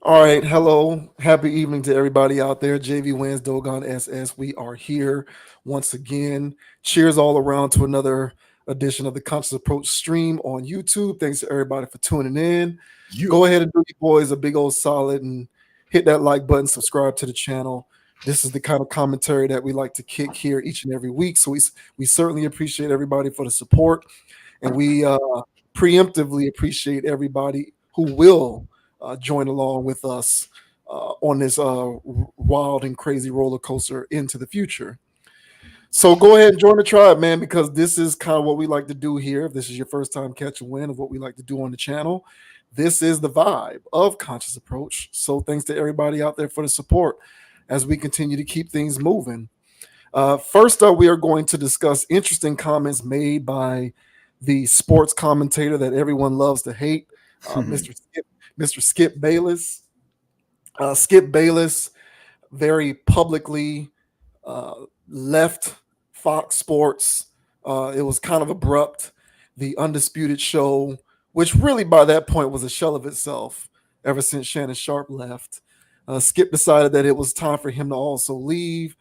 All right, hello. Happy evening to everybody out there. JV Wins, Dogon SS. We are here once again. Cheers all around to another edition of the Conscious Approach stream on YouTube. Thanks to everybody for tuning in. You. Go ahead and do you boys a big old solid and hit that like button, subscribe to the channel. This is the kind of commentary that we like to kick here each and every week. So we certainly appreciate everybody for the support, and we preemptively appreciate everybody who will join along with us on this wild and crazy roller coaster into the future. So go ahead and join the tribe, man, because this is kind of what we like to do here. If this is your first time catch a win of what we like to do on the channel, this is the vibe of Conscious Approach. So thanks to everybody out there for the support as we continue to keep things moving. First up, we are going to discuss interesting comments made by the sports commentator that everyone loves to hate, Mr. Skip Bayless. Skip Bayless very publicly left Fox Sports. It was kind of abrupt. The Undisputed Show, which really by that point was a shell of itself ever since Shannon Sharpe left. Skip decided that it was time for him to also leave.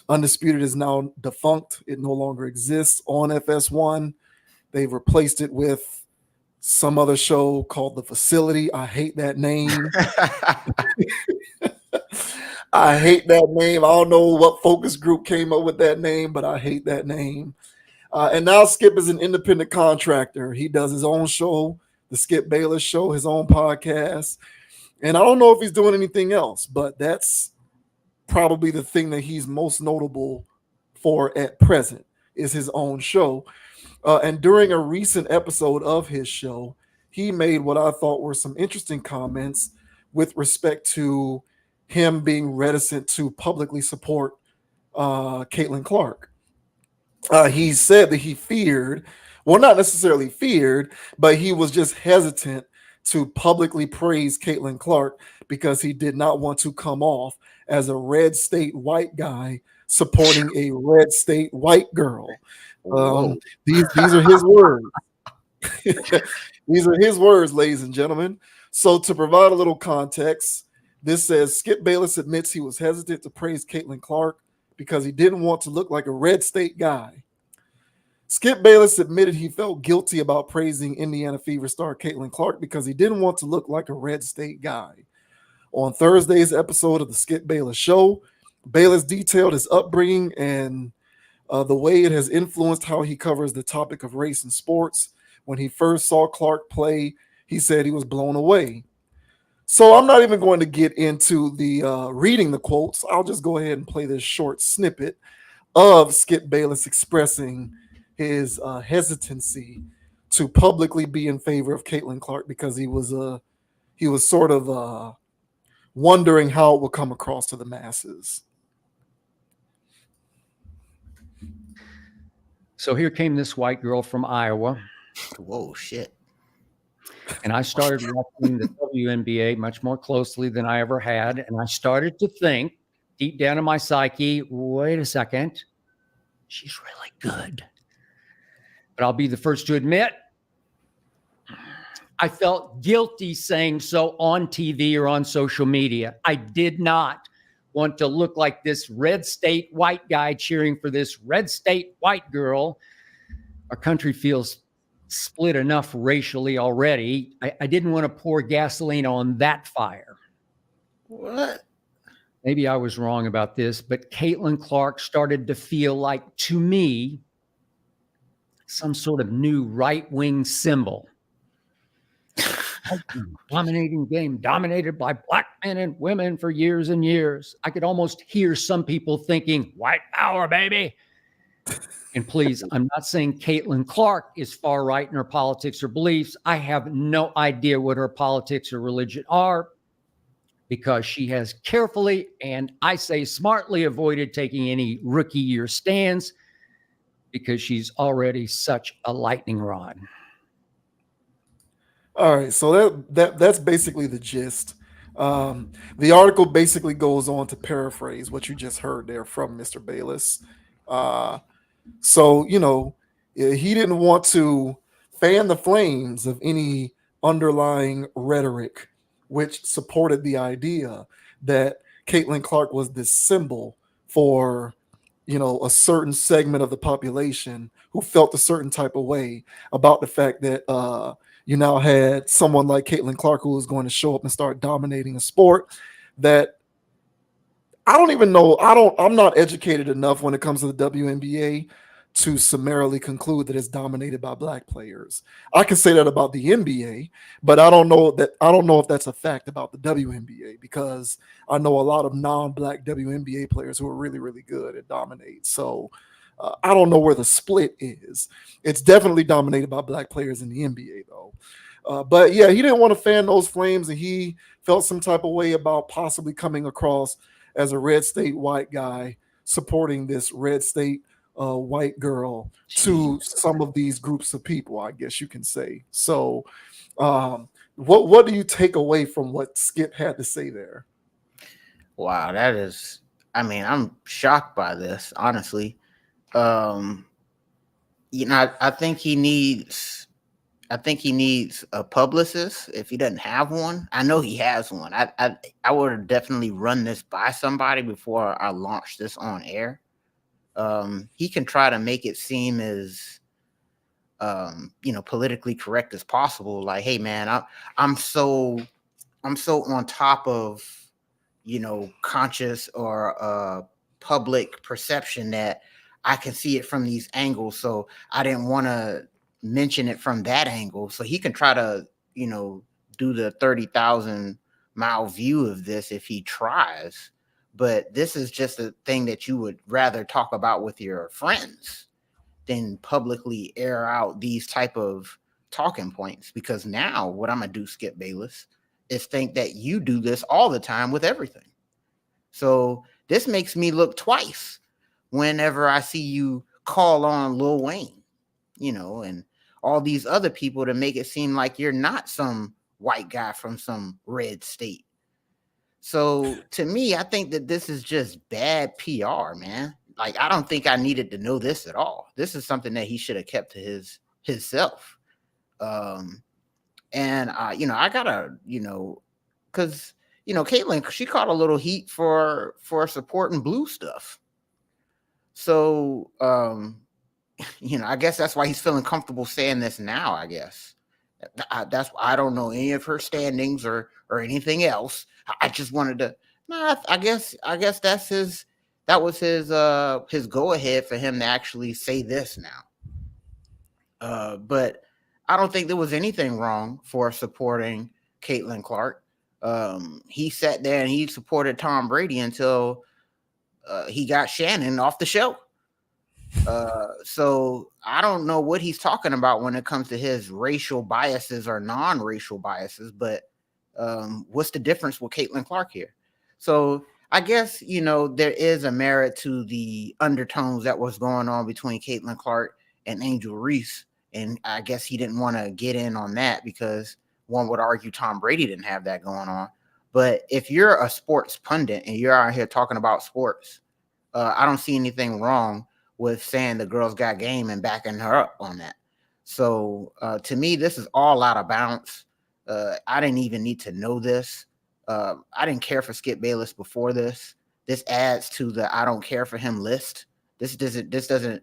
Undisputed is now defunct. It no longer exists on FS1. They've replaced it with some other show called The Facility. I hate that name. I hate that name. I don't know what focus group came up with that name, but I hate that name. And now Skip is an independent contractor. He does his own show, the Skip Bayless Show, his own podcast. And I don't know if he's doing anything else, but that's probably the thing that he's most notable for at present is his own show. And during a recent episode of his show, he made what I thought were some interesting comments with respect to him being reticent to publicly support Caitlin Clark. He said that he feared, well, not necessarily feared, but he was just hesitant to publicly praise Caitlin Clark because he did not want to come off as a red state white guy supporting a red state white girl. These are his words. These are his words, ladies and gentlemen. So to provide a little context, this says Skip Bayless admits he was hesitant to praise Caitlin Clark because he didn't want to look like a red state guy. Skip Bayless admitted he felt guilty about praising Indiana Fever star Caitlin Clark because he didn't want to look like a red state guy. On Thursday's episode of the Skip Bayless Show, Bayless detailed his upbringing and the way it has influenced how he covers the topic of race in sports. When he first saw Clark play, he said he was blown away. So I'm not even going to get into the reading the quotes. I'll just go ahead and play this short snippet of Skip Bayless expressing his hesitancy to publicly be in favor of Caitlin Clark because he was sort of wondering how it would come across to the masses. So here came this white girl from Iowa. Whoa, shit. And I started watching the WNBA much more closely than I ever had. And I started to think deep down in my psyche, wait a second, she's really good. But I'll be the first to admit, I felt guilty saying so on TV or on social media. I did not want to look like this red state white guy cheering for this red state white girl. Our country feels split enough racially already. I didn't want to pour gasoline on that fire. What? Maybe I was wrong about this, but Caitlin Clark started to feel like, to me, some sort of new right-wing symbol. Dominating game, dominated by black men and women for years and years. I could almost hear some people thinking, white power, baby. And please, I'm not saying Caitlin Clark is far right in her politics or beliefs. I have no idea what her politics or religion are because she has carefully and I say smartly avoided taking any rookie year stands because she's already such a lightning rod. All right, so that's basically the gist. The article basically goes on to paraphrase what you just heard there from Mr. Bayless. So, he didn't want to fan the flames of any underlying rhetoric which supported the idea that Caitlin Clark was this symbol for, a certain segment of the population who felt a certain type of way about the fact that you now had someone like Caitlin Clark who was going to show up and start dominating a sport that I don't even know. I'm not educated enough when it comes to the WNBA to summarily conclude that it's dominated by black players. I can say that about the NBA, but I don't know if that's a fact about the WNBA, because I know a lot of non-black WNBA players who are really, really good at dominate. So I don't know where the split is. It's definitely dominated by black players in the NBA though. But yeah, he didn't want to fan those flames, and he felt some type of way about possibly coming across as a red state white guy supporting this red state white girl to some of these groups of people, I guess you can say. So what do you take away from what Skip had to say there? Wow, that is, I mean, I'm shocked by this, honestly. I think he needs a publicist if he doesn't have one. I know he has one. I would have definitely run this by somebody before I launched this on air. He can try to make it seem as politically correct as possible. Like, hey man, I'm so on top of conscious or public perception that I can see it from these angles. So I didn't want to mention it from that angle. So he can try to, do the 30,000 mile view of this if he tries. But this is just a thing that you would rather talk about with your friends than publicly air out these type of talking points. Because now what I'm going to do, Skip Bayless, is think that you do this all the time with everything. So this makes me look twice whenever I see you call on Lil Wayne, and all these other people to make it seem like you're not some white guy from some red state. So to me, I think that this is just bad PR, man. Like, I don't think I needed to know this at all. This is something that he should have kept to himself. And I gotta, because Caitlin, she caught a little heat for supporting blue stuff. So I guess that's why he's feeling comfortable saying this now. I guess I don't know any of her standings or anything else. I just wanted to. I guess that was his go ahead for him to actually say this now. But I don't think there was anything wrong for supporting Caitlin Clark. He sat there and he supported Tom Brady until he got Shannon off the show. So I don't know what he's talking about when it comes to his racial biases or non-racial biases, but what's the difference with Caitlin Clark here? So I guess, there is a merit to the undertones that was going on between Caitlin Clark and Angel Reese. And I guess he didn't want to get in on that because one would argue Tom Brady didn't have that going on. But if you're a sports pundit and you're out here talking about sports, I don't see anything wrong with saying the girl's got game and backing her up on that. So to me, this is all out of bounds. I didn't even need to know this. I didn't care for Skip Bayless before this. This adds to the I don't care for him list. This doesn't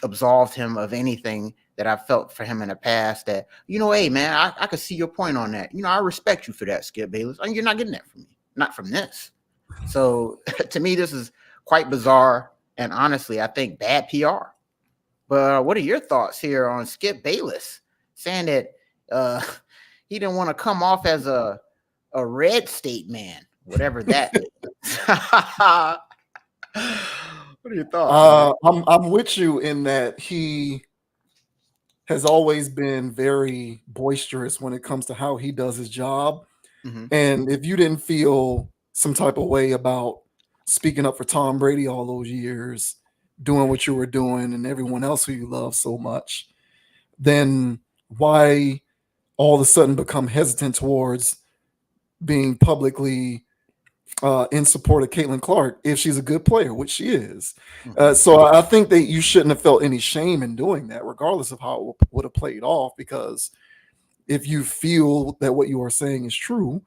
absolve him of anything that I've felt for him in the past that, hey man, I could see your point on that. I respect you for that, Skip Bayless. You're not getting that from me, not from this. So to me, this is quite bizarre. And honestly, I think bad PR. But what are your thoughts here on Skip Bayless saying that he didn't want to come off as a red state man, whatever that is? What are your thoughts? I'm with you in that he has always been very boisterous when it comes to how he does his job. Mm-hmm. And if you didn't feel some type of way about speaking up for Tom Brady all those years, doing what you were doing and everyone else who you love so much, then why all of a sudden become hesitant towards being publicly in support of Caitlin Clark if she's a good player, which she is? So I think that you shouldn't have felt any shame in doing that, regardless of how it would have played off, because if you feel that what you are saying is true,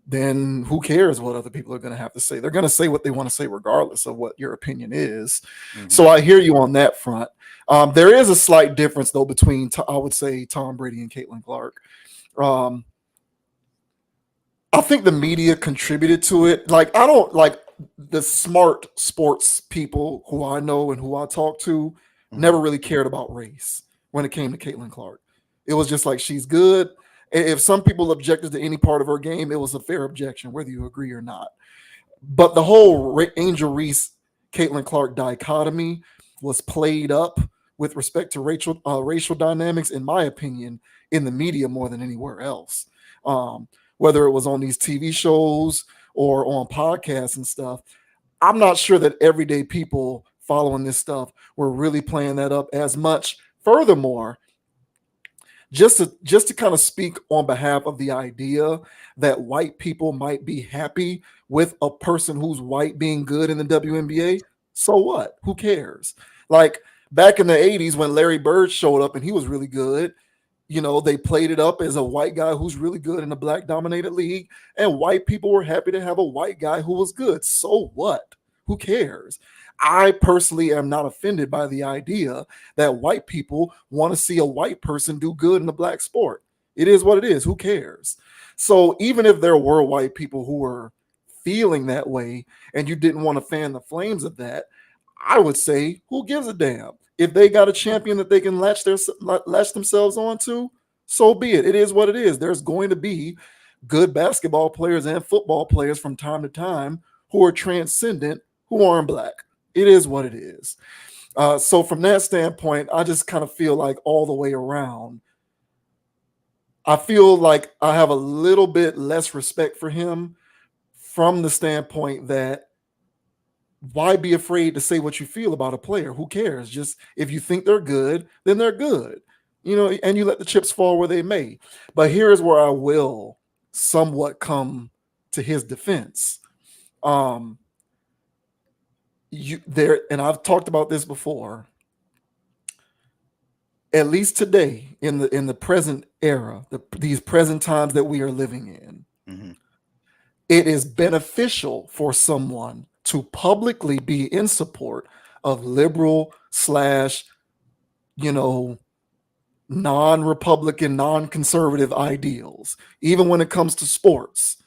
then who cares what other people are going to have to say? They're going to say what they want to say regardless of what your opinion is. So I hear you on that front. There is a slight difference though between I would say Tom Brady and Caitlin Clark. Um, I think the media contributed to it. Like, I don't like the smart sports people who I know and who I talk to never really cared about race when it came to Caitlin Clark. It was just like, she's good. If some people objected to any part of her game, it was a fair objection, whether you agree or not. But the whole Angel Reese, Caitlin Clark dichotomy was played up with respect to racial dynamics, in my opinion, in the media more than anywhere else. Whether it was on these TV shows or on podcasts and stuff, I'm not sure that everyday people following this stuff were really playing that up as much. Furthermore, just to kind of speak on behalf of the idea that white people might be happy with a person who's white being good in the WNBA, so what? Who cares? Like, back in the 80s when Larry Bird showed up and he was really good, they played it up as a white guy who's really good in a black dominated league, and white people were happy to have a white guy who was good. So what? Who cares? I personally am not offended by the idea that white people want to see a white person do good in a black sport. It is what it is. Who cares? So even if there were white people who were feeling that way and you didn't want to fan the flames of that, I would say, who gives a damn? If they got a champion that they can latch themselves onto, so be it. It is what it is. There's going to be good basketball players and football players from time to time who are transcendent, who aren't black. It is what it is. So from that standpoint, I just kind of feel like all the way around, I feel like I have a little bit less respect for him from the standpoint that why be afraid to say what you feel about a player? Who cares? Just if you think they're good, then they're good, and you let the chips fall where they may. But here is where I will somewhat come to his defense. And I've talked about this before. At least today, in the present era, these present times that we are living in, it is beneficial for someone to publicly be in support of liberal / non-Republican, non-conservative ideals, even when it comes to sports.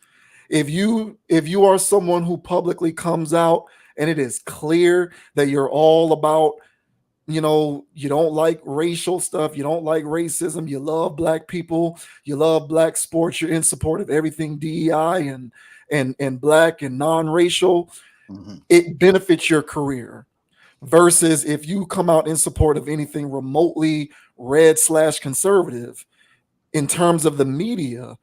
If you are someone who publicly comes out and it is clear that you're all about, you don't like racial stuff, you don't like racism, you love black people, you love black sports, you're in support of everything DEI and black and non-racial, it benefits your career. Versus if you come out in support of anything remotely red / conservative, in terms of the media,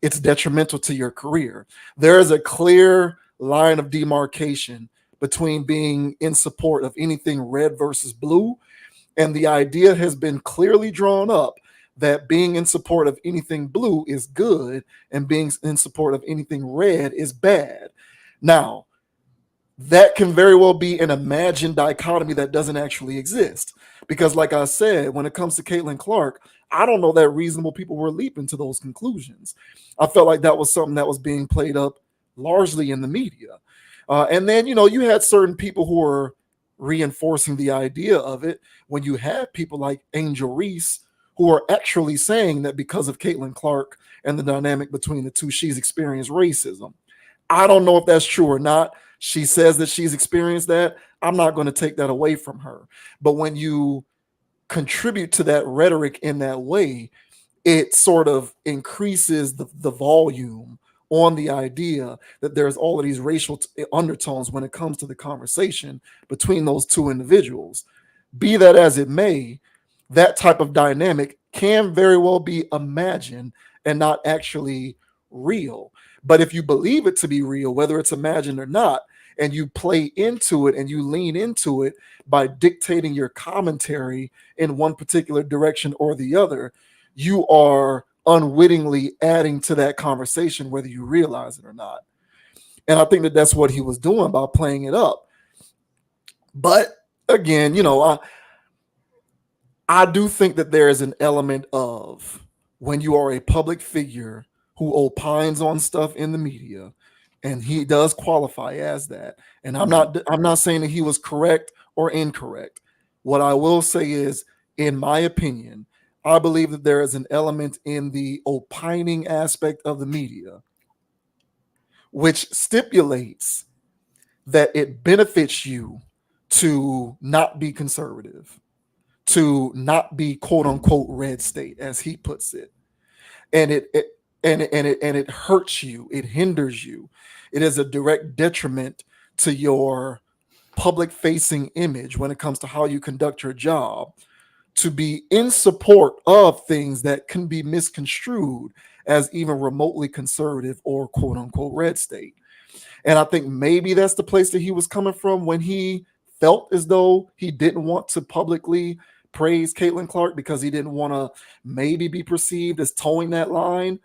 it's detrimental to your career. There is a clear line of demarcation between being in support of anything red versus blue. And the idea has been clearly drawn up that being in support of anything blue is good and being in support of anything red is bad. Now, that can very well be an imagined dichotomy that doesn't actually exist. Because like I said, when it comes to Caitlin Clark, I don't know that reasonable people were leaping to those conclusions. I felt like that was something that was being played up largely in the media. And then, you had certain people who were reinforcing the idea of it when you had people like Angel Reese who are actually saying that because of Caitlin Clark and the dynamic between the two, she's experienced racism. I don't know if that's true or not. She says that she's experienced that. I'm not going to take that away from her. But when you contribute to that rhetoric in that way, it sort of increases the volume on the idea that there's all of these racial undertones when it comes to the conversation between those two individuals. Be that as it may, that type of dynamic can very well be imagined and not actually real. But if you believe it to be real, whether it's imagined or not, and you play into it and you lean into it by dictating your commentary in one particular direction or the other, you are unwittingly adding to that conversation, whether you realize it or not. And I think that that's what he was doing by playing it up. But again, I do think that there is an element of when you are a public figure who opines on stuff in the media, and he does qualify as that. And I'm not saying that he was correct or incorrect. What I will say is, in my opinion, I believe that there is an element in the opining aspect of the media which stipulates that it benefits you to not be conservative, to not be quote unquote red state, as he puts it, and it hurts you, it hinders you, it is a direct detriment to your public facing image when it comes to how you conduct your job, to be in support of things that can be misconstrued as even remotely conservative or quote unquote red state. And I think maybe that's the place that he was coming from when he felt as though he didn't want to publicly praise Caitlin Clark because he didn't want to maybe be perceived as towing that line.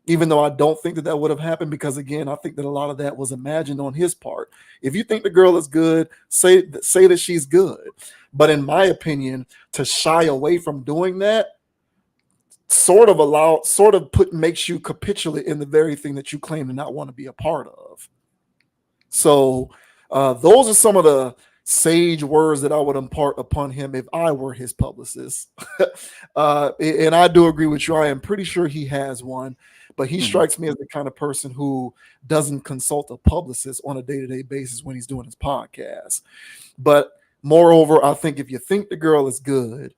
Even though I don't think that that would have happened, because again, I think that a lot of that was imagined on his part. If you think the girl is good, say that she's good. But in my opinion, to shy away from doing that makes you capitulate in the very thing that you claim to not want to be a part of. So those are some of the sage words that I would impart upon him if I were his publicist. And I do agree with you. I am pretty sure he has one, but he strikes me as the kind of person who doesn't consult a publicist on a day-to-day basis when he's doing his podcast. But moreover, I think if you think the girl is good,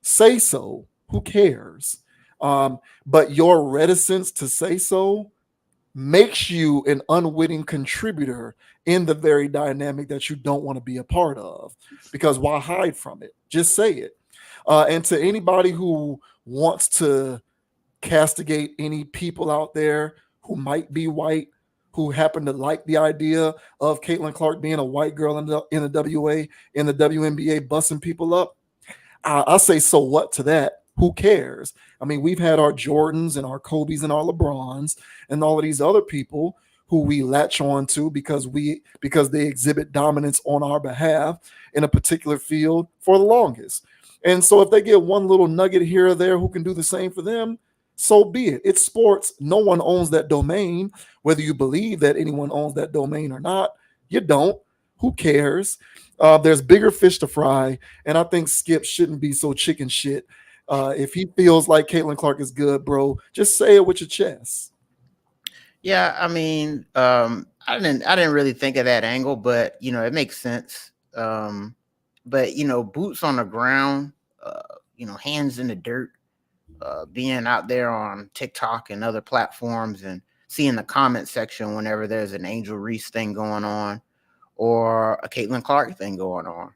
say so. Who cares? But your reticence to say so makes you an unwitting contributor in the very dynamic that you don't want to be a part of. Because why hide from it? Just say it. And to anybody who wants to castigate any people out there who might be white, who happen to like the idea of Caitlin Clark being a white girl in the WA, in the WNBA, busting people up, I say, so what to that? Who cares? I mean, we've had our Jordans and our Kobe's and our LeBrons and all of these other people who we latch on to because they exhibit dominance on our behalf in a particular field for the longest. And so if they get one little nugget here or there who can do the same for them, so be it. It's sports. No one owns that domain. Whether you believe that anyone owns that domain or not, you don't. Who cares? There's bigger fish to fry, and I think Skip shouldn't be so chicken shit. If he feels like Caitlin Clark is good, bro, just say it with your chest. Yeah, I mean, I didn't really think of that angle, but it makes sense. But boots on the ground, hands in the dirt, being out there on TikTok and other platforms and seeing the comment section whenever there's an Angel Reese thing going on or a Caitlin Clark thing going on.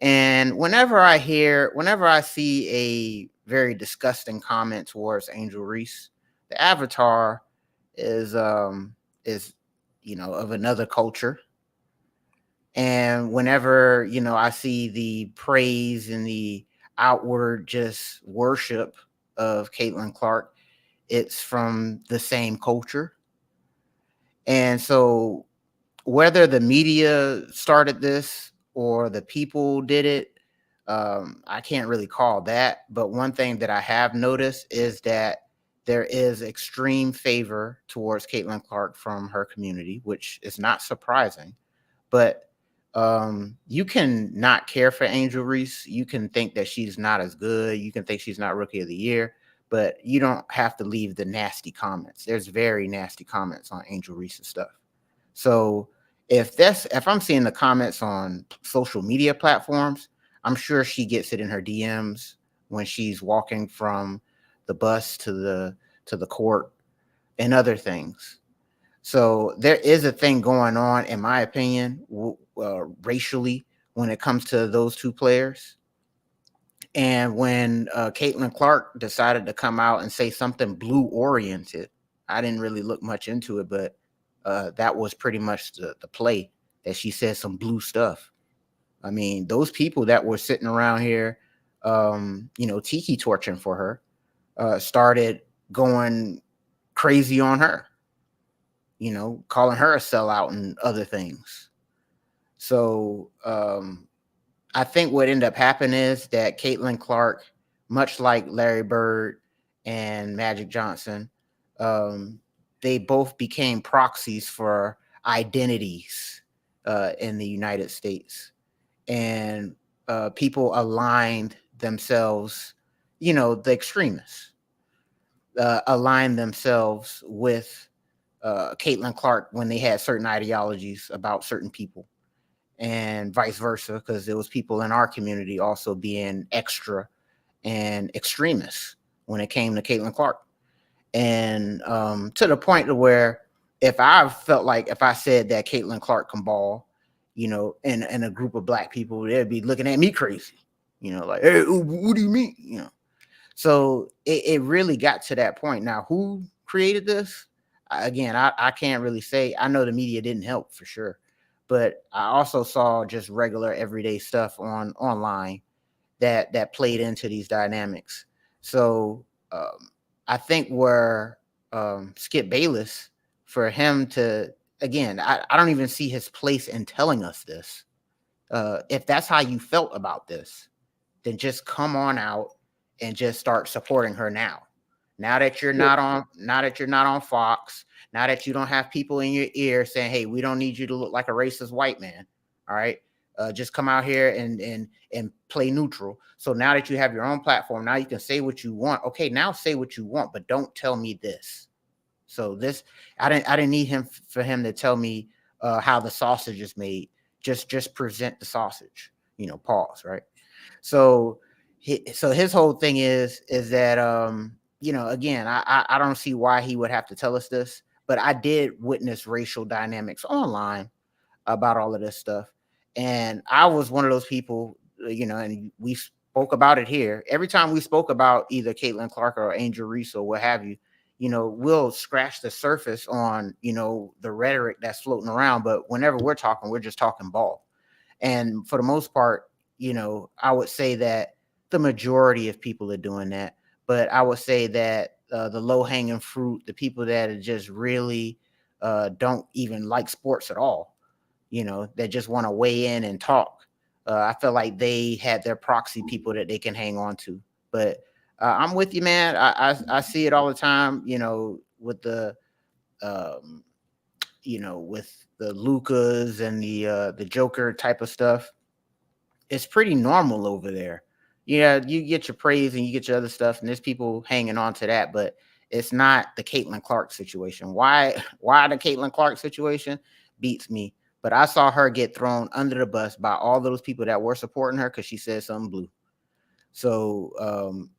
And whenever I see a very disgusting comment towards Angel Reese, the avatar is of another culture. And whenever I see the praise and the outward just worship of Caitlin Clark, it's from the same culture. And so whether the media started this or the people did it, I can't really call that. But one thing that I have noticed is that there is extreme favor towards Caitlin Clark from her community, which is not surprising. But you can not care for Angel Reese. You can think that she's not as good. You can think she's not Rookie of the Year, but you don't have to leave the nasty comments. There's very nasty comments on Angel Reese's stuff. So if I'm seeing the comments on social media platforms, I'm sure she gets it in her DMs when she's walking from the bus to the court and other things. So there is a thing going on, in my opinion, racially when it comes to those two players. And when Caitlin Clark decided to come out and say something blue oriented, I didn't really look much into it, but that was pretty much the play, that she said some blue stuff. I mean, those people that were sitting around here, tiki torching for her, started going crazy on her, calling her a sellout and other things. So I think what ended up happening is that Caitlin Clark, much like Larry Bird and Magic Johnson, they both became proxies for identities in the United States, and people aligned themselves, the extremists aligned themselves with Caitlin Clark when they had certain ideologies about certain people, and vice versa, because there was people in our community also being extra and extremists when it came to Caitlin Clark. And to the point to where if I felt like if I said that Caitlin Clark can ball, in a group of black people, they'd be looking at me crazy, like, hey, what do you mean? So it really got to that point. Now, who created this? Again, I can't really say. I know the media didn't help for sure, but I also saw just regular everyday stuff online that played into these dynamics. So I think where Skip Bayless, for him to, again, I don't even see his place in telling us this. If that's how you felt about this, then just come on out and just start supporting her now. Now that you're not on Fox, now that you don't have people in your ear saying, "Hey, we don't need you to look like a racist white man." All right, just come out here and play neutral. So now that you have your own platform, now you can say what you want. Okay, now say what you want, but don't tell me this. So this, I didn't need him for him to tell me how the sausage is made. Just present the sausage. Pause. Right. So his whole thing is that again, I don't see why he would have to tell us this, but I did witness racial dynamics online about all of this stuff. And I was one of those people, and we spoke about it here. Every time we spoke about either Caitlin Clark or Angel Reese or what have you, we'll scratch the surface on, the rhetoric that's floating around. But whenever we're talking, we're just talking ball. And for the most part, I would say that the majority of people are doing that. But I would say that the low hanging fruit, the people that are just really don't even like sports at all, that just want to weigh in and talk. I feel like they had their proxy people that they can hang on to. But I'm with you, man. I see it all the time, with the with the Lucas and the Joker type of stuff. It's pretty normal over there. Yeah, you get your praise and you get your other stuff, and there's people hanging on to that, but it's not the Caitlin Clark situation. Why the Caitlin Clark situation beats me. But I saw her get thrown under the bus by all those people that were supporting her because she said something blue. So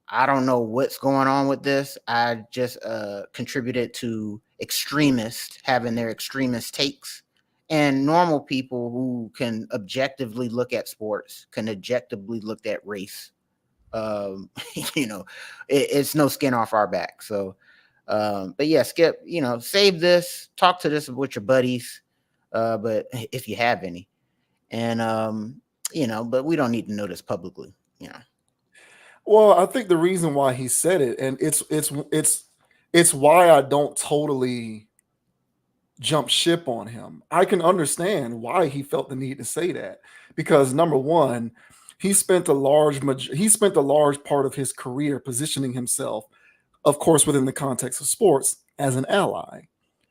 I don't know what's going on with this. I just contributed to extremists having their extremist takes, and normal people who can objectively look at sports, can objectively look at race. It's no skin off our back. So, but yeah, Skip, save this, talk to this with your buddies, but if you have any, and but we don't need to know this publicly. Well, I think the reason why he said it, and it's why I don't totally jump ship on him. I can understand why he felt the need to say that, because number one, he spent a large part of his career positioning himself, of course, within the context of sports, as an ally.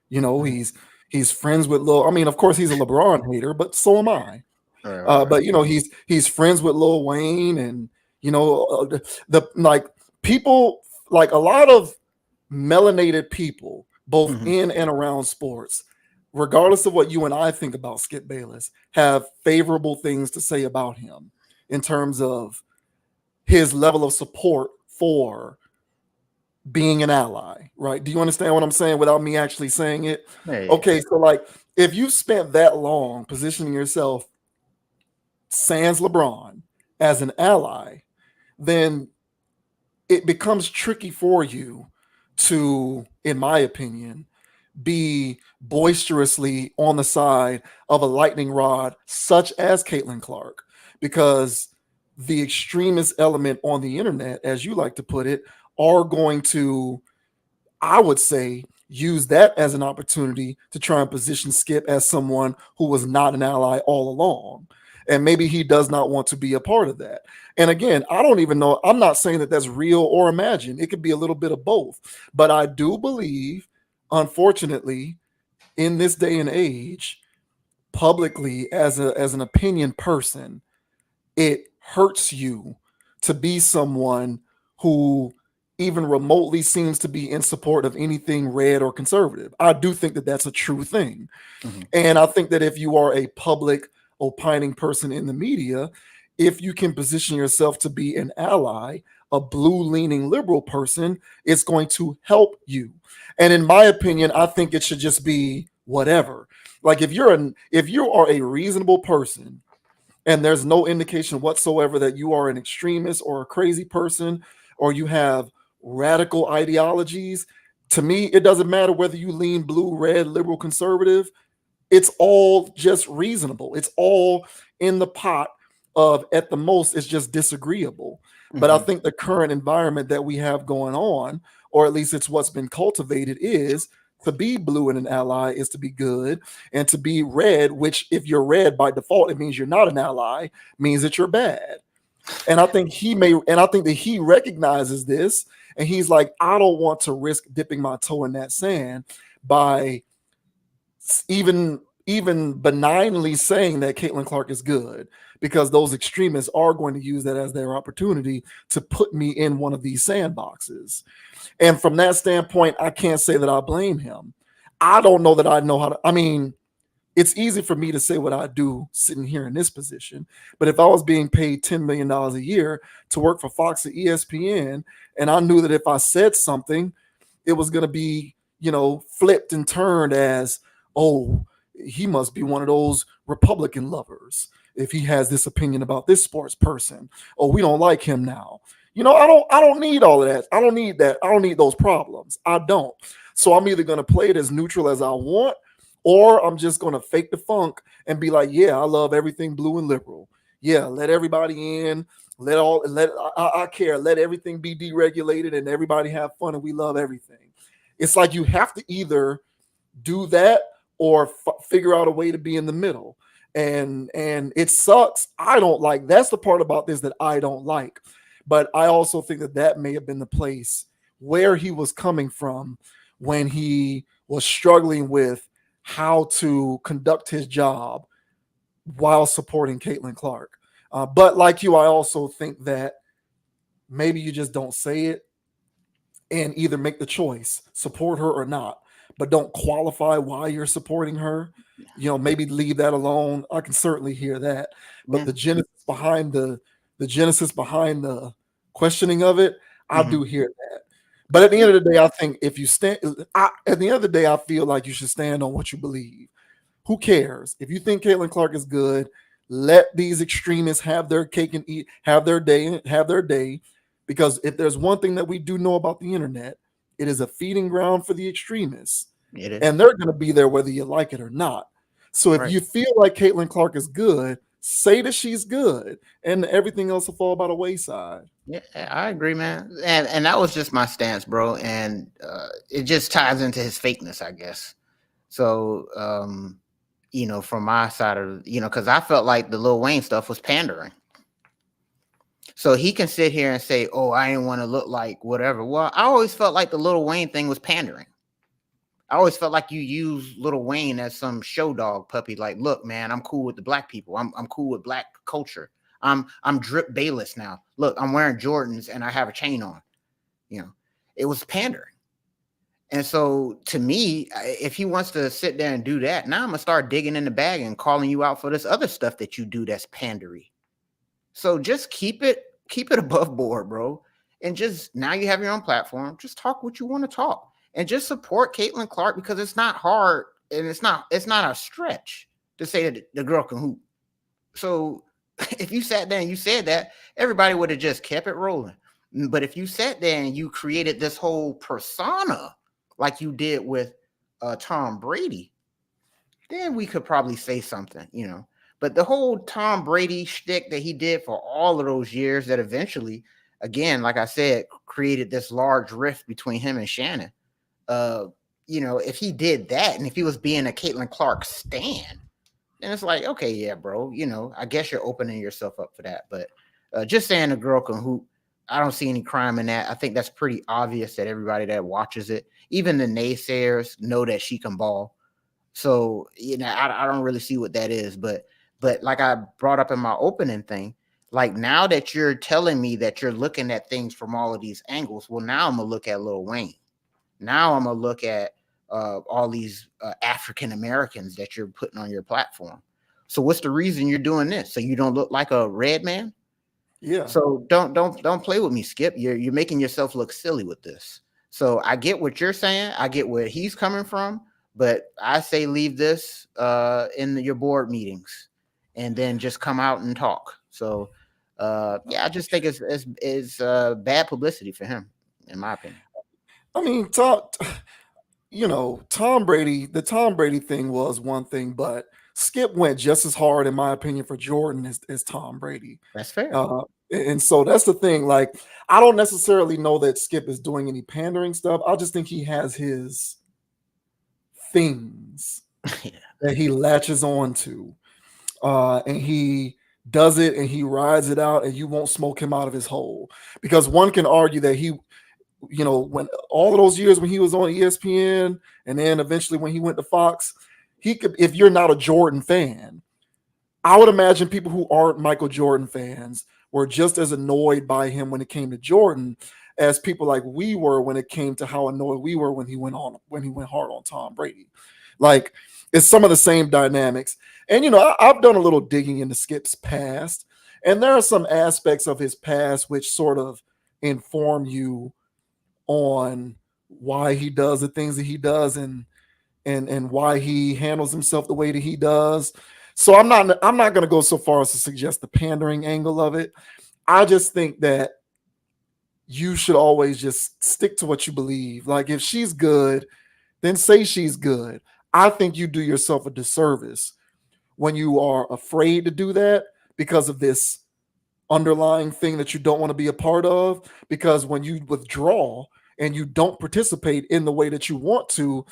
He's friends with Lil. I mean, of course, he's a LeBron hater, but so am I. Right. But he's friends with Lil Wayne, and the like people, like a lot of melanated people, both Mhm. in and around sports, regardless of what you and I think about Skip Bayless, have favorable things to say about him in terms of his level of support for being an ally, right? Do you understand what I'm saying without me actually saying it? Yeah. Okay, so like if you spent that long positioning yourself sans LeBron as an ally, then it becomes tricky for you to, in my opinion, be boisterously on the side of a lightning rod such as Caitlin Clark, because the extremist element on the internet, as you like to put it, are going to, I would say, use that as an opportunity to try and position Skip as someone who was not an ally all along. and maybe he does not want to be a part of that. And again, I don't even know. I'm not saying that that's real or imagined. It could be a little bit of both. But I do believe, unfortunately, in this day and age, publicly as an opinion person, it hurts you to be someone who even remotely seems to be in support of anything red or conservative. I do think that that's a true thing. Mhm. And I think that if you are a public opining person in the media, if you can position yourself to be an ally, a blue leaning liberal person, it's going to help you. And in my opinion, I think it should just be whatever. Like if you are a reasonable person and there's no indication whatsoever that you are an extremist or a crazy person or you have radical ideologies, to me it doesn't matter whether you lean blue, red, liberal, conservative. It's all just reasonable. It's all in the pot of, at the most, it's just disagreeable. But I Mhm. think the current environment that we have going on, or at least it's what's been cultivated, is to be blue and an ally is to be good, and to be red, which if you're red by default, it means you're not an ally, means that you're bad. And I think that he recognizes this, and he's like, I don't want to risk dipping my toe in that sand by even benignly saying that Caitlin Clark is good, because those extremists are going to use that as their opportunity to put me in one of these sandboxes. And from that standpoint, I can't say that I blame him. I don't know that I know how to. I mean, it's easy for me to say what I do sitting here in this position. But if I was being paid $10 million a year to work for Fox or ESPN, and I knew that if I said something, it was going to be, flipped and turned as, oh, he must be one of those Republican lovers if he has this opinion about this sports person. Oh, we don't like him now. I don't need all of that. I don't need that. I don't need those problems. I don't. So I'm either going to play it as neutral as I want, or I'm just going to fake the funk and be like, yeah, I love everything blue and liberal. Yeah, let everybody in. I care. Let everything be deregulated and everybody have fun and we love everything. It's like you have to either do that or figure out a way to be in the middle. And it sucks. I don't like, that's the part about this that I don't like. But I also think that may have been the place where he was coming from when he was struggling with how to conduct his job while supporting Caitlin Clark. But like you, I also think that maybe you just don't say it and either make the choice, support her or not, but don't qualify why you're supporting her. Maybe leave that alone. I can certainly hear that. But Yeah. the genesis behind the questioning of it, I do hear that. But at the end of the day, I think if you stand, at the end of the day, I feel like you should stand on what you believe. Who cares? If you think Caitlin Clark is good, let these extremists have their cake and eat, have their day. Because if there's one thing that we do know about the internet, it is a feeding ground for the extremists. It is. And they're going to be there whether you like it or not. So if Right. you feel like Caitlin Clark is good, say that she's good, and everything else will fall by the wayside. Yeah, I agree, man. And that was just my stance, bro. And it just ties into his fakeness, I guess. So, from my side of, because I felt like the Lil Wayne stuff was pandering. So he can sit here and say, oh, I didn't want to look like whatever. Well, I always felt like the Lil Wayne thing was pandering. I always felt like you used Lil Wayne as some show dog puppy. Like, look, man, I'm cool with the black people. I'm cool with black culture. I'm drip Bayless now. Look, I'm wearing Jordans and I have a chain on. It was pandering. And so to me, if he wants to sit there and do that, now I'm gonna start digging in the bag and calling you out for this other stuff that you do that's pandery. So just keep it above board, bro. And just, now you have your own platform. Just talk what you want to talk. And just support Caitlin Clark, because it's not hard and it's not a stretch to say that the girl can hoop. So if you sat there and you said that, everybody would have just kept it rolling. But if you sat there and you created this whole persona like you did with Tom Brady, then we could probably say something, But the whole Tom Brady shtick that he did for all of those years, that eventually, again, like I said, created this large rift between him and Shannon. If he did that, and if he was being a Caitlin Clark stan, And it's like, okay, yeah, bro, I guess you're opening yourself up for that. But just saying a girl can hoop, I don't see any crime in that. I think that's pretty obvious that everybody that watches it, even the naysayers, know that she can ball. So, I don't really see what that is. But like I brought up in my opening thing, like now that you're telling me that you're looking at things from all of these angles, well, now I'm gonna look at Lil Wayne. Now I'm gonna look at all these African Americans that you're putting on your platform. So what's the reason you're doing this? So you don't look like a red man? Yeah. So don't play with me, Skip. You're making yourself look silly with this. So I get what you're saying. I get where he's coming from, but I say leave this in your board meetings, and then just come out and talk. So I just think it's bad publicity for him, in my opinion. I mean, Tom Brady, the Tom Brady thing was one thing, but Skip went just as hard, in my opinion, for Jordan as Tom Brady. That's fair. And so that's the thing. Like, I don't necessarily know that Skip is doing any pandering stuff. I just think he has his things that he latches on to. And he does it and he rides it out, and you won't smoke him out of his hole. Because one can argue that he, when all of those years when he was on ESPN, and then eventually when he went to Fox, he could, if you're not a Jordan fan, I would imagine people who aren't Michael Jordan fans were just as annoyed by him when it came to Jordan as people like we were when it came to how annoyed we were when he went hard on Tom Brady. Like, it's some of the same dynamics. And I've done a little digging into Skip's past, and there are some aspects of his past which sort of inform you on why he does the things that he does, and why he handles himself the way that he does. So I'm not going to go so far as to suggest the pandering angle of it. I just think that you should always just stick to what you believe. Like, if she's good, then say she's good. I think you do yourself a disservice when you are afraid to do that because of this underlying thing that you don't want to be a part of. Because when you withdraw and you don't participate in the way that you want to,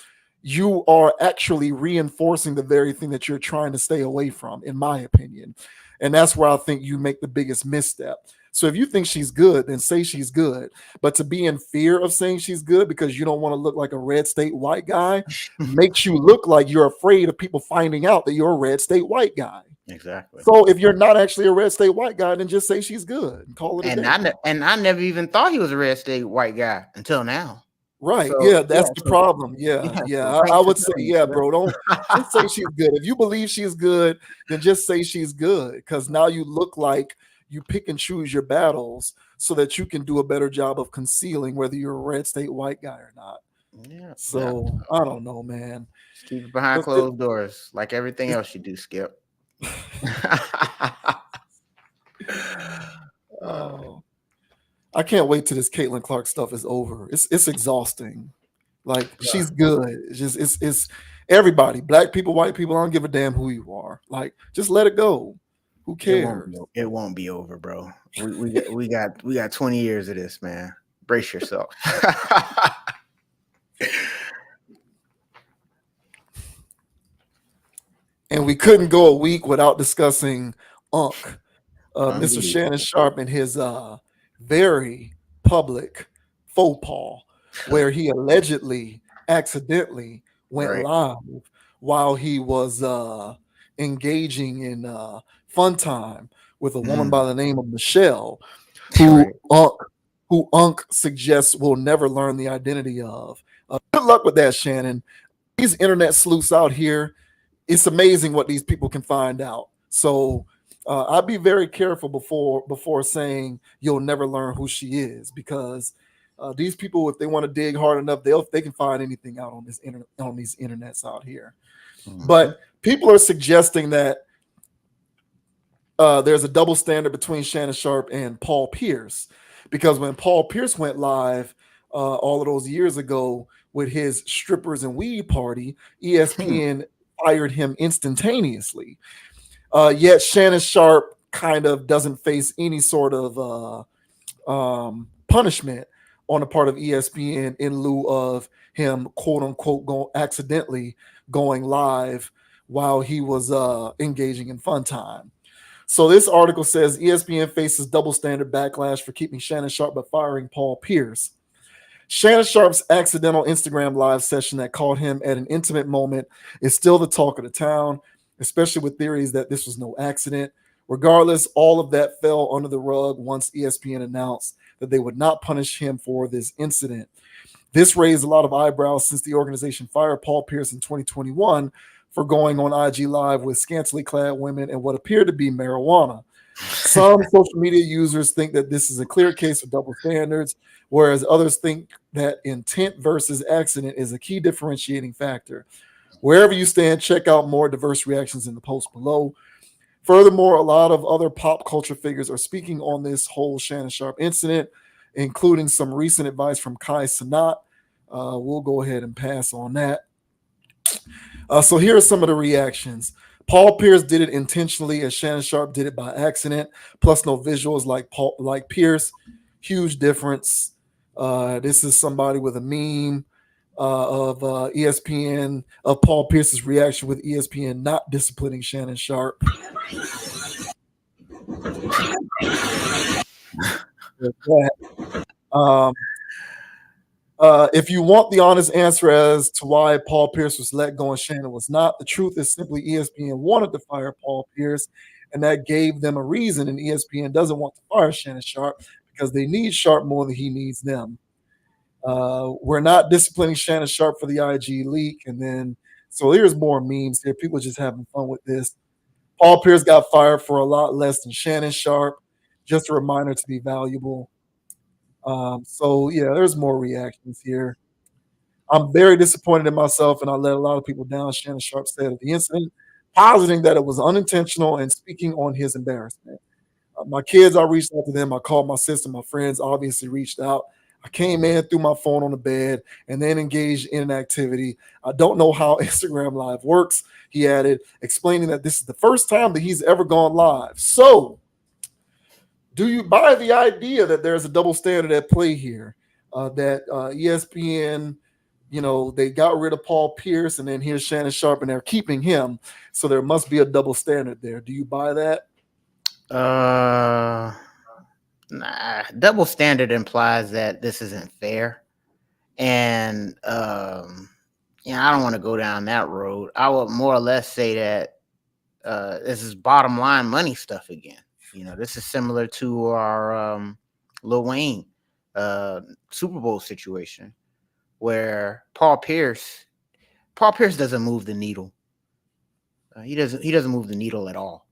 you are actually reinforcing the very thing that you're trying to stay away from, in my opinion. And that's where I think you make the biggest misstep. So if you think she's good, then say she's good. But to be in fear of saying she's good because you don't want to look like a red state white guy makes you look like you're afraid of people finding out that you're a red state white guy. Exactly. So if you're not actually a red state white guy, then just say she's good and call it a day. I never even thought he was a red state white guy until now. Right. So, that's the problem. I would say, bro, don't just say she's good. If you believe she's good, then just say she's good, because now you look like you pick and choose your battles so that you can do a better job of concealing whether you're a red state white guy or not. Yeah. So I don't know, man. Just keep it behind closed doors, like everything else you do, Skip. Oh. I can't wait till this Caitlin Clark stuff is over. It's exhausting. Like, she's good. It's just it's everybody, black people, white people. I don't give a damn who you are. Like, just let it go. Who cares? It won't be over, bro. We got 20 years of this, man. Brace yourself. And we couldn't go a week without discussing Mr. Shannon Sharpe and his very public faux pas, where he allegedly accidentally went live while he was engaging in fun time with a woman by the name of Michelle, who Unc suggests will never learn the identity of. Good luck with that, Shannon. These internet sleuths out here, it's amazing what these people can find out. So I'd be very careful before saying you'll never learn who she is, because these people, if they want to dig hard enough, they can find anything out on these internets out here. Mm-hmm. But people are suggesting that there's a double standard between Shannon Sharpe and Paul Pierce, because when Paul Pierce went live all of those years ago with his strippers and weed party, ESPN fired him instantaneously. Yet Shannon Sharpe kind of doesn't face any sort of punishment on the part of ESPN in lieu of him, quote unquote, accidentally going live while he was engaging in fun time. So this article says ESPN faces double standard backlash for keeping Shannon Sharpe but firing Paul Pierce. Shannon Sharpe's accidental Instagram live session that caught him at an intimate moment is still the talk of the town, especially with theories that this was no accident. Regardless, all of that fell under the rug once ESPN announced that they would not punish him for this incident. This raised a lot of eyebrows since the organization fired Paul Pierce in 2021 for going on IG Live with scantily clad women and what appeared to be marijuana. Some social media users think that this is a clear case of double standards, whereas others think that intent versus accident is a key differentiating factor. Wherever you stand, check out more diverse reactions in the post below. Furthermore, a lot of other pop culture figures are speaking on this whole Shannon Sharpe incident, including some recent advice from Kai Cenat. We'll go ahead and pass on that. So here are some of the reactions. Paul Pierce did it intentionally, as Shannon Sharpe did it by accident. Plus, no visuals like Pierce. Huge difference. This is somebody with a meme of ESPN of Paul Pierce's reaction with ESPN not disciplining Shannon Sharpe. If you want the honest answer as to why Paul Pierce was let go and Shannon was not, the truth is simply ESPN wanted to fire Paul Pierce, and that gave them a reason. And ESPN doesn't want to fire Shannon Sharpe because they need Sharpe more than he needs them. We're not disciplining Shannon Sharpe for the IG leak. And then, so here's more memes here. People just having fun with this. Paul Pierce got fired for a lot less than Shannon Sharpe. Just a reminder to be valuable. So yeah, there's more reactions here. I'm very disappointed in myself, and I let a lot of people down. Shannon Sharpe said at the incident, positing that it was unintentional and speaking on his embarrassment. My kids, I reached out to them. I called my sister. My friends obviously reached out. I came in, threw my phone on the bed, and then engaged in an activity. I don't know how Instagram Live works, he added, explaining that this is the first time that he's ever gone live. So, do you buy the idea that there's a double standard at play here? That ESPN, they got rid of Paul Pierce, and then here's Shannon Sharpe, and they're keeping him. So there must be a double standard there. Do you buy that? Nah. Double standard implies that this isn't fair, and I don't want to go down that road. I would more or less say that this is bottom line money stuff again. This is similar to our Lil Wayne Super Bowl situation, where Paul Pierce doesn't move the needle. He doesn't move the needle at all.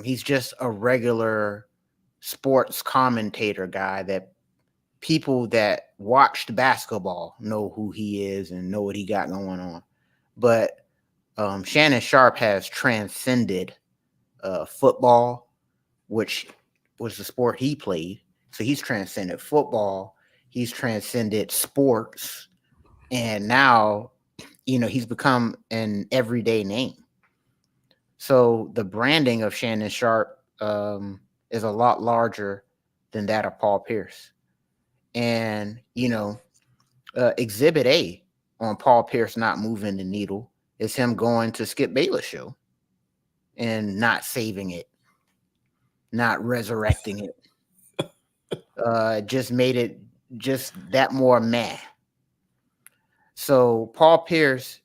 He's just a regular sports commentator guy that people that watched basketball know who he is and know what he got going on. But Shannon Sharpe has transcended football, which was the sport he played. So he's transcended football. He's transcended sports. And now, he's become an everyday name. So the branding of Shannon Sharpe is a lot larger than that of Paul Pierce. And, Exhibit A on Paul Pierce not moving the needle is him going to Skip Bayless show and not saving it, not resurrecting it. Just made it just that more meh. So Paul Pierce,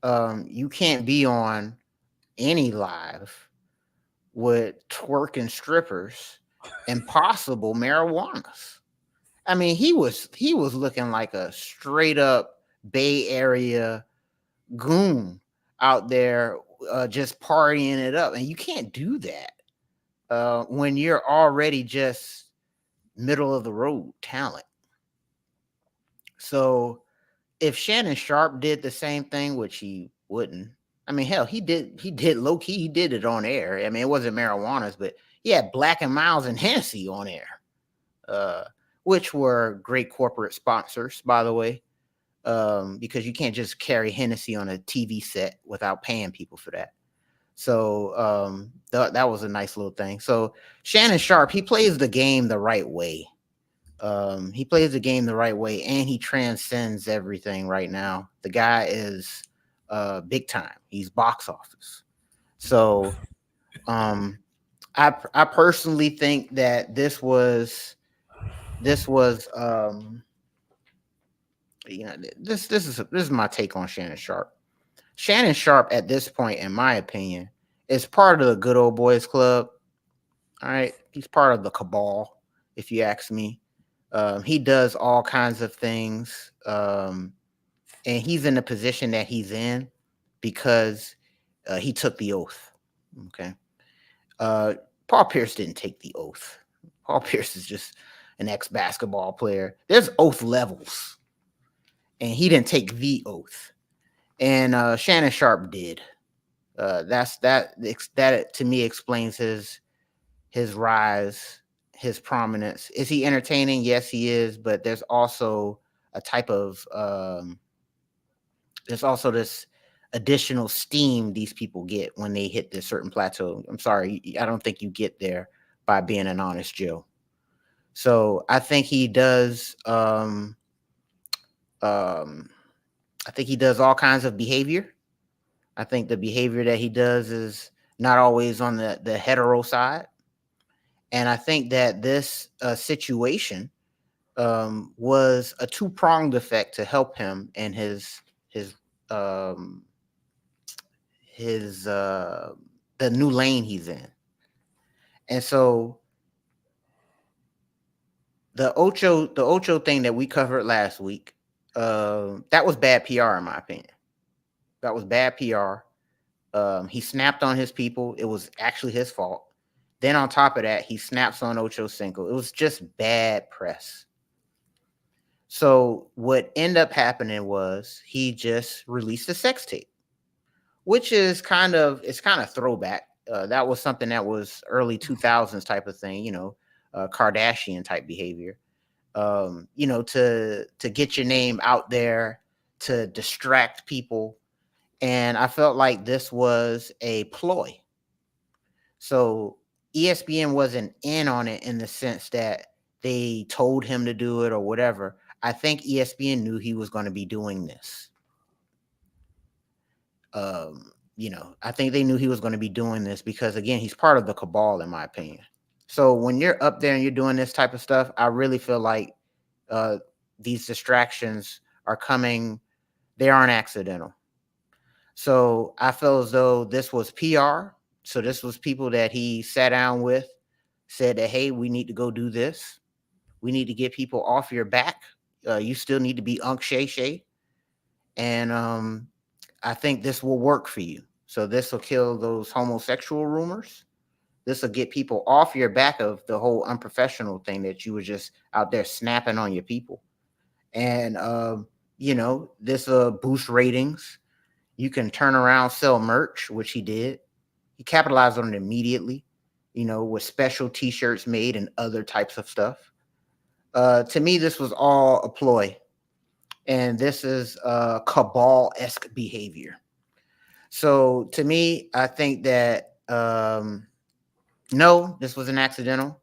you can't be on any live with twerking strippers and possible marijuanas. I mean, he was looking like a straight up Bay Area goon out there, just partying it up, and you can't do that when you're already just middle of the road talent. So if Shannon Sharpe did the same thing, which he wouldn't, I mean, hell, he did low key, he did it on air. I mean, it wasn't marijuanas, but he had Black and Miles and Hennessy on air, which were great corporate sponsors, by the way, because you can't just carry Hennessy on a TV set without paying people for that. So that was a nice little thing. So Shannon Sharpe, he plays the game the right way. He plays the game the right way, and he transcends everything right now. The guy is big time. He's box office. So I personally think that this was this is my take on Shannon Sharpe. Shannon Sharpe at this point, in my opinion, is part of the good old boys club. All right, he's part of the cabal, if you ask me. He does all kinds of things, and he's in the position that he's in because he took the oath. Okay, Paul Pierce didn't take the oath. Paul Pierce is just an ex-basketball player. There's oath levels, and he didn't take the oath. And Shannon Sharpe did. That to me explains his rise, his prominence. Is he entertaining? Yes, he is. But there's also a type of there's also this additional steam these people get when they hit this certain plateau. I'm sorry, I don't think you get there by being an honest Joe. So I think he does. I think he does all kinds of behavior. I think the behavior that he does is not always on the hetero side. And I think that this situation was a two-pronged effect to help him in um, the new lane he's in. And so the Ocho thing that we covered last week, that was bad PR in my opinion. That was bad PR. He snapped on his people. It was actually his fault. Then on top of that, he snaps on Ocho Cinco. It was just bad press. So what ended up happening was he just released a sex tape, which is kind of throwback. That was something that was early 2000s type of thing, Kardashian type behavior. To get your name out there, to distract people. And I felt like this was a ploy. So ESPN wasn't in on it in the sense that they told him to do it or whatever. I think ESPN knew he was going to be doing this. I think they knew he was going to be doing this because, again, he's part of the cabal, in my opinion. So when you're up there and you're doing this type of stuff, I really feel like these distractions are coming. They aren't accidental. So I feel as though this was PR. So this was people that he sat down with, said that, hey, we need to go do this. We need to get people off your back. You still need to be Unc Shay Shay. And I think this will work for you. So this will kill those homosexual rumors. This will get people off your back of the whole unprofessional thing that you were just out there snapping on your people. And, this will boost ratings. You can turn around, sell merch, which he did. He capitalized on it immediately, with special T-shirts made and other types of stuff. To me, this was all a ploy. And this is cabal-esque behavior. So to me, I think that, no, this wasn't accidental.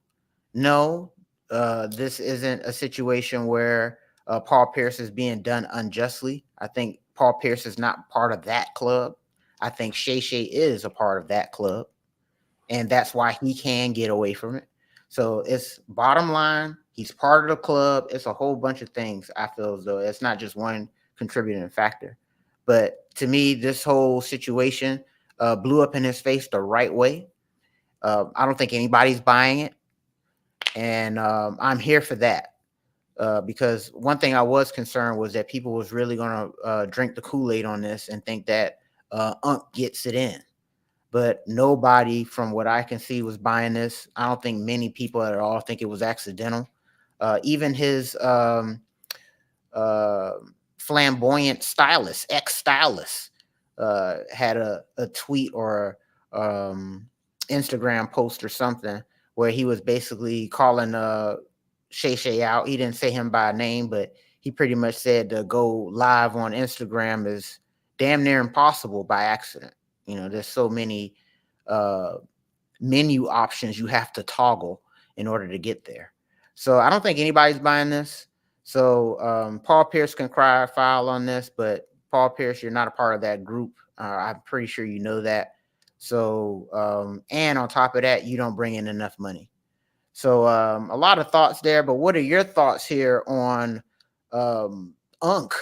No, this isn't a situation where Paul Pierce is being done unjustly. I think Paul Pierce is not part of that club. I think Shay Shay is a part of that club. And that's why he can get away from it. So it's bottom line. He's part of the club. It's a whole bunch of things. I feel as though it's not just one contributing factor. But to me, this whole situation blew up in his face the right way. I don't think anybody's buying it. And I'm here for that. Because one thing I was concerned was that people was really going to drink the Kool-Aid on this and think that Unc gets it in. But nobody, from what I can see, was buying this. I don't think many people at all think it was accidental. Even his flamboyant stylist, ex-stylist, had a tweet or Instagram post or something where he was basically calling Shay Shay out. He didn't say him by name, but he pretty much said to go live on Instagram is damn near impossible by accident. There's so many menu options you have to toggle in order to get there. So I don't think anybody's buying this. So Paul Pierce can cry foul on this, but Paul Pierce, you're not a part of that group. I'm pretty sure you know that. So, and on top of that, you don't bring in enough money. So, a lot of thoughts there. But what are your thoughts here on Unc?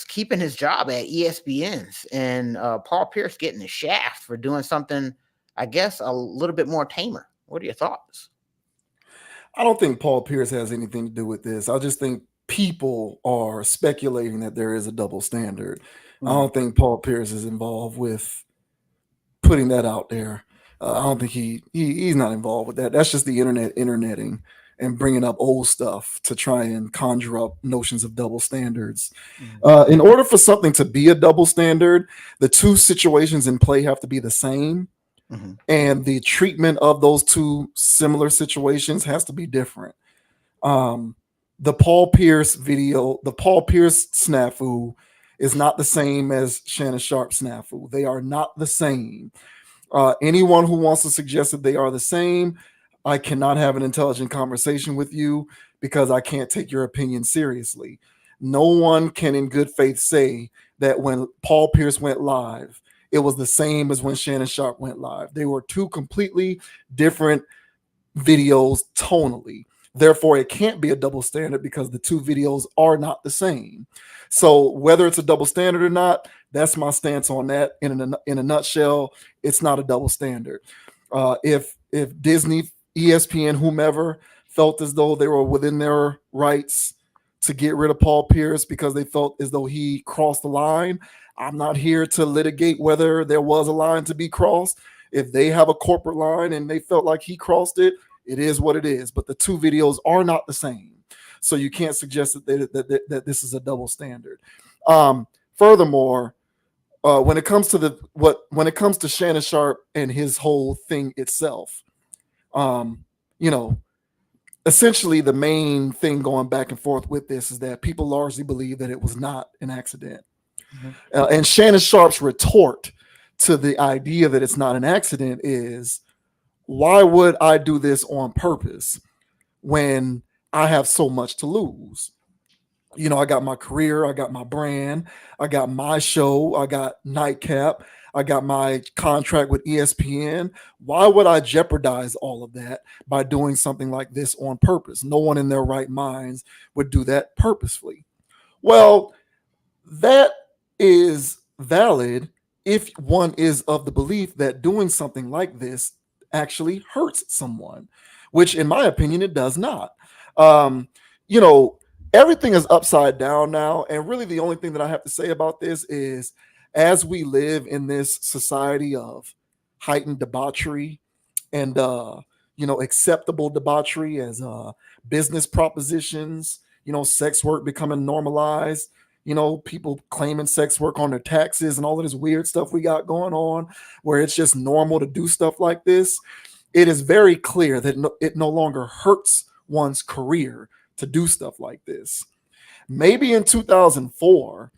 Keeping his job at ESPN's and Paul Pierce getting the shaft for doing something, I guess, a little bit more tamer. What are your thoughts? I don't think Paul Pierce has anything to do with this. I just think people are speculating that there is a double standard. I don't think Paul Pierce is involved with putting that out there. I don't think he's not involved with that. That's just the interneting and bringing up old stuff to try and conjure up notions of double standards. In order for something to be a double standard, the two situations in play have to be the same. And the treatment of those two similar situations has to be different. The Paul Pierce video, the Paul Pierce snafu is not the same as Shannon Sharpe snafu. They are not the same. Anyone who wants to suggest that they are the same, I cannot have an intelligent conversation with you because I can't take your opinion seriously. No one can in good faith say that when Paul Pierce went live, it was the same as when Shannon Sharpe went live. They were two completely different videos tonally. Therefore, it can't be a double standard because the two videos are not the same. So whether it's a double standard or not, that's my stance on that. In a nutshell, it's not a double standard. If Disney, ESPN, whomever felt as though they were within their rights to get rid of Paul Pierce because they felt as though he crossed the line, I'm not here to litigate whether there was a line to be crossed. If they have a corporate line and they felt like he crossed it, it is what it is. But the two videos are not the same. So you can't suggest that this is a double standard. Furthermore, when it comes to Shannon Sharpe and his whole thing itself, essentially the main thing going back and forth with this is that people largely believe that it was not an accident. And Shannon Sharpe's retort to the idea that it's not an accident is, why would I do this on purpose when I have so much to lose? I got my career, I got my brand, I got my show, I got Nightcap, I got my contract with ESPN. Why would I jeopardize all of that by doing something like this on purpose? No one in their right minds would do that purposefully. Well, that is valid if one is of the belief that doing something like this actually hurts someone, which in my opinion, it does not. Everything is upside down now. And really the only thing that I have to say about this is, as we live in this society of heightened debauchery and, acceptable debauchery as business propositions, sex work becoming normalized, people claiming sex work on their taxes and all of this weird stuff we got going on where it's just normal to do stuff like this. It is very clear that it no longer hurts one's career to do stuff like this. Maybe in 2004,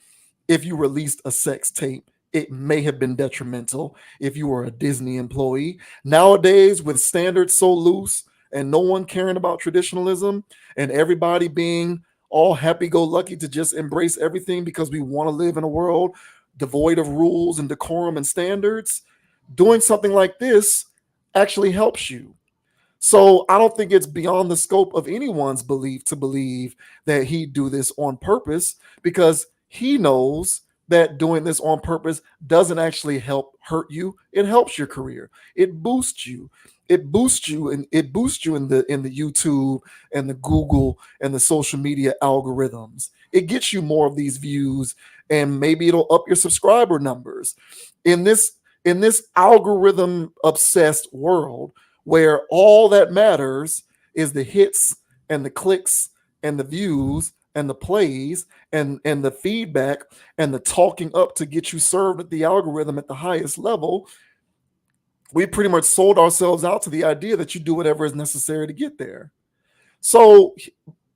if you released a sex tape, it may have been detrimental if you were a Disney employee. Nowadays, with standards so loose and no one caring about traditionalism and everybody being all happy-go-lucky to just embrace everything because we want to live in a world devoid of rules and decorum and standards, doing something like this actually helps you. So I don't think it's beyond the scope of anyone's belief to believe that he'd do this on purpose, because he knows that doing this on purpose doesn't actually hurt you. It helps your career. It boosts you. It boosts you in the YouTube and the Google and the social media algorithms. It gets you more of these views, and maybe it'll up your subscriber numbers. In this algorithm obsessed world where all that matters is the hits and the clicks and the views and the plays and the feedback and the talking up to get you served at the algorithm at the highest level, we pretty much sold ourselves out to the idea that you do whatever is necessary to get there. So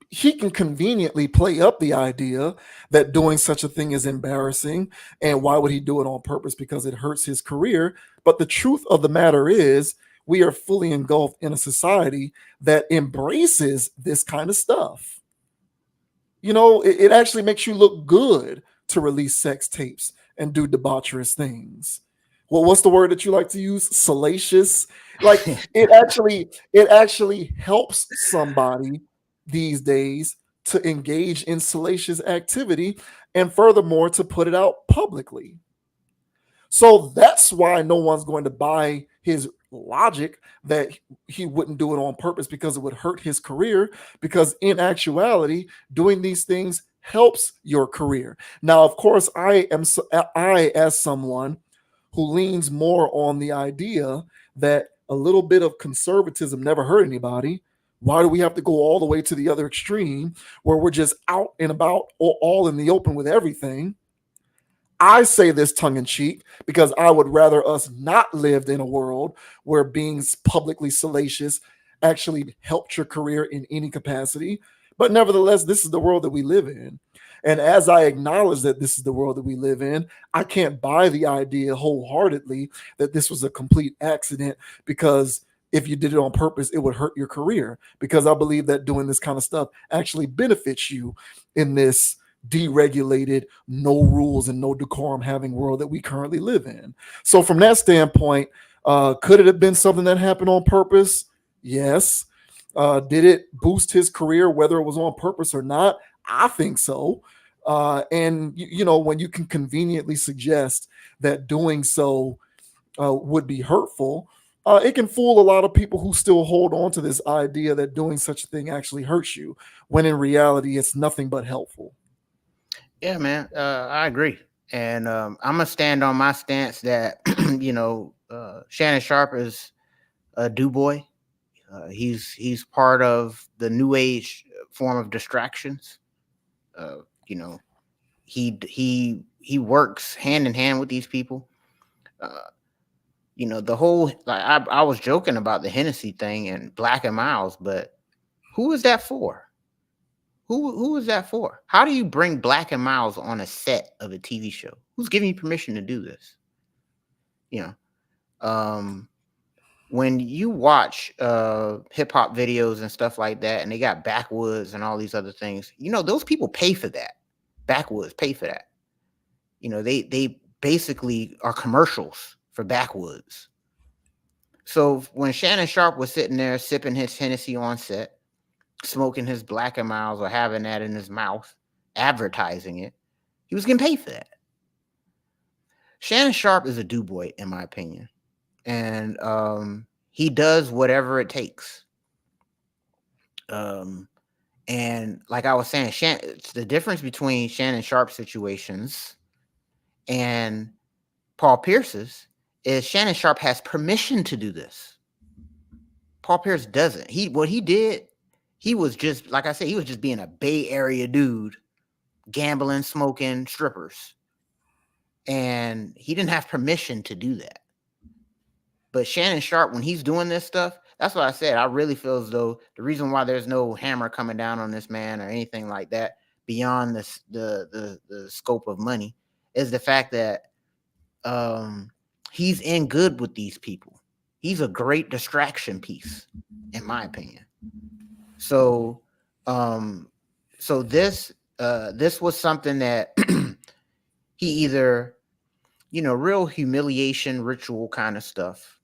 he can conveniently play up the idea that doing such a thing is embarrassing, and why would he do it on purpose? Because it hurts his career. But the truth of the matter is, we are fully engulfed in a society that embraces this kind of stuff. it actually makes you look good to release sex tapes and do debaucherous things. Well, what's the word that you like to use? Salacious. Like it actually helps somebody these days to engage in salacious activity, and furthermore to put it out publicly. So that's why no one's going to buy his logic that he wouldn't do it on purpose because it would hurt his career. Because in actuality, doing these things helps your career. Now, of course, I as someone who leans more on the idea that a little bit of conservatism never hurt anybody. Why do we have to go all the way to the other extreme where we're just out and about all in the open with everything? I say this tongue in cheek because I would rather us not lived in a world where being publicly salacious actually helped your career in any capacity. But nevertheless, this is the world that we live in. And as I acknowledge that this is the world that we live in, I can't buy the idea wholeheartedly that this was a complete accident, because if you did it on purpose, it would hurt your career. Because I believe that doing this kind of stuff actually benefits you in this deregulated, no rules and no decorum having world that we currently live in. So from that standpoint, could it have been something that happened on purpose? Yes. Did it boost his career, whether it was on purpose or not? I think so. And when you can conveniently suggest that doing so would be hurtful, it can fool a lot of people who still hold on to this idea that doing such a thing actually hurts you, when in reality it's nothing but helpful. Yeah, man, I agree, and I'm gonna stand on my stance that Shannon Sharpe is a do boy. He's part of the new age form of distractions. Uh, you know, he works hand in hand with these people. Uh, the whole, like, I was joking about the Hennessy thing and Black and Miles, but who is that for? Who is that for? How do you bring Black and Miles on a set of a TV show? Who's giving you permission to do this? You know, when you watch hip hop videos and stuff like that, and they got Backwoods and all these other things, those people pay for that. Backwoods pay for that. They basically are commercials for Backwoods. So when Shannon Sharpe was sitting there sipping his Hennessy on set, smoking his Black and Miles or having that in his mouth, advertising it, he was getting paid for that. Shannon Sharpe is a do boy, in my opinion, and he does whatever it takes. And like I was saying, it's the difference between Shannon Sharpe situations and Paul Pierce's is Shannon Sharpe has permission to do this. Paul Pierce doesn't. What he did, he was just, like I said, he was just being a Bay Area dude, gambling, smoking, strippers. And he didn't have permission to do that. But Shannon Sharpe, when he's doing this stuff, that's what I said. I really feel as though the reason why there's no hammer coming down on this man or anything like that beyond the scope of money is the fact that he's in good with these people. He's a great distraction piece, in my opinion. So this was something that he either, real humiliation ritual kind of stuff.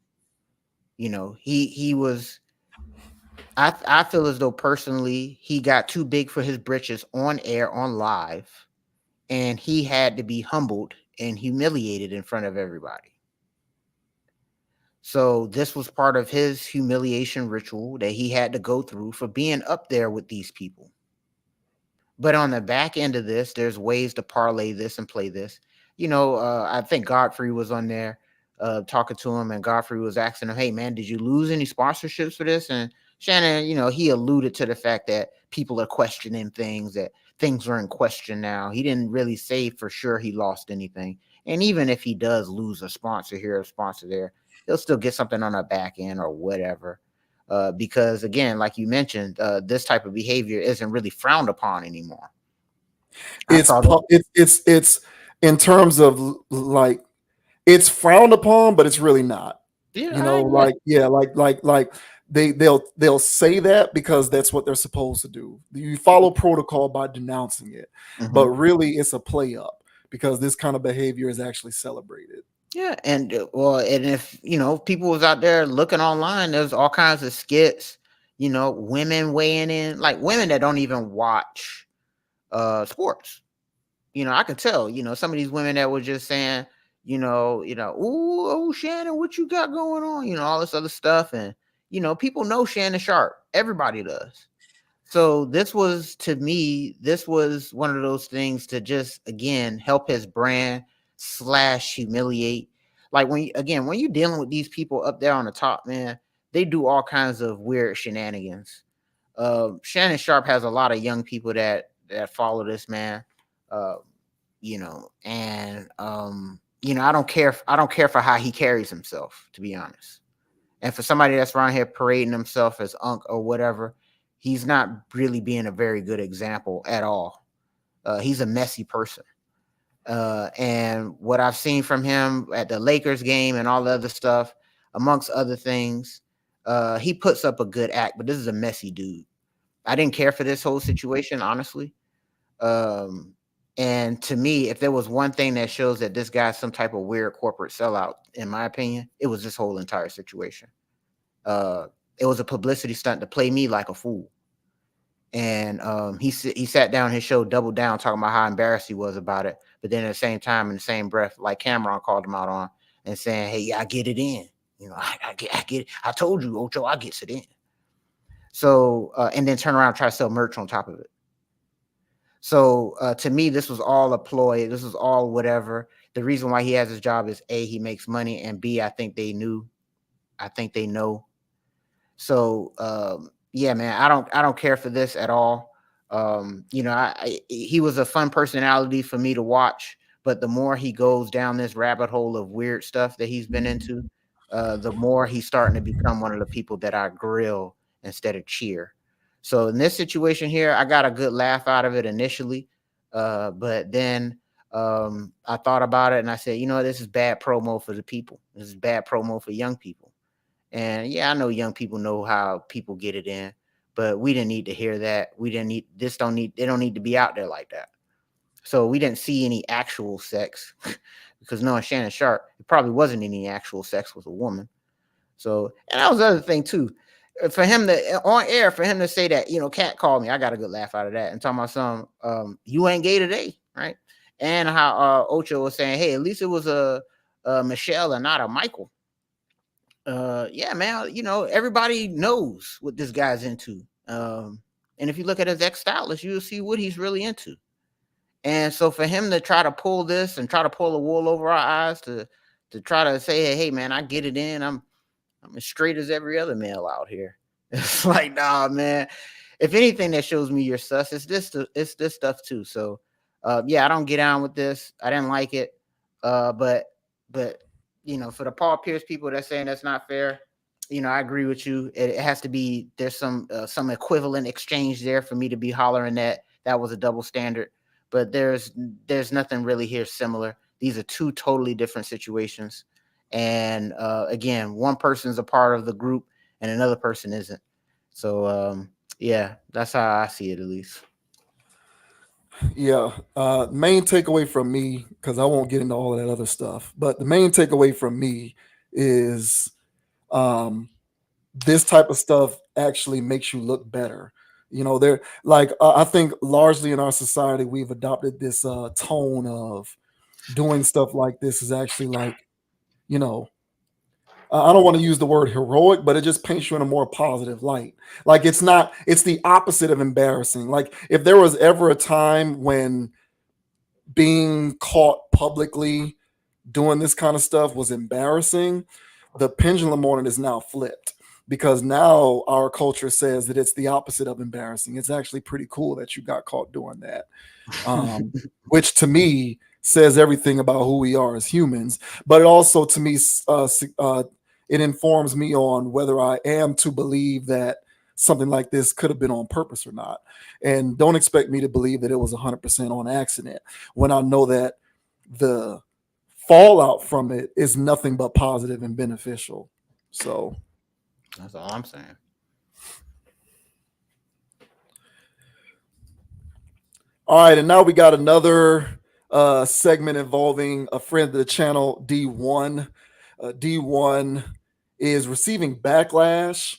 He was, I feel as though personally he got too big for his britches on air, on live, and he had to be humbled and humiliated in front of everybody. So this was part of his humiliation ritual that he had to go through for being up there with these people. But on the back end of this, there's ways to parlay this and play this. I think Godfrey was on there talking to him, and Godfrey was asking him, hey, man, did you lose any sponsorships for this? And Shannon, he alluded to the fact that people are questioning things, that things are in question now. He didn't really say for sure he lost anything. And even if he does lose a sponsor here, a sponsor there, he'll still get something on the back end or whatever. Because again, like you mentioned, this type of behavior isn't really frowned upon anymore. It's in terms of like, it's frowned upon, but it's really not. Yeah, like they'll say that because that's what they're supposed to do. You follow protocol by denouncing it, but really it's a play up because this kind of behavior is actually celebrated. Yeah, and and if people was out there looking online, there's all kinds of skits, women weighing in, like women that don't even watch sports. I could tell, some of these women that were just saying, ooh, oh, Shannon, what you got going on? All this other stuff. And, people know Shannon Sharpe. Everybody does. So to me, this was one of those things to just, again, help his brand / humiliate. Like when you're dealing with these people up there on the top, man, they do all kinds of weird shenanigans. Shannon Sharpe has a lot of young people that follow this man. And I don't care for how he carries himself, to be honest. And for somebody that's around here parading himself as Unc or whatever, he's not really being a very good example at all. He's a messy person. And what I've seen from him at the Lakers game and all the other stuff, amongst other things, he puts up a good act, but this is a messy dude. I didn't care for this whole situation, honestly. And to me, if there was one thing that shows that this guy's some type of weird corporate sellout, in my opinion, it was this whole entire situation. It was a publicity stunt to play me like a fool. And he sat down his show, doubled down, talking about how embarrassed he was about it. But then at the same time, in the same breath, like Cameron called him out on and saying, "Hey, yeah, I get it in. I get it. I told you, Ocho, I gets it in." So and then turn around and try to sell merch on top of it. So to me, this was all a ploy. This was all whatever. The reason why he has his job is A, he makes money, and B, I think they knew. I think they know. So yeah, man, I don't care for this at all. He was a fun personality for me to watch, but the more he goes down this rabbit hole of weird stuff that he's been into, the more he's starting to become one of the people that I grill instead of cheer. So in this situation here, I got a good laugh out of it initially, but then I thought about it and I said, this is bad promo for the people. This is bad promo for young people. And yeah, I know young people know how people get it in, but we didn't need to hear that. They don't need to be out there like that. So we didn't see any actual sex because knowing Shannon Sharpe, it probably wasn't any actual sex with a woman. So, and that was the other thing too. For him to say that, Cat called me, I got a good laugh out of that. And talking about some, you ain't gay today, right? And how Ocho was saying, hey, at least it was a Michelle and not a Michael. Yeah, man, everybody knows what this guy's into. And if you look at his ex-stylist, you'll see what he's really into. And so for him to try to pull this and try to pull the wool over our eyes to try to say, hey, man, I get it in. I'm as straight as every other male out here. It's like, nah, man. If anything that shows me you're sus, it's this stuff too. So, yeah, I don't get on with this. I didn't like it. But for the Paul Pierce people that's saying that's not fair, I agree with you. It has to be, there's some equivalent exchange there for me to be hollering that was a double standard. But there's nothing really here similar. These are two totally different situations. And again, one person is a part of the group and another person isn't. So yeah, that's how I see it, at least. Yeah. Main takeaway from me, because I won't get into all of that other stuff, but the main takeaway from me is this type of stuff actually makes you look better. They're like, I think largely in our society, we've adopted this tone of doing stuff like this is actually like, I don't want to use the word heroic, but it just paints you in a more positive light. Like it's the opposite of embarrassing. Like if there was ever a time when being caught publicly doing this kind of stuff was embarrassing, the pendulum on it is now flipped because now our culture says that it's the opposite of embarrassing. It's actually pretty cool that you got caught doing that, which to me says everything about who we are as humans. But it also, to me, it informs me on whether I am to believe that something like this could have been on purpose or not. And don't expect me to believe that it was 100% on accident when I know that the fallout from it is nothing but positive and beneficial. So that's all I'm saying. All right, and now we got another segment involving a friend of the channel, D1. D1 is receiving backlash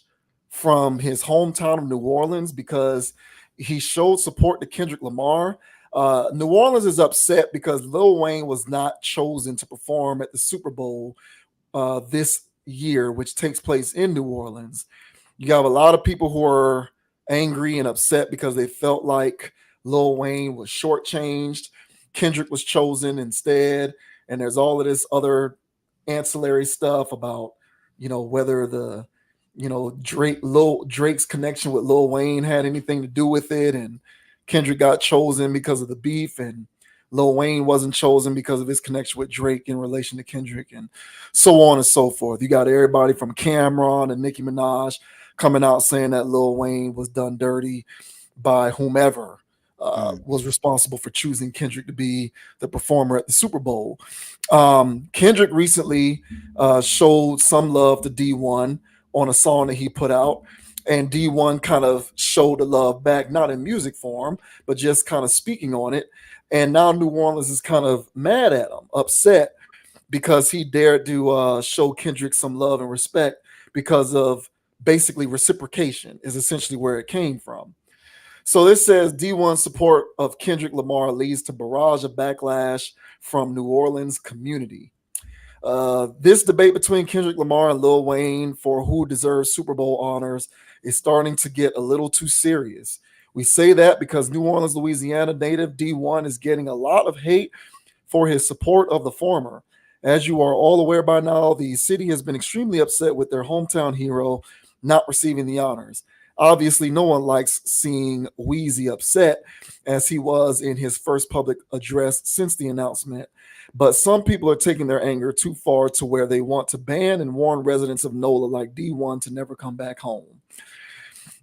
from his hometown of New Orleans because he showed support to Kendrick Lamar. New Orleans is upset because Lil Wayne was not chosen to perform at the Super Bowl this year, which takes place in New Orleans. You have a lot of people who are angry and upset because they felt like Lil Wayne was shortchanged. Kendrick was chosen instead. And there's all of this other ancillary stuff about, whether the, Drake's connection with Lil Wayne had anything to do with it. And Kendrick got chosen because of the beef, and Lil Wayne wasn't chosen because of his connection with Drake in relation to Kendrick, and so on and so forth. You got everybody from Cameron and Nicki Minaj coming out saying that Lil Wayne was done dirty by whomever was responsible for choosing Kendrick to be the performer at the Super Bowl. Kendrick recently showed some love to D1 on a song that he put out. And D1 kind of showed the love back, not in music form, but just kind of speaking on it. And now New Orleans is kind of mad at him, upset, because he dared to show Kendrick some love and respect because of basically reciprocation is essentially where it came from. So this says D1 support of Kendrick Lamar leads to barrage of backlash from New Orleans community. This debate between Kendrick Lamar and Lil Wayne for who deserves Super Bowl honors is starting to get a little too serious. We say that because New Orleans, Louisiana native D1 is getting a lot of hate for his support of the former. As you are all aware by now, the city has been extremely upset with their hometown hero not receiving the honors. Obviously, no one likes seeing Weezy upset, as he was in his first public address since the announcement. But some people are taking their anger too far to where they want to ban and warn residents of NOLA like D1 to never come back home.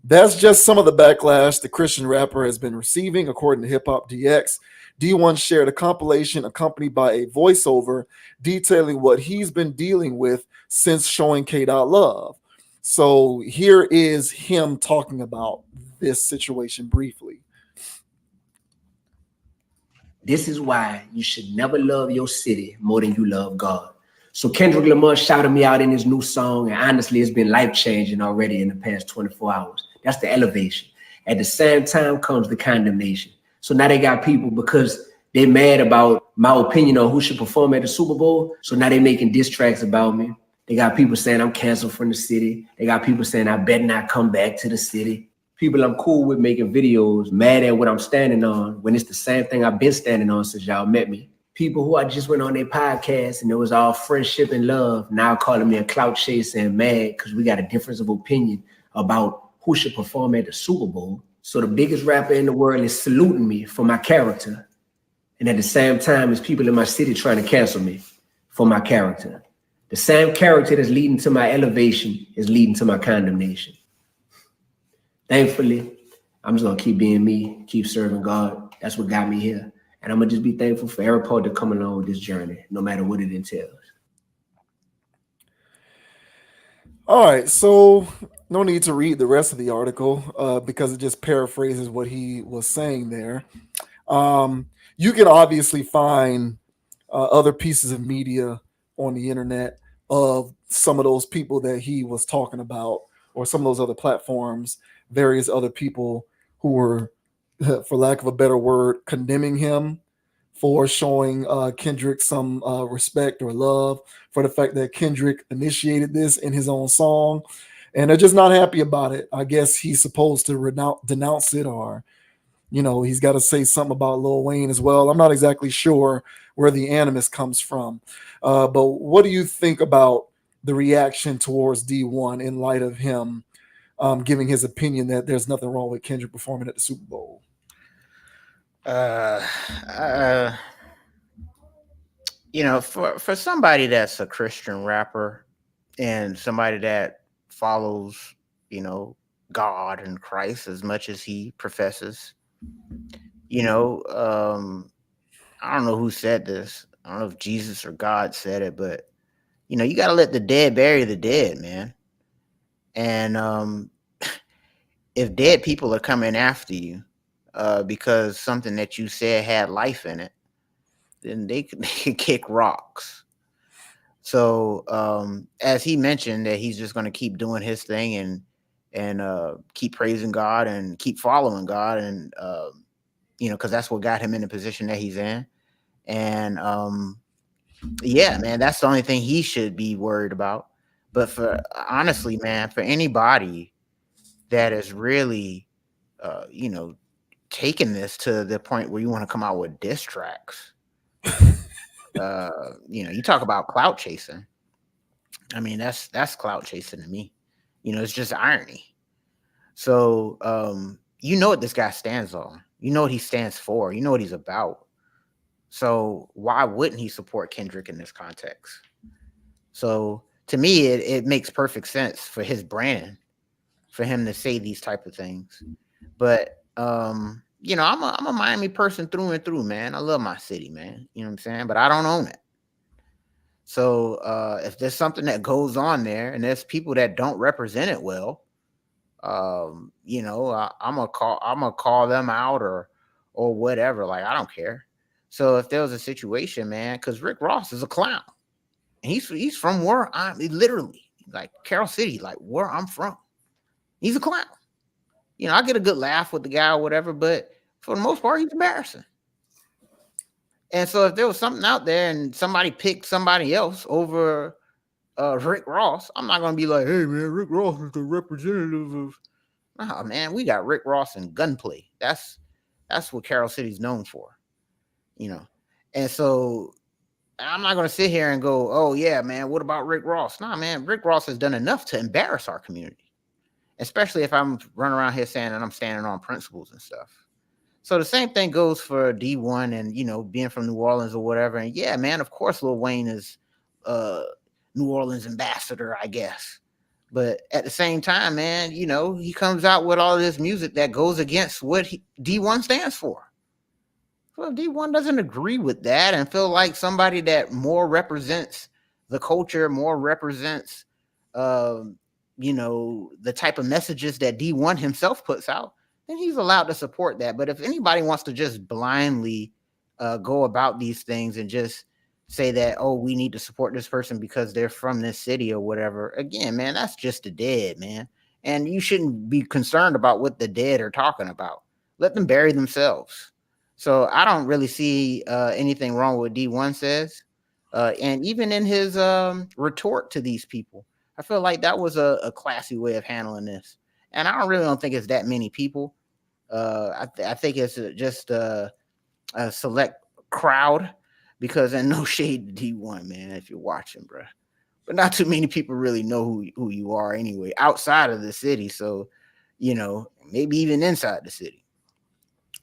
That's just some of the backlash the Christian rapper has been receiving, according to Hip Hop DX. D1 shared a compilation accompanied by a voiceover detailing what he's been dealing with since showing K. Love. So here is him talking about this situation briefly. This is why you should never love your city more than you love God. So Kendrick Lamar shouted me out in his new song, and honestly, it's been life-changing already in the past 24 hours. That's the elevation. At the same time comes the condemnation. So now they got people, because they're mad about my opinion on who should perform at the Super Bowl, so now they're making diss tracks about me. They got people saying I'm canceled from the city. They got people saying I better not come back to the city. People I'm cool with making videos mad at what I'm standing on when it's the same thing I've been standing on since y'all met me. People who I just went on their podcast and it was all friendship and love now calling me a clout chaser and mad because we got a difference of opinion about who should perform at the Super Bowl. So the biggest rapper in the world is saluting me for my character. And at the same time, there's people in my city trying to cancel me for my character. The same character that's leading to my elevation is leading to my condemnation. Thankfully, I'm just gonna keep being me, keep serving God. That's what got me here. And I'm gonna just be thankful for every part to come along with this journey, no matter what it entails. All right, so no need to read the rest of the article because it just paraphrases what he was saying there. You can obviously find other pieces of media on the internet of some of those people that he was talking about, or some of those other platforms, various other people who were, for lack of a better word, condemning him for showing Kendrick some respect or love for the fact that Kendrick initiated this in his own song. And they're just not happy about it. I guess he's supposed to denounce it, or, he's got to say something about Lil Wayne as well. I'm not exactly sure where the animus comes from. But what do you think about the reaction towards D1 in light of him giving his opinion that there's nothing wrong with Kendrick performing at the Super Bowl? For somebody that's a Christian rapper and somebody that follows, God and Christ as much as he professes, I don't know who said this. I don't know if Jesus or God said it, but you got to let the dead bury the dead, man. And if dead people are coming after you, because something that you said had life in it, then they could, they could kick rocks. So as he mentioned that he's just going to keep doing his thing and keep praising God and keep following God and because that's what got him in the position that he's in. And yeah, man, that's the only thing he should be worried about. But for honestly, man, for anybody that is really taking this to the point where you want to come out with diss tracks, you talk about clout chasing. I mean, that's clout chasing to me. It's just irony. So you know what this guy stands on. You know what he stands for. You know what he's about. So why wouldn't he support Kendrick in this context? So to me, it makes perfect sense for his brand, for him to say these type of things. But I'm a Miami person through and through, man. I love my city, man. You know what I'm saying? But I don't own it. So if there's something that goes on there and there's people that don't represent it well, I'm gonna call them out or whatever. Like, I don't care. So if there was a situation, man, because Rick Ross is a clown. And he's from where I'm literally like Carroll City, like where I'm from. He's a clown. I get a good laugh with the guy or whatever, but for the most part, he's embarrassing. And so if there was something out there and somebody picked somebody else over Rick Ross, I'm not gonna be like, hey man, Rick Ross is the representative of. Nah, man, we got Rick Ross and gunplay. That's what Carroll City's known for, And so I'm not gonna sit here and go, oh yeah, man, what about Rick Ross? Nah, man, Rick Ross has done enough to embarrass our community, especially if I'm running around here saying that I'm standing on principles and stuff. So the same thing goes for Dee-1 and, being from New Orleans or whatever. And yeah, man, of course, Lil Wayne is New Orleans ambassador, I guess. But at the same time, man, he comes out with all this music that goes against what Dee-1 stands for. Well, if Dee-1 doesn't agree with that and feel like somebody that more represents the culture, more represents, the type of messages that Dee-1 himself puts out, then he's allowed to support that. But if anybody wants to just blindly go about these things and just say that, oh, we need to support this person because they're from this city or whatever, again, man, that's just the dead, man. And you shouldn't be concerned about what the dead are talking about. Let them bury themselves. So I don't really see anything wrong with what Dee-1 says. And even in his retort to these people, I feel like that was a classy way of handling this. And I don't think it's that many people. I think it's just a select crowd, because and no shade to Dee-1, man, if you're watching, bro. But not too many people really know who you are anyway, outside of the city. So, maybe even inside the city.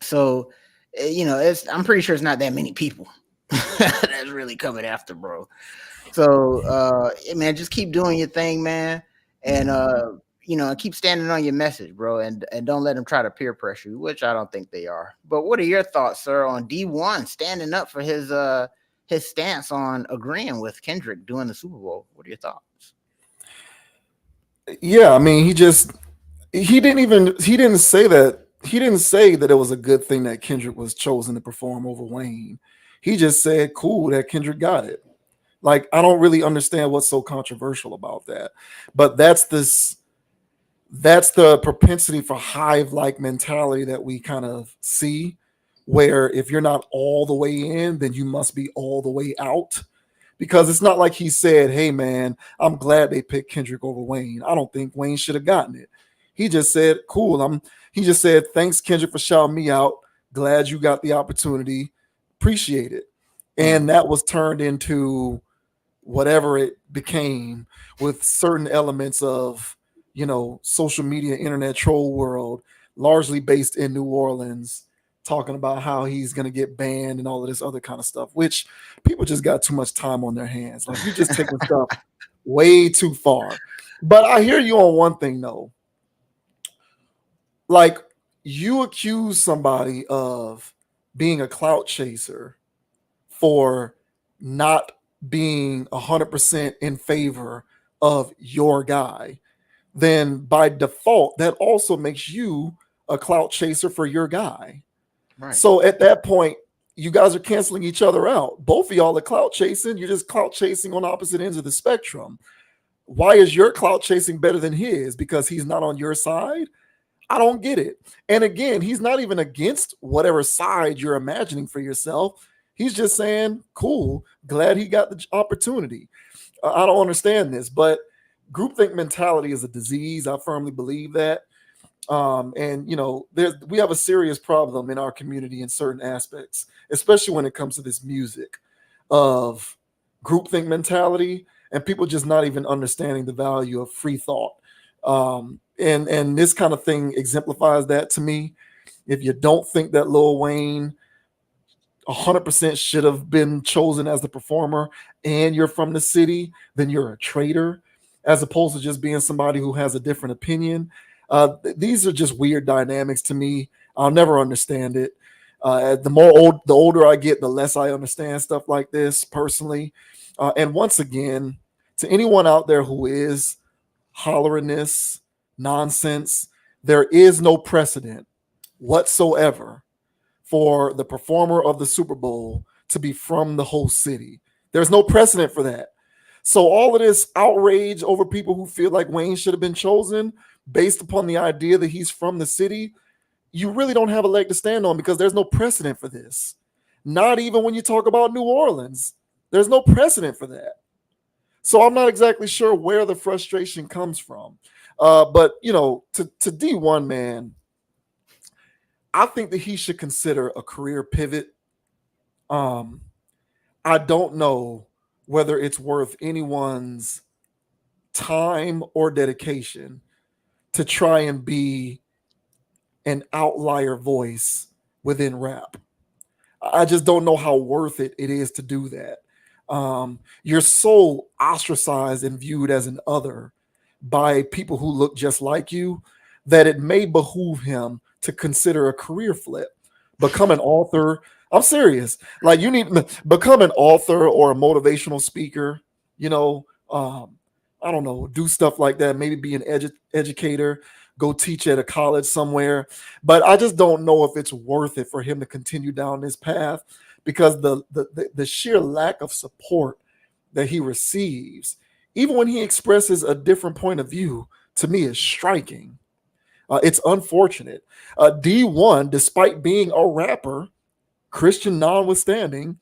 So, I'm pretty sure it's not that many people that's really coming after, bro. So, man, just keep doing your thing, man. And, keep standing on your message, bro. And don't let them try to peer pressure you, which I don't think they are. But what are your thoughts, sir, on Dee-1 standing up for his stance on agreeing with Kendrick doing the Super Bowl? What are your thoughts? Yeah, I mean, he didn't say that. He didn't say that it was a good thing that Kendrick was chosen to perform over Wayne. He just said, cool, that Kendrick got it. Like, I don't really understand what's so controversial about that. But that's the propensity for hive-like mentality that we kind of see, where if you're not all the way in, then you must be all the way out. Because it's not like he said, hey, man, I'm glad they picked Kendrick over Wayne. I don't think Wayne should have gotten it. He just said, cool. He just said, thanks, Kendrick, for shouting me out. Glad you got the opportunity. Appreciate it. And that was turned into whatever it became, with certain elements of, social media, internet troll world, largely based in New Orleans, talking about how he's going to get banned and all of this other kind of stuff, which people just got too much time on their hands. Like, you're just taking stuff way too far. But I hear you on one thing, though. Like, you accuse somebody of being a clout chaser for not being 100% in favor of your guy, then by default, that also makes you a clout chaser for your guy. Right. So at that point, you guys are canceling each other out. Both of y'all are clout chasing. You're just clout chasing on opposite ends of the spectrum. Why is your clout chasing better than his? Because he's not on your side? I don't get it. And again, he's not even against whatever side you're imagining for yourself. He's just saying, cool, glad he got the opportunity. I don't understand this, but groupthink mentality is a disease. I firmly believe that. And we have a serious problem in our community in certain aspects, especially when it comes to this music of groupthink mentality and people just not even understanding the value of free thought. And this kind of thing exemplifies that to me. If you don't think that Lil Wayne 100% should have been chosen as the performer and you're from the city, then you're a traitor, as opposed to just being somebody who has a different opinion. These are just weird dynamics to me. I'll never understand it. The older I get, the less I understand stuff like this personally. And once again, to anyone out there who is hollering this nonsense, there is no precedent whatsoever for the performer of the Super Bowl to be from the host city. There's no precedent for that. So all of this outrage over people who feel like Wayne should have been chosen based upon the idea that he's from the city, you really don't have a leg to stand on because there's no precedent for this. Not even when you talk about New Orleans. There's no precedent for that. So I'm not exactly sure where the frustration comes from. But, to Dee-1, man, I think that he should consider a career pivot. I don't know whether it's worth anyone's time or dedication to try and be an outlier voice within rap. I just don't know how worth it is to do that. You're so ostracized and viewed as an other by people who look just like you that it may behoove him to consider a career flip, become an author. I'm serious. Like, you need to become an author or a motivational speaker, I don't know, do stuff like that. Maybe be an educator, go teach at a college somewhere. But I just don't know if it's worth it for him to continue down this path because the sheer lack of support that he receives, even when he expresses a different point of view, to me is striking. It's unfortunate. Dee-1, despite being a rapper, Christian notwithstanding,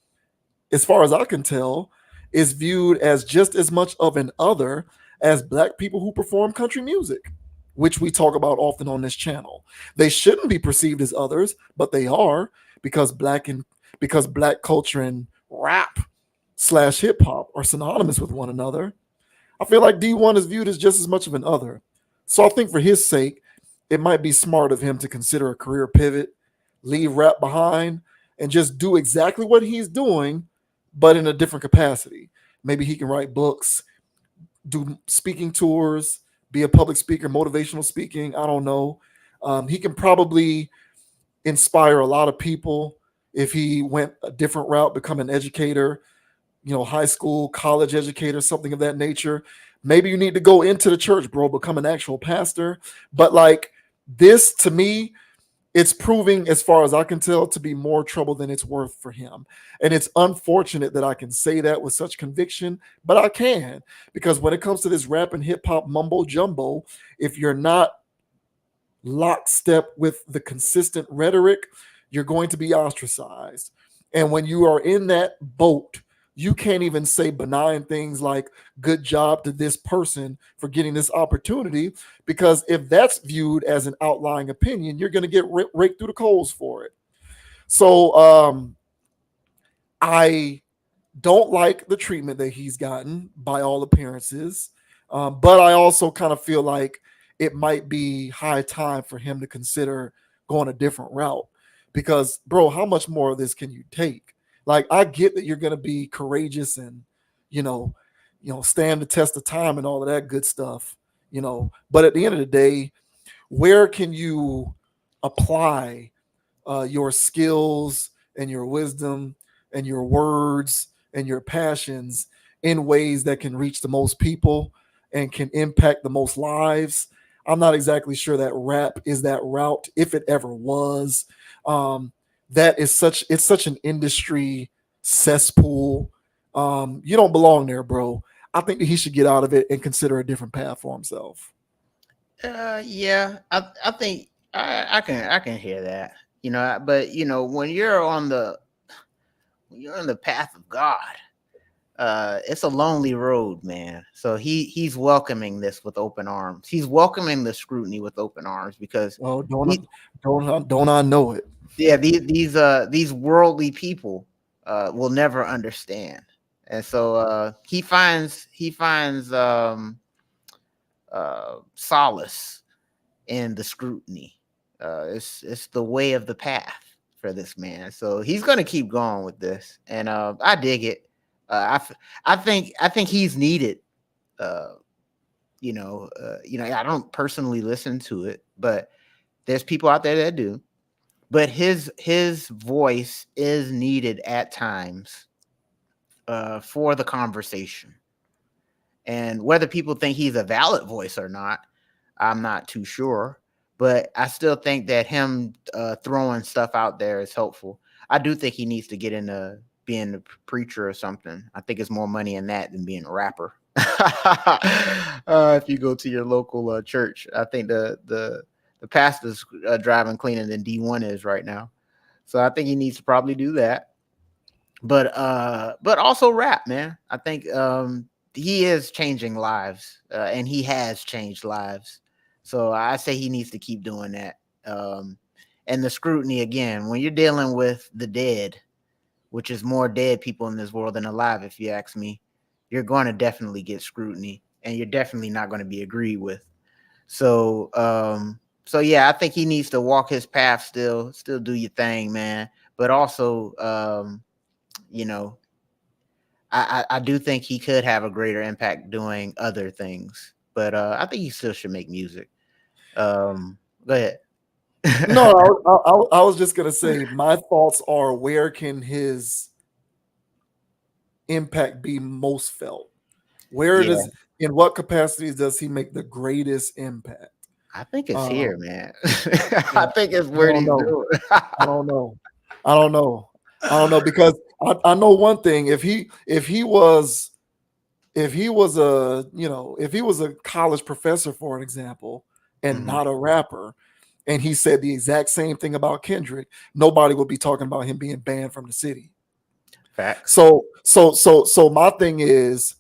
as far as I can tell, is viewed as just as much of an other as Black people who perform country music, which we talk about often on this channel. They shouldn't be perceived as others, but they are because Black culture and rap / hip hop are synonymous with one another. I feel like Dee-1 is viewed as just as much of an other. So I think for his sake, it might be smart of him to consider a career pivot, leave rap behind, and just do exactly what he's doing, but in a different capacity. Maybe he can write books, do speaking tours, be a public speaker, motivational speaking. I don't know. He can probably inspire a lot of people if he went a different route, become an educator, high school, college educator, something of that nature. Maybe you need to go into the church, bro, become an actual pastor. But like this, to me, it's proving, as far as I can tell, to be more trouble than it's worth for him. And it's unfortunate that I can say that with such conviction, but I can, because when it comes to this rap and hip hop mumbo jumbo, if you're not lockstep with the consistent rhetoric, you're going to be ostracized. And when you are in that boat, you can't even say benign things like good job to this person for getting this opportunity, because if that's viewed as an outlying opinion, you're going to get raked through the coals for it. So I don't like the treatment that he's gotten by all appearances, but I also kind of feel like it might be high time for him to consider going a different route, because, bro, how much more of this can you take? Like, I get that you're going to be courageous and, stand the test of time and all of that good stuff, but at the end of the day, where can you apply your skills and your wisdom and your words and your passions in ways that can reach the most people and can impact the most lives? I'm not exactly sure that rap is that route, if it ever was. That is it's such an industry cesspool. You don't belong there, bro. I think that he should get out of it and consider a different path for himself. Yeah, I think I can hear that. But when you're on the path of God, it's a lonely road, man. So he's welcoming this with open arms. He's welcoming the scrutiny with open arms because Well, don't I know it? yeah, these worldly people will never understand, and so he finds solace in the scrutiny. It's the way of the path for this man. So he's gonna keep going with this, and I dig it. I think he's needed. I don't personally listen to it, but there's people out there that do. But his voice is needed at times for the conversation. And whether people think he's a valid voice or not, I'm not too sure. But I still think that him throwing stuff out there is helpful. I do think he needs to get into being a preacher or something. I think it's more money in that than being a rapper. If you go to your local church, I think the pastor's driving cleaner than Dee-1 is right now. So I think he needs to probably do that. But also rap, man. I think he is changing lives, and he has changed lives. So I say he needs to keep doing that. And the scrutiny again, when you're dealing with the dead, which is more dead people in this world than alive, if you ask me, you're going to definitely get scrutiny, and you're definitely not going to be agreed with. So, yeah, I think he needs to walk his path still do your thing, man. But also, I do think he could have a greater impact doing other things, but I think he still should make music. Go ahead. No, I was just gonna say my thoughts are, where can his impact be most felt? Yeah. In what capacities does he make the greatest impact? I think it's here, man. Yeah, I think it's where he's doing. I don't know because I know one thing. If he was a college professor, for an example, and not a rapper, and he said the exact same thing about Kendrick, nobody would be talking about him being banned from the city. Facts. So my thing is,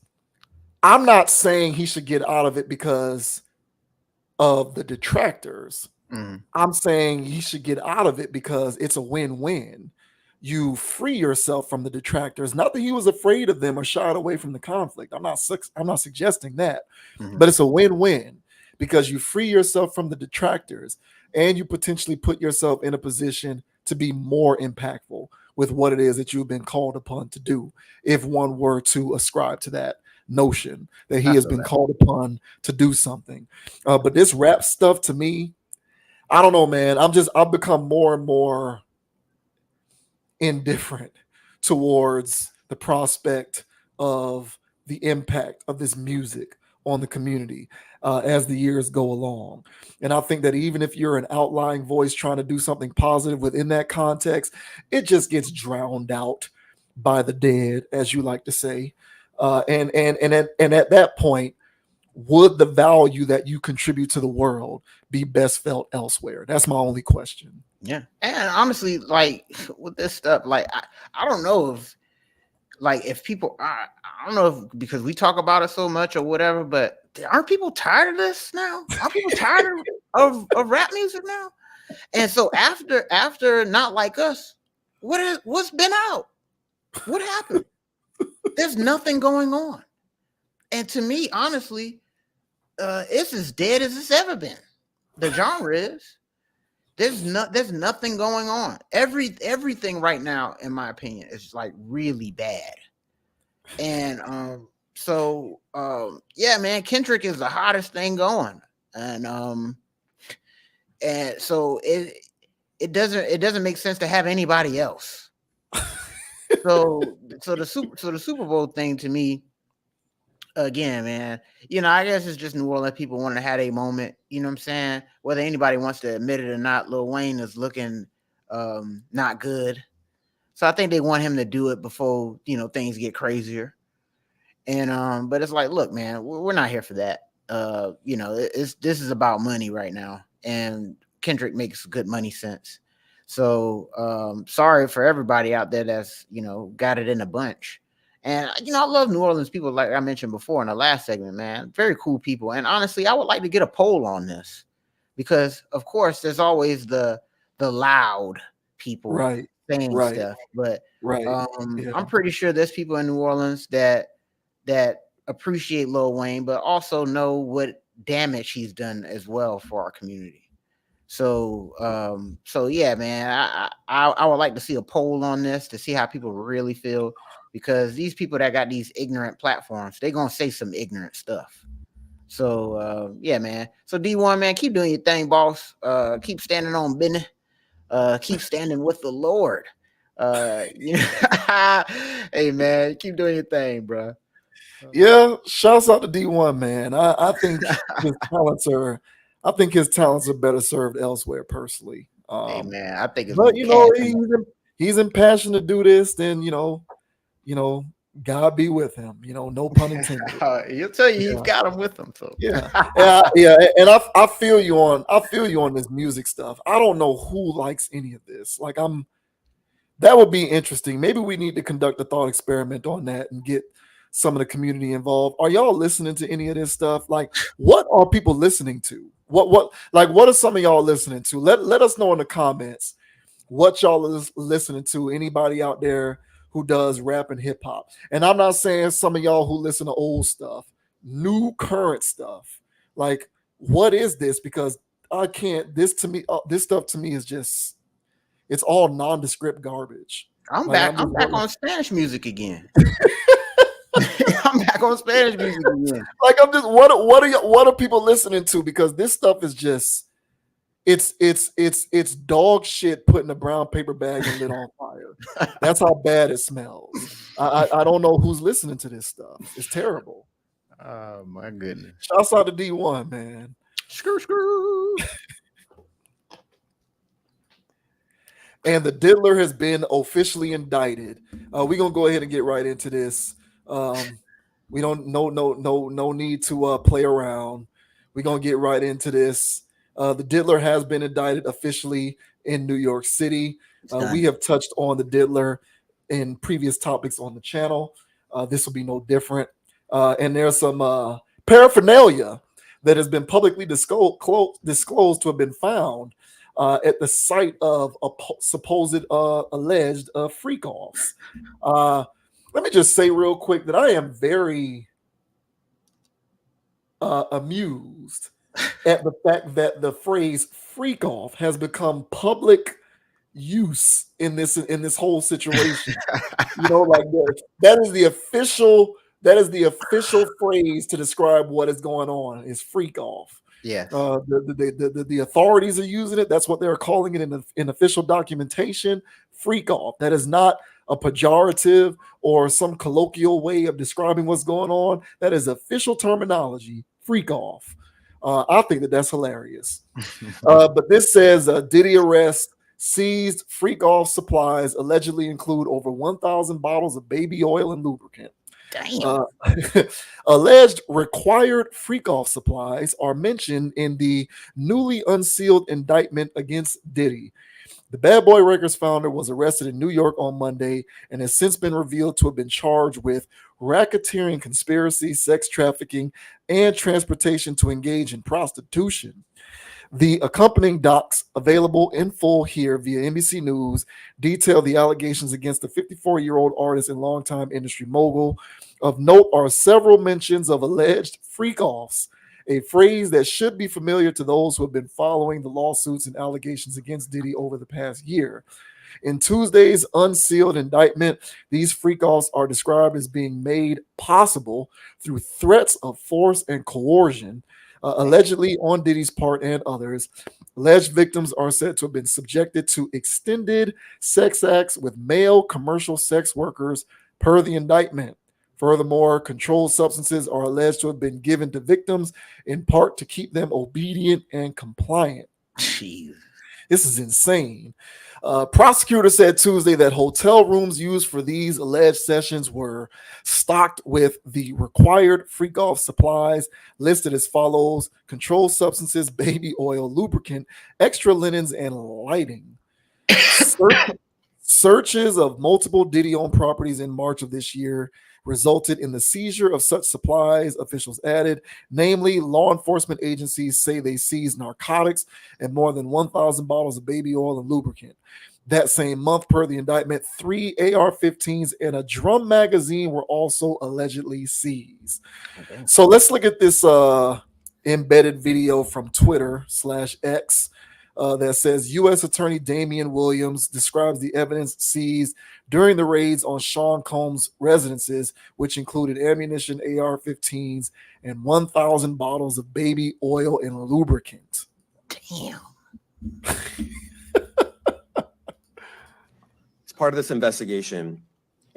I'm not saying he should get out of it because of the detractors. I'm saying he should get out of it because it's a win-win. You free yourself from the detractors. Not that he was afraid of them or shied away from the conflict. I'm not suggesting that, but it's a win-win because you free yourself from the detractors and you potentially put yourself in a position to be more impactful with what it is that you've been called upon to do, if one were to ascribe to that notion that he has been called upon to do something. But this rap stuff, to me, I don't know, man. I've become more and more indifferent towards the prospect of the impact of this music on the community as the years go along. And I think that even if you're an outlying voice trying to do something positive within that context, it just gets drowned out by the dead, as you like to say. And at that point, would the value that you contribute to the world be best felt elsewhere? That's my only question. Yeah. And honestly, like with this stuff, like I don't know if people I don't know if because we talk about it so much or whatever, but aren't people tired of this now? Aren't people tired of rap music now? And so after Not Like Us, what's been out? What happened? There's nothing going on. And to me, honestly, it's as dead as it's ever been. The genre is. There's nothing going on. Everything right now, in my opinion, is like really bad. And yeah, man, Kendrick is the hottest thing going. And so it doesn't make sense to have anybody else. So the Super Bowl thing to me, again, man, I guess it's just New Orleans people wanting to have a moment. You know what I'm saying? Whether anybody wants to admit it or not, Lil Wayne is looking not good. So I think they want him to do it before, things get crazier. And but it's like, look, man, we're not here for that. This is about money right now, and Kendrick makes good money sense. So sorry for everybody out there that's got it in a bunch. And I love New Orleans people, like I mentioned before in the last segment, man. Very cool people. And honestly, I would like to get a poll on this, because of course there's always the loud people Right. saying Right. stuff, but Right. Yeah. I'm pretty sure there's people in New Orleans that appreciate Lil Wayne, but also know what damage he's done as well for our community. So, yeah, man, I would like to see a poll on this to see how people really feel, because these people that got these ignorant platforms, they're gonna say some ignorant stuff. So, yeah, man. So D1, man, keep doing your thing, boss. Keep standing on business. Keep standing with the Lord. Hey, man, keep doing your thing, bro. Yeah, shouts out to D1, man. I think his talents are better served elsewhere, personally. Hey, man, I think it's But more he's impassioned to do this. Then God be with him. No pun intended. He'll tell you he's got him with him. So Yeah. And I feel you on this music stuff. I don't know who likes any of this. Like, that would be interesting. Maybe we need to conduct a thought experiment on that and get some of the community involved. Are y'all listening to any of this stuff? Like, what are people listening to? What are some of y'all listening to? Let us know in the comments what y'all is listening to. Anybody out there who does rap and hip hop? And I'm not saying some of y'all who listen to old stuff, new current stuff. Like, what is this? Because I can't. This stuff to me is just, it's all nondescript garbage. I'm Like, back on Spanish music again. I'm back on Spanish music again. Like, I'm just, what are people listening to? Because this stuff is just, it's dog shit put in a brown paper bag and lit on fire. That's how bad it smells. I don't know who's listening to this stuff. It's terrible. Oh my goodness. Shouts out to D1, man. Screw. And the diddler has been officially indicted. We're gonna go ahead and get right into this. We don't no need to play around. We're gonna get right into this. The diddler has been indicted officially in New York City. We have touched on the diddler in previous topics on the channel. This will be no different. And there's some paraphernalia that has been publicly disclosed to have been found at the site of a supposed alleged freak-offs. Let me just say real quick that I am very amused at the fact that the phrase freak-off has become public use in this whole situation. Like that is the official phrase to describe what is going on, is freak-off. Yes. The authorities are using it. That's what they're calling it in official documentation. Freak off. That is not a pejorative or some colloquial way of describing what's going on. That is official terminology. Freak off. I think that's hilarious. But this says Diddy arrest, seized freak off supplies allegedly include over 1,000 bottles of baby oil and lubricant. Alleged required freak-off supplies are mentioned in the newly unsealed indictment against Diddy. The Bad Boy Records founder was arrested in New York on Monday and has since been revealed to have been charged with racketeering, conspiracy, sex trafficking, and transportation to engage in prostitution. The accompanying docs, available in full here via NBC News, detail the allegations against the 54-year-old artist and longtime industry mogul. Of note are several mentions of alleged freak-offs, a phrase that should be familiar to those who have been following the lawsuits and allegations against Diddy over the past year. In Tuesday's unsealed indictment, these freak-offs are described as being made possible through threats of force and coercion, allegedly on Diddy's part and others. Alleged victims are said to have been subjected to extended sex acts with male commercial sex workers per the indictment. Furthermore, controlled substances are alleged to have been given to victims in part to keep them obedient and compliant. Jeez. This is insane. Prosecutor said Tuesday that hotel rooms used for these alleged sessions were stocked with the required freak-off supplies listed as follows: controlled substances, baby oil, lubricant, extra linens, and lighting. Searches of multiple Diddy-owned properties in March of this year resulted in the seizure of such supplies, officials added. Namely, law enforcement agencies say they seized narcotics and more than 1,000 bottles of baby oil and lubricant. That same month, per the indictment, 3 AR-15s and a drum magazine were also allegedly seized. Okay. So let's look at this embedded video from Twitter/X. That says U.S. Attorney Damian Williams describes the evidence seized during the raids on Sean Combs' residences, which included ammunition, AR-15s, and 1,000 bottles of baby oil and lubricant. Damn. As part of this investigation,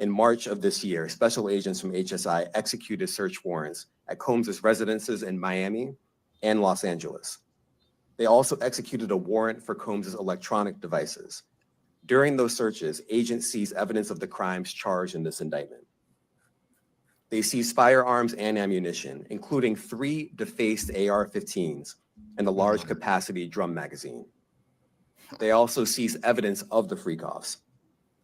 in March of this year, special agents from HSI executed search warrants at Combs' residences in Miami and Los Angeles. They also executed a warrant for Combs' electronic devices. During those searches, agents seized evidence of the crimes charged in this indictment. They seized firearms and ammunition, including 3 defaced AR-15s and a large capacity drum magazine. They also seized evidence of the freak-offs,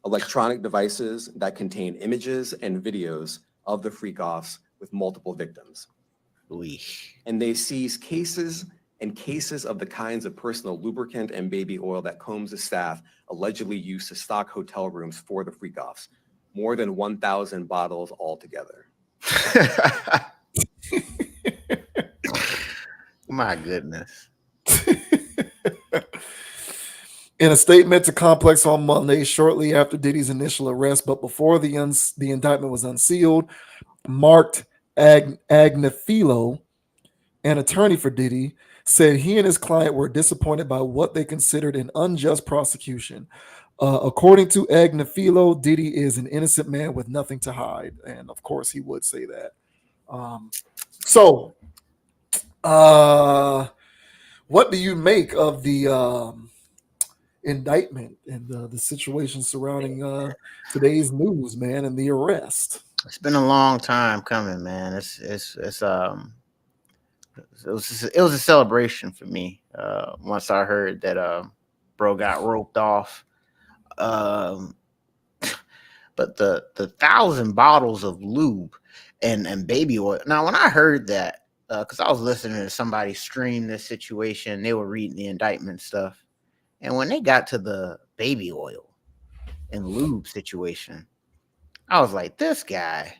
electronic devices that contain images and videos of the freak-offs with multiple victims. And they seized cases of the kinds of personal lubricant and baby oil that Combs' staff allegedly used to stock hotel rooms for the freak-offs, more than 1,000 bottles altogether. My goodness. In a statement to Complex on Monday, shortly after Diddy's initial arrest, but before the indictment was unsealed, Mark Agnifilo, an attorney for Diddy, said he and his client were disappointed by what they considered an unjust prosecution. According to Agnifilo, Diddy is an innocent man with nothing to hide. And of course, he would say that. What do you make of the indictment and the situation surrounding today's news, man, and the arrest? It's been a long time coming, man. It was a celebration for me once I heard that bro got roped off. But the 1,000 bottles of lube and baby oil. Now, when I heard that, because I was listening to somebody stream this situation, they were reading the indictment stuff, and when they got to the baby oil and lube situation, I was like, this guy.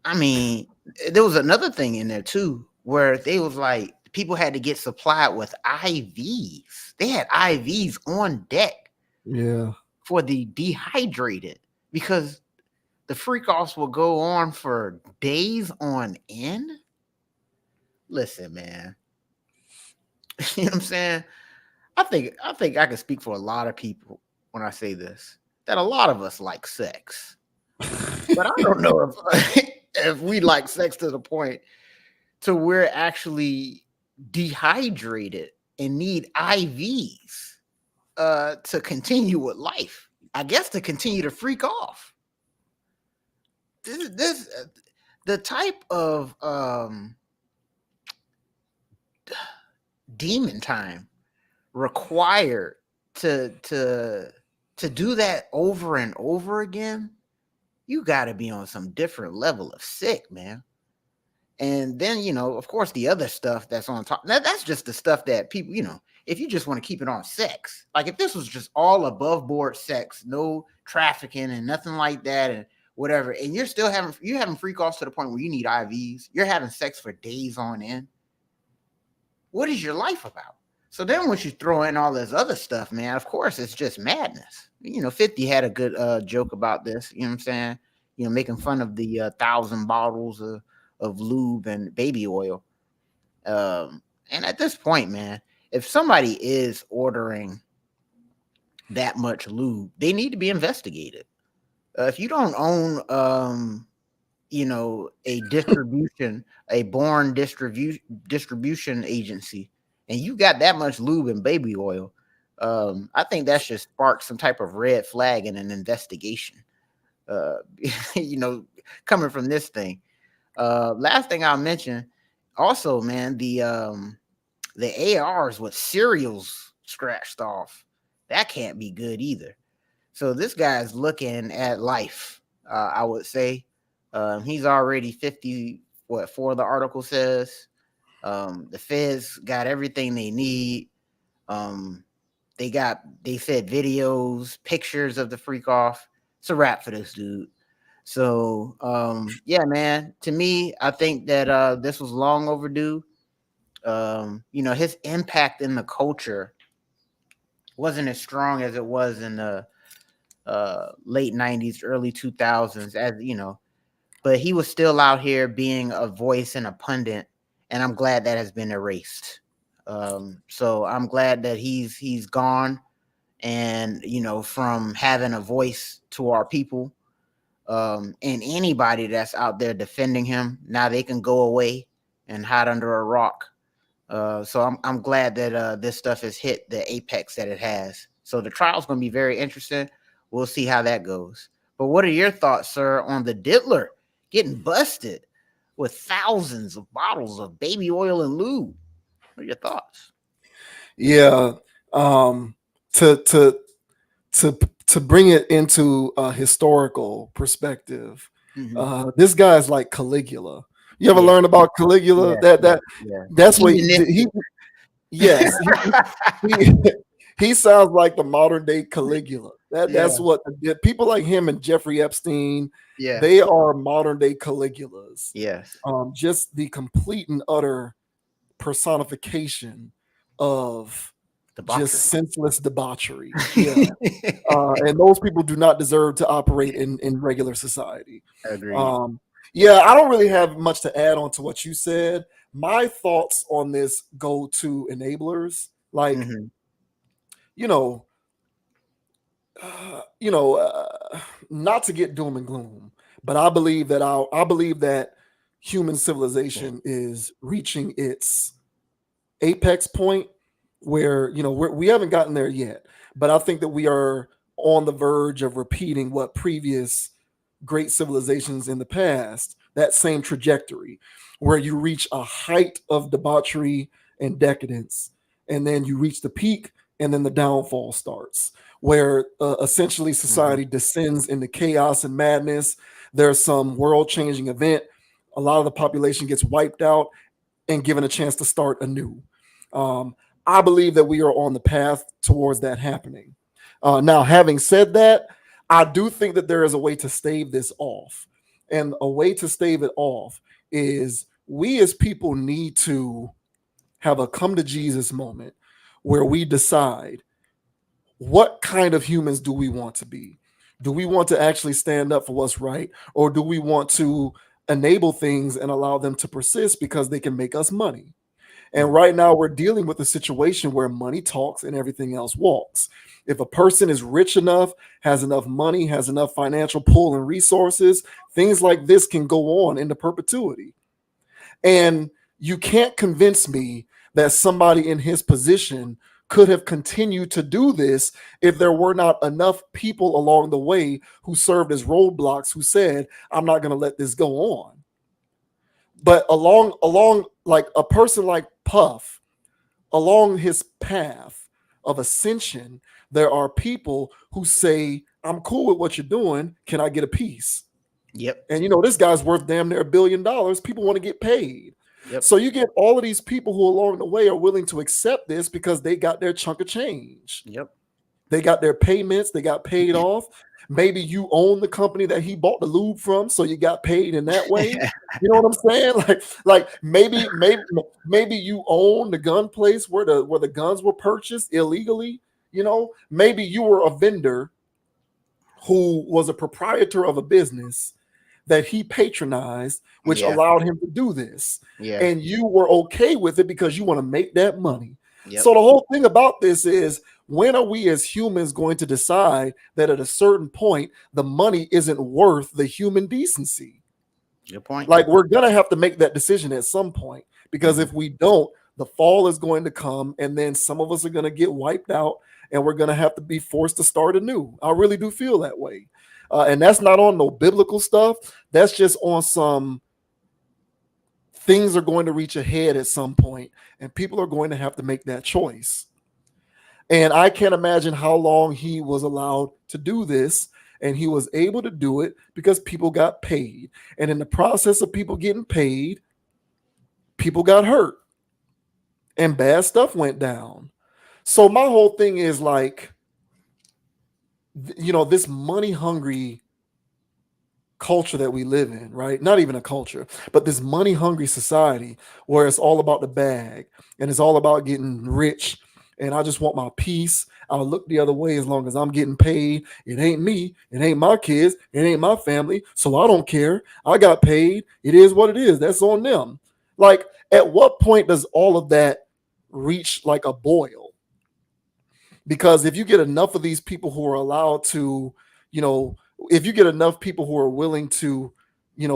I mean, there was another thing in there too, where they was like, people had to get supplied with IVs. They had IVs on deck. Yeah. For the dehydrated, because the freak-offs will go on for days on end. Listen, man. You know what I'm saying? I think I can speak for a lot of people when I say this, that a lot of us like sex. But I don't know if we like sex to the point to we're actually dehydrated and need IVs to continue with life. I guess to continue to freak off. This the type of demon time required to do that over and over again. You got to be on some different level of sick, man. And then, you know, of course, the other stuff that's on top, that's just the stuff that people, you know, if you just want to keep it on sex, like if this was just all above board sex, no trafficking and nothing like that and whatever, and you're still having freak offs to the point where you need IVs, you're having sex for days on end. What is your life about? So then once you throw in all this other stuff, man, of course, it's just madness. You know, 50 had a good joke about this, you know what I'm saying? You know, making fun of the 1,000 bottles of lube and baby oil. And at this point, man, if somebody is ordering that much lube, they need to be investigated. If you don't own a distribution, a born distribution agency, and you got that much lube and baby oil, I think that should spark some type of red flag in an investigation. Uh, coming from this thing. Last thing I'll mention, also, man, the ARs with serials scratched off. That can't be good either. So this guy's looking at life. I would say he's already 50. What for the article says? The feds got everything they need. They said videos, pictures of the freak off. It's a wrap for this dude. So yeah, man. To me, I think that this was long overdue. His impact in the culture wasn't as strong as it was in the late 90s, early 2000s, as but he was still out here being a voice and a pundit, and I'm glad that has been erased. So I'm glad that he's gone, and from having a voice to our people, and anybody that's out there defending him, now they can go away and hide under a rock. So I'm glad that this stuff has hit the apex that it has. So the trial's going to be very interesting. We'll see how that goes. But what are your thoughts, sir, on the diddler getting busted with thousands of bottles of baby oil and lube? What are your thoughts? Yeah. To bring it into a historical perspective, this guy's like Caligula. You ever learn about Caligula? That's what he yes. He sounds like the modern day Caligula. That's what people like him and Jeffrey Epstein. Yeah, they are modern day Caligulas. Yes. Just the complete and utter personification of just senseless debauchery. Yeah. And those people do not deserve to operate in regular society. Agreed. Yeah, I don't really have much to add on to what you said. My thoughts on this go to enablers, like not to get doom and gloom, but I believe that human civilization is reaching its apex point where we haven't gotten there yet, but I think that we are on the verge of repeating what previous great civilizations in the past, that same trajectory where you reach a height of debauchery and decadence, and then you reach the peak, and then the downfall starts, where essentially society descends into chaos and madness. There's some world-changing event. A lot of the population gets wiped out and given a chance to start anew. I believe that we are on the path towards that happening. Now, having said that, I do think that there is a way to stave this off. And a way to stave it off is we as people need to have a come to Jesus moment where we decide, what kind of humans do we want to be? Do we want to actually stand up for what's right? Or do we want to enable things and allow them to persist because they can make us money? And right now we're dealing with a situation where money talks and everything else walks. If a person is rich enough, has enough money, has enough financial pull and resources, things like this can go on into perpetuity. And you can't convince me that somebody in his position could have continued to do this if there were not enough people along the way who served as roadblocks, who said, I'm not going to let this go on. But along like a person like Puff, along his path of ascension, there are people who say, I'm cool with what you're doing. Can I get a piece? Yep. And this guy's worth damn near $1 billion. People want to get paid. Yep. So you get all of these people who along the way are willing to accept this because they got their chunk of change. Yep. They got their payments. They got paid off. Maybe you own the company that he bought the lube from, so you got paid in that way. You know what I'm saying? Like maybe you own the gun place where the guns were purchased illegally. Maybe you were a vendor who was a proprietor of a business that he patronized, which allowed him to do this. Yeah. And you were okay with it because you want to make that money. Yep. So the whole thing about this is, when are we as humans going to decide that at a certain point, the money isn't worth the human decency? Good point. Like, we're gonna have to make that decision at some point, because if we don't, the fall is going to come, and then some of us are gonna get wiped out, and we're gonna have to be forced to start anew. I really do feel that way, and that's not on no biblical stuff. That's just on some things are going to reach a head at some point, and people are going to have to make that choice. And I can't imagine how long he was allowed to do this. And he was able to do it because people got paid. And in the process of people getting paid, people got hurt and bad stuff went down. So my whole thing is like, this money hungry culture that we live in, right? Not even a culture, but this money hungry society where it's all about the bag and it's all about getting rich. And I just want my peace. I'll look the other way as long as I'm getting paid. It ain't me. It ain't my kids. It ain't my family. So I don't care. I got paid. It is what it is. That's on them. Like, at what point does all of that reach like a boil? Because if you get enough of these people who are allowed to, if you get enough people who are willing to,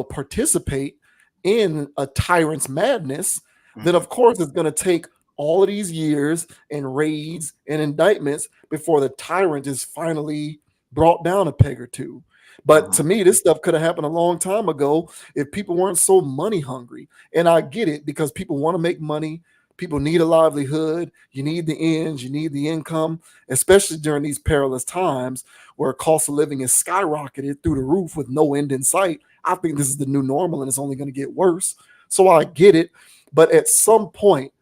participate in a tyrant's madness, then of course it's going to take all of these years and raids and indictments before the tyrant is finally brought down a peg or two. But to me, this stuff could have happened a long time ago if people weren't so money hungry. And I get it, because people want to make money. People need a livelihood. You need the ends. You need the income, especially during these perilous times where cost of living is skyrocketed through the roof with no end in sight. I think this is the new normal, and it's only going to get worse. So I get it. But at some point,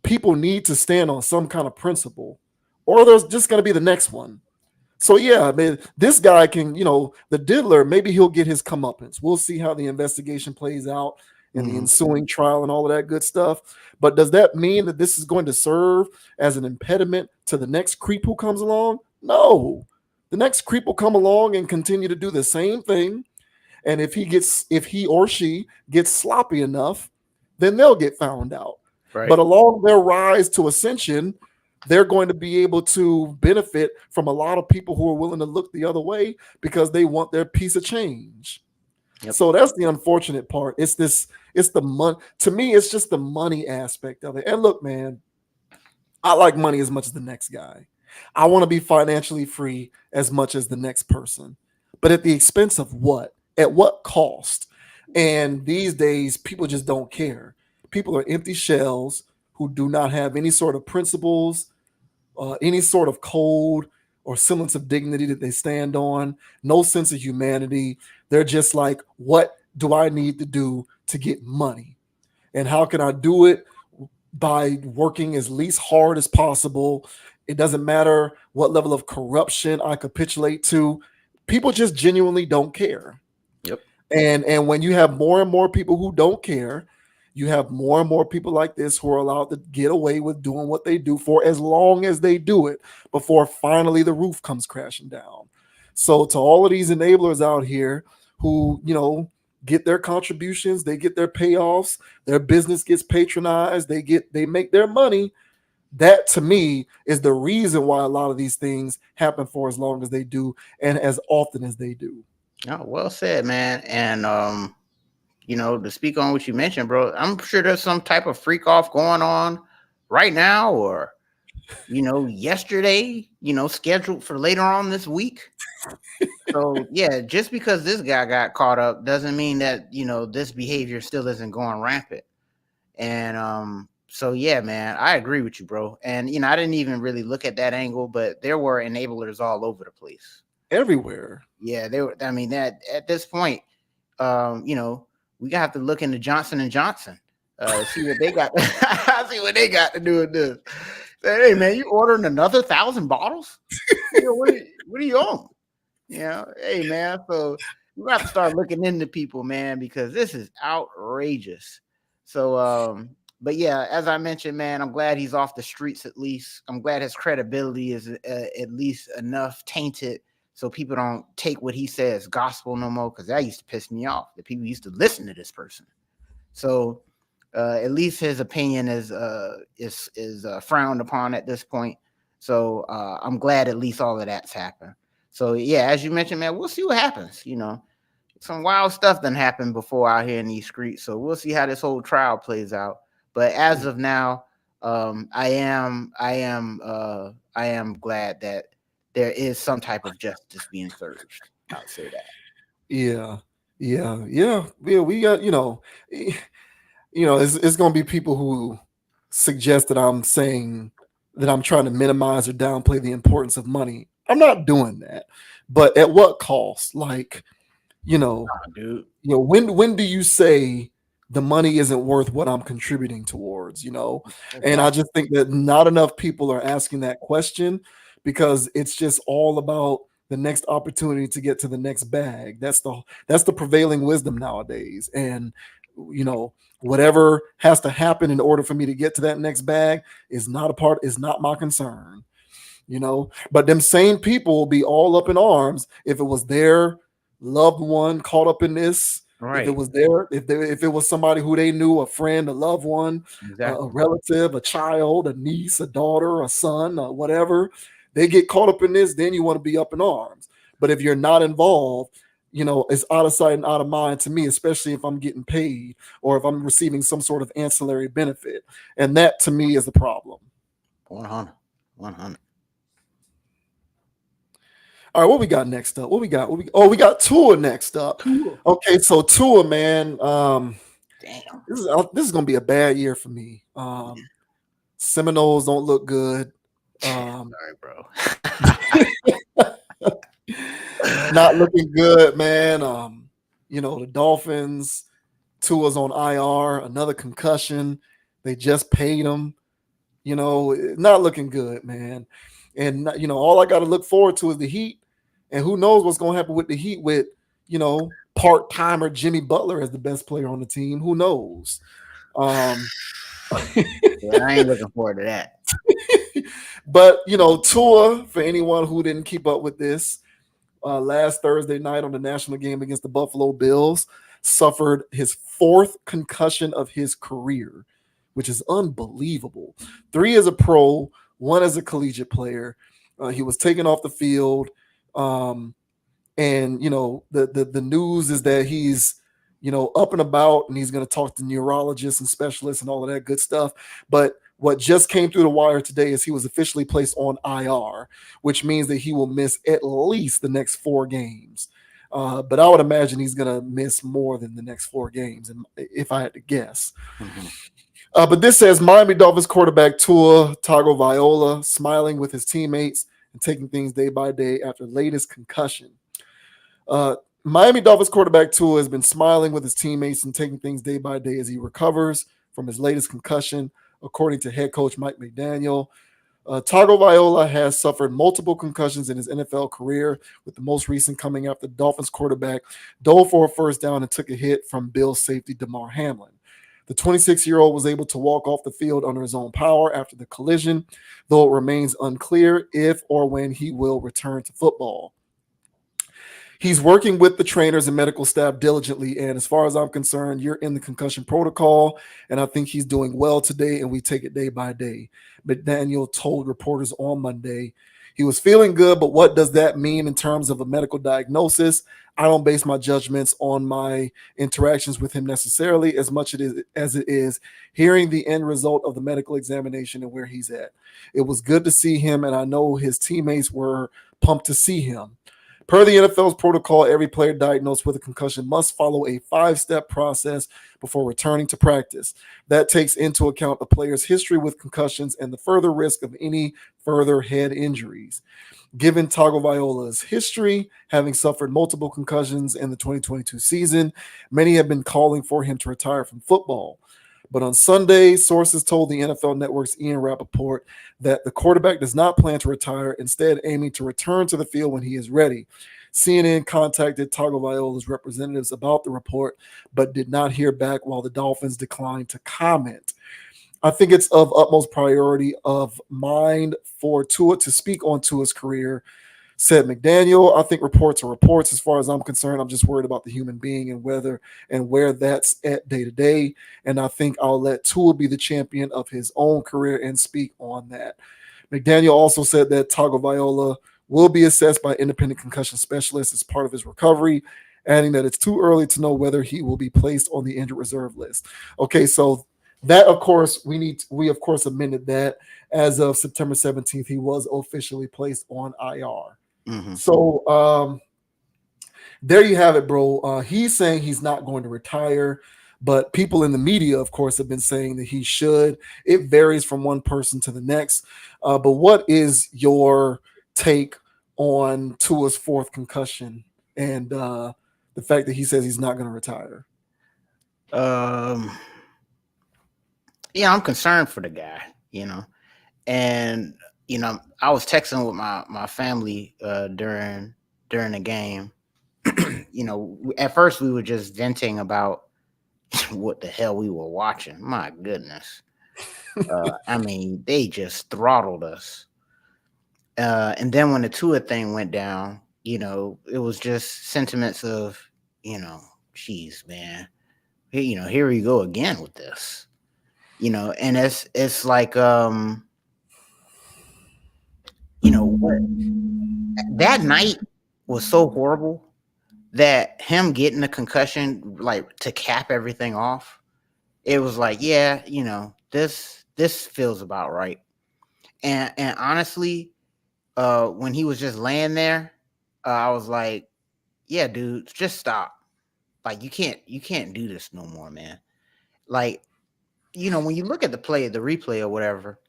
people need to stand on some kind of principle, or there's just going to be the next one. So yeah, I mean, this guy can, the diddler, maybe he'll get his comeuppance. We'll see how the investigation plays out and the ensuing trial and all of that good stuff. But does that mean that this is going to serve as an impediment to the next creep who comes along? No. The next creep will come along and continue to do the same thing. And if he or she gets sloppy enough, then they'll get found out. Right. But along their rise to ascension, they're going to be able to benefit from a lot of people who are willing to look the other way because they want their piece of change. Yep. So that's the unfortunate part. It's the money. To me, it's just the money aspect of it. And look, man, I like money as much as the next guy. I want to be financially free as much as the next person. But at the expense of what? At what cost? And these days, people just don't care. People are empty shells who do not have any sort of principles, any sort of code or semblance of dignity that they stand on, no sense of humanity. They're just like, what do I need to do to get money? And how can I do it? By working as least hard as possible. It doesn't matter what level of corruption I capitulate to. People just genuinely don't care. Yep. And when you have more and more people who don't care, you have more and more people like this who are allowed to get away with doing what they do for as long as they do it before finally the roof comes crashing down. So to all of these enablers out here who, get their contributions, they get their payoffs, their business gets patronized, they make their money. That to me is the reason why a lot of these things happen for as long as they do and as often as they do. Oh, well said, man. And to speak on what you mentioned, bro, I'm sure there's some type of freak off going on right now, or yesterday, scheduled for later on this week. So yeah, just because this guy got caught up doesn't mean that this behavior still isn't going rampant. And so yeah, man, I agree with you, bro. And I didn't even really look at that angle, but there were enablers all over the place, everywhere. Yeah, they were. I mean, that at this point, we have to look into Johnson and Johnson, see what they got. See what they got to do with this. Say, hey man, you ordering another 1,000 bottles? What are you on? Hey man. So we have to start looking into people, man, because this is outrageous. So, but yeah, as I mentioned, man, I'm glad he's off the streets. At least I'm glad his credibility is at least enough tainted so people don't take what he says gospel no more, because that used to piss me off, that people used to listen to this person. So at least his opinion is frowned upon at this point. So I'm glad at least all of that's happened. So yeah, as you mentioned, man, we'll see what happens. some wild stuff done happened before out here in these streets. So we'll see how this whole trial plays out. But as of now, I am glad that there is some type of justice being served. I'll say that. Yeah, yeah. We got it's gonna be people who suggest that I'm saying that I'm trying to minimize or downplay the importance of money. I'm not doing that, but at what cost? Like, Dude. when do you say the money isn't worth what I'm contributing towards? And I just think that not enough people are asking that question because it's just all about the next opportunity to get to the next bag. That's the prevailing wisdom nowadays. And whatever has to happen in order for me to get to that next bag is not my concern. But them same people will be all up in arms if it was their loved one caught up in this. Right. If it was if it was somebody who they knew, a friend, a loved one, Exactly. a relative, a child, a niece, a daughter, a son, whatever, they get caught up in this, then you want to be up in arms. But if you're not involved, it's out of sight and out of mind to me, especially if I'm getting paid or if I'm receiving some sort of ancillary benefit. And that to me is the problem. 100. All right, what we got next up? We got Tua next up. Okay, so Tua, man, Damn. this is gonna be a bad year for me. Seminoles don't look good. Sorry, bro. Not looking good, man. The Dolphins, Tua's on IR, another concussion. They just paid him. Not looking good, man. And all I got to look forward to is the Heat. And who knows what's going to happen with the Heat with, part-timer Jimmy Butler as the best player on the team. Who knows? Yeah, I ain't looking forward to that. But, Tua, for anyone who didn't keep up with this, last Thursday night on the national game against the Buffalo Bills, suffered his 4th concussion of his career, which is unbelievable. 3 as a pro, 1 as a collegiate player. He was taken off the field. And the news is that he's up and about and he's going to talk to neurologists and specialists and all of that good stuff. But what just came through the wire today is he was officially placed on IR, which means that he will miss at least the next 4 games. But I would imagine he's going to miss more than the next 4 games, if I had to guess. Mhm. But this says Miami Dolphins quarterback Tua Tagovailoa smiling with his teammates and taking things day by day after latest concussion. Miami Dolphins quarterback Tua has been smiling with his teammates and taking things day by day as he recovers from his latest concussion, according to head coach Mike McDaniel. Tagovailoa has suffered multiple concussions in his NFL career, with the most recent coming after the Dolphins quarterback dove for a first down and took a hit from Bills safety Damar Hamlin. The 26-year-old was able to walk off the field under his own power after the collision, though it remains unclear if or when he will return to football. He's working with the trainers and medical staff diligently, and as far as I'm concerned, you're in the concussion protocol, and I think he's doing well today, and we take it day by day. McDaniel told reporters on Monday. He was feeling good, but what does that mean in terms of a medical diagnosis? I don't base my judgments on my interactions with him necessarily as much as it is hearing the end result of the medical examination and where he's at. It was good to see him, and I know his teammates were pumped to see him. Per the NFL's protocol, every player diagnosed with a concussion must follow a 5-step process before returning to practice. That takes into account the player's history with concussions and the further risk of any further head injuries. Given Tagovailoa's history, having suffered multiple concussions in the 2022 season, many have been calling for him to retire from football. But on Sunday, sources told the NFL Network's Ian Rappaport that the quarterback does not plan to retire, instead aiming to return to the field when he is ready. CNN contacted Tagovailoa's representatives about the report, but did not hear back while the Dolphins declined to comment. I think it's of utmost priority of mind for Tua to speak on Tua's career, said McDaniel. I think reports are reports. As far as I'm concerned, I'm just worried about the human being and whether and where that's at day to day. And I think I'll let Tua be the champion of his own career and speak on that. McDaniel also said that Tagovailoa will be assessed by independent concussion specialists as part of his recovery adding that it's too early to know whether he will be placed on the injured reserve list. Okay, so that of course we of course amended that as of September 17th. He was officially placed on IR. Mhm. So there you have it, bro. He's saying he's not going to retire, but people in the media, of course, have been saying that he should. It varies from one person to the next. But what is your take on Tua's fourth concussion and the fact that he says he's not going to retire? Yeah, I'm concerned for the guy, and I was texting with my family during the game. At first we were just venting about what the hell we were watching. My goodness. I mean, they just throttled us. And then when the Tua thing went down, it was just sentiments of, geez, man, here we go again with this, and it's like, what that night was so horrible that him getting a concussion, like to cap everything off, it was like, yeah, this feels about right. And honestly, when he was just laying there, I was like, yeah, dude, just stop. Like you can't do this no more, man. Like, when you look at the replay or whatever,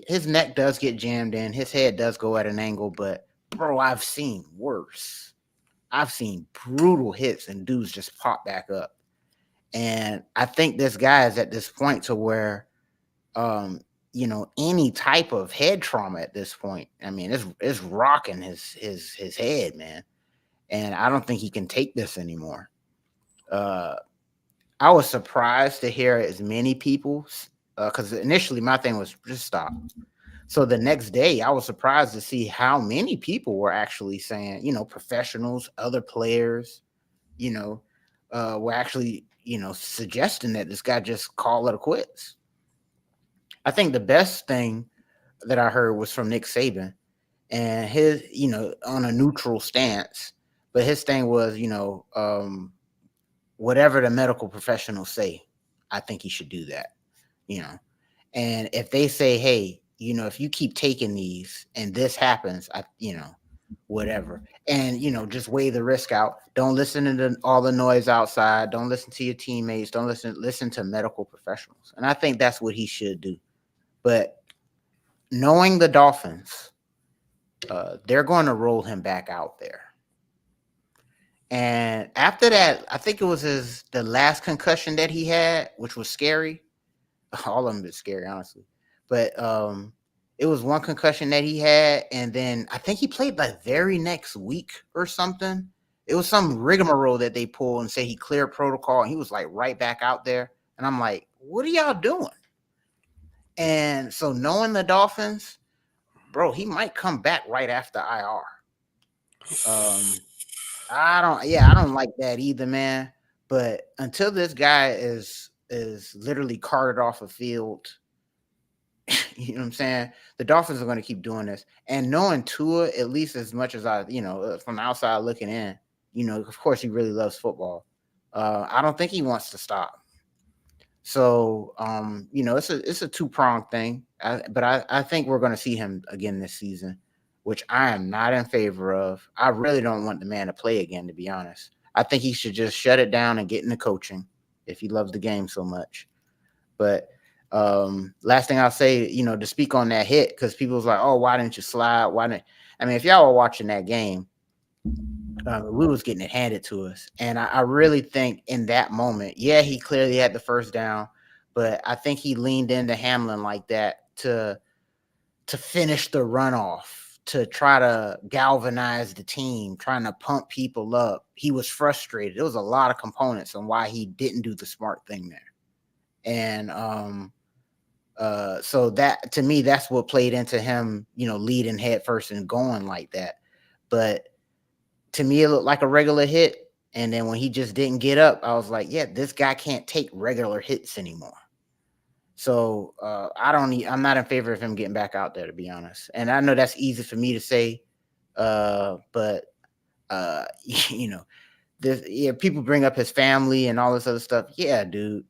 his neck does get jammed in, his head does go at an angle, but bro, I've seen worse. I've seen brutal hits and dudes just pop back up. And I think this guy is at this point to where, any type of head trauma at this point, I mean, it's rocking his head, man. And I don't think he can take this anymore. I was surprised to hear as many people, because initially my thing was just stop. So the next day, I was surprised to see how many people were actually saying, professionals, other players, were actually, suggesting that this guy just call it quits. I think the best thing that I heard was from Nick Saban and his, on a neutral stance. But his thing was, whatever the medical professionals say, I think he should do that, And if they say, hey, if you keep taking these and this happens, whatever. And, just weigh the risk out. Don't listen to all the noise outside. Don't listen to your teammates. Don't listen to medical professionals. And I think that's what he should do. But knowing the Dolphins, they're going to roll him back out there. And after that, I think it was the last concussion that he had, which was scary. All of them is scary, honestly. But it was one concussion that he had, and then I think he played the very next week or something. It was some rigmarole that they pulled and say he cleared protocol, and he was like right back out there. And I'm like, what are y'all doing? And so knowing the Dolphins, bro, he might come back right after IR. I don't like that either, man. But until this guy is literally carted off a field, you know what I'm saying? The Dolphins are going to keep doing this. And knowing Tua, at least as much as I, from the outside looking in, of course he really loves football. I don't think he wants to stop. So, it's a two-pronged thing. But I think we're going to see him again this season, which I am not in favor of. I really don't want the man to play again, to be honest. I think he should just shut it down and get into coaching if he loves the game so much. But last thing I'll say, to speak on that hit, because people was like, oh, why didn't you slide? If y'all were watching that game, we was getting it handed to us. And I really think in that moment, yeah, he clearly had the first down, but I think he leaned into Hamlin like that to finish the runoff, to try to galvanize the team, trying to pump people up. He was frustrated. There was a lot of components on why he didn't do the smart thing there. And so that, to me, that's what played into him, leading head first and going like that. But to me, it looked like a regular hit. And then when he just didn't get up, I was like, yeah, this guy can't take regular hits anymore. So I'm not in favor of him getting back out there, to be honest. And I know that's easy for me to say, but people bring up his family and all this other stuff. Yeah, dude.